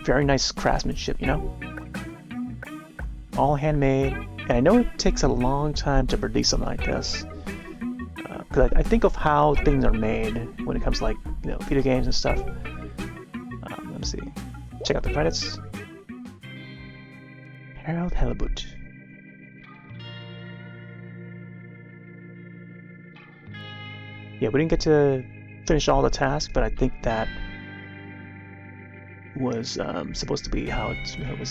very nice craftsmanship, you know? All handmade, and I know it takes a long time to produce something like this. Because I think of how things are made when it comes to like, you know, video games and stuff. Let me see. Check out the credits. Harold Halibut. Yeah, we didn't get to finish all the tasks, but I think that was supposed to be how it was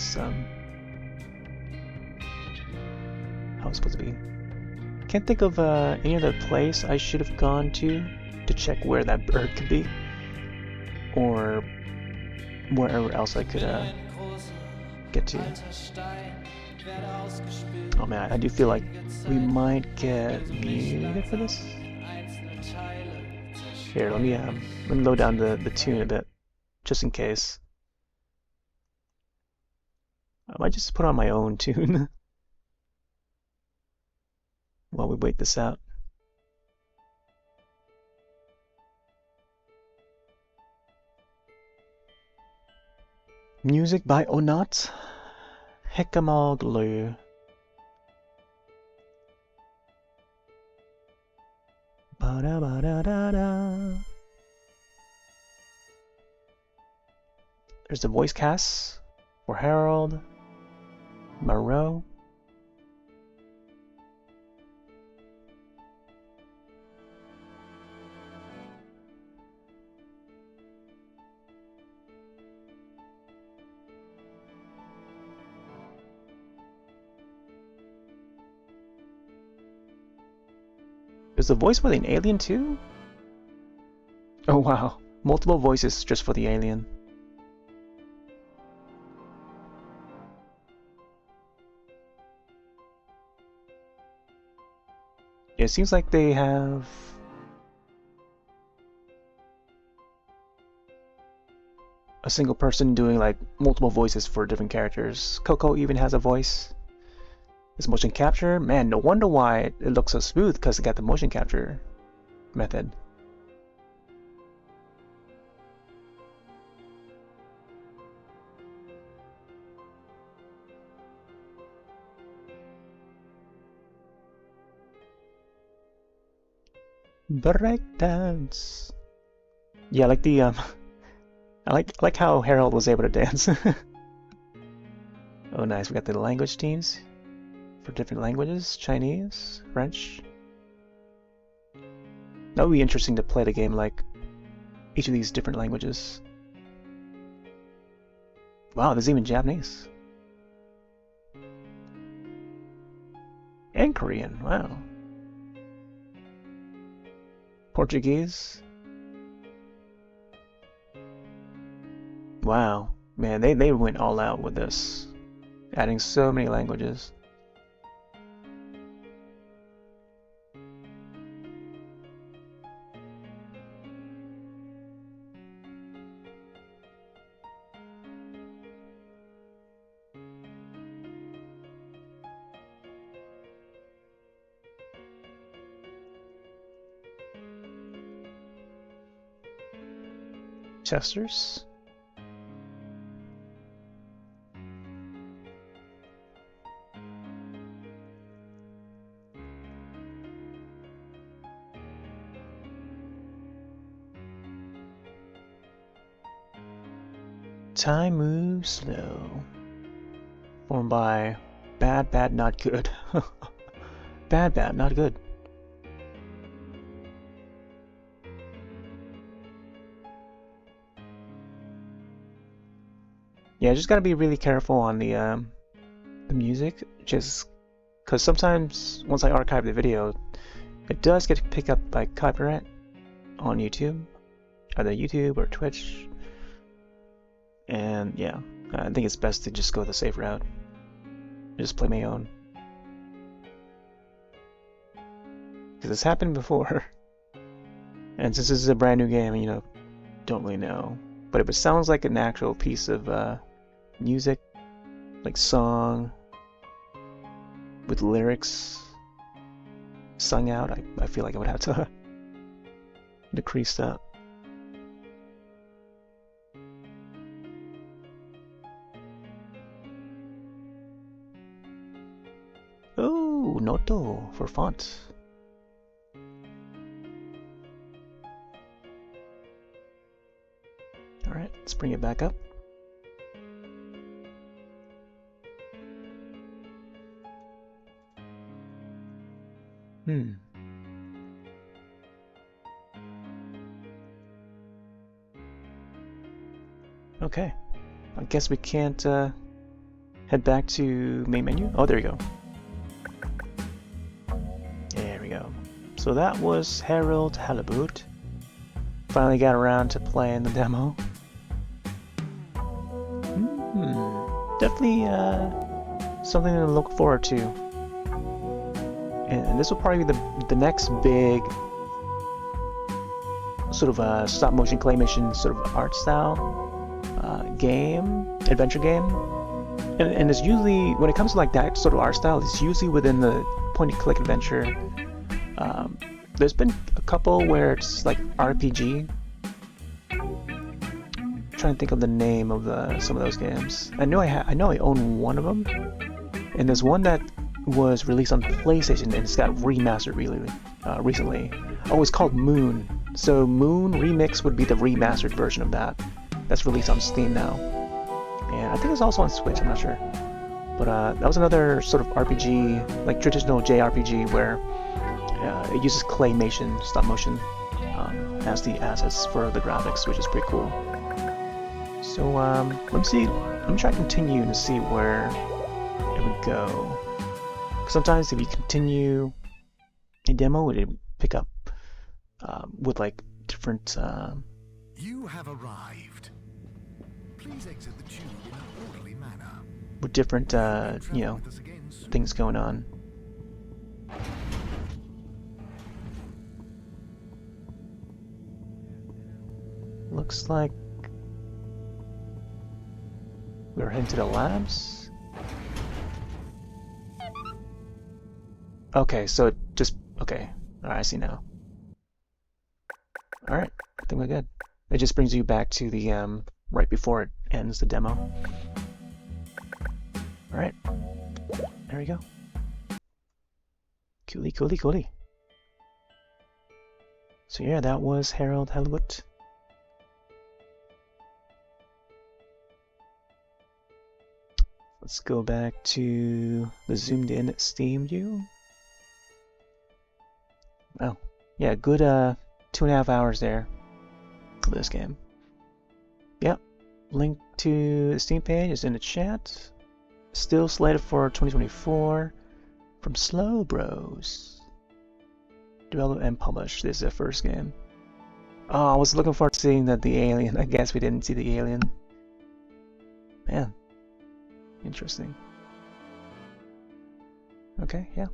supposed to be. Can't think of any other place I should have gone to check where that bird could be, or wherever else I could get to. Oh man, I do feel like we might get muted for this. Here, let me load down the tune a bit, just in case. I might just put on my own tune while we wait this out. Music by Onat Hekamaoglu. Ba-da-ba-da-da-da. There's the voice cast for Harold, Moreau. Is the voice for the alien too? Oh wow, multiple voices just for the alien. It seems like they have a single person doing like multiple voices for different characters. Coco even has a voice. This motion capture, man, no wonder why it looks so smooth, because it got the motion capture method. Breakdance. Yeah, I like the I like how Harold was able to dance. Oh nice, we got the language teams for different languages, Chinese, French. That would be interesting to play the game like each of these different languages. Wow, there's even Japanese. And Korean, wow. Portuguese. Wow, man, they went all out with this, adding so many languages. Chesters. Time moves slow. Formed by bad, bad, not good. Bad, bad, not good. Yeah, just gotta be really careful on the music, just because sometimes once I archive the video, it does get picked up by copyright on YouTube, either YouTube or Twitch. And yeah, I think it's best to just go the safe route. Just play my own. Because it's happened before. And since this is a brand new game, you know, don't really know. But if it sounds like an actual piece of music, like song, with lyrics sung out, I feel like I would have to decrease that. Oh, Noto for font. Alright, let's bring it back up. Okay. I guess we can't head back to main menu. Oh, there you go. There we go. So that was Harold Halibut. Finally got around to playing the demo. Definitely something to look forward to. And this will probably be the next big sort of stop motion claymation sort of art style game, adventure game. And it's usually, when it comes to like that sort of art style, it's usually within the point and click adventure. There's been a couple where it's like RPG trying to think of the name of some of those games. I know I own one of them, and there's one that was released on PlayStation and it's got remastered recently. Oh, it's called Moon. So Moon Remix would be the remastered version of that. That's released on Steam now, and I think it's also on Switch. I'm not sure, but that was another sort of RPG, like traditional JRPG, where it uses claymation, stop motion, as the assets for the graphics, which is pretty cool. So let me see. Let me try to continue to see where it would go. Sometimes if you continue a demo, it would pick up with like different. You have arrived. Please exit the tube in an orderly manner. With different, you know, things going on. Looks like we're heading to the labs. Okay, so it just okay. Alright, I see now. Alright, I think we're good. It just brings you back to the right before it ends the demo. Alright. There we go. Coolly, coolly, coolly. So yeah, that was Harold Halibut. Let's go back to the zoomed in Steam view. Oh, yeah, good 2.5 hours there for this game. Yep, link to the Steam page is in the chat. Still slated for 2024 from Slow Bros. Developed and published. This is the first game. Oh, I was looking forward to seeing the alien. I guess we didn't see the alien. Man. Interesting. Okay, yeah.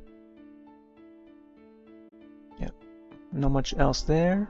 Yep. Not much else there.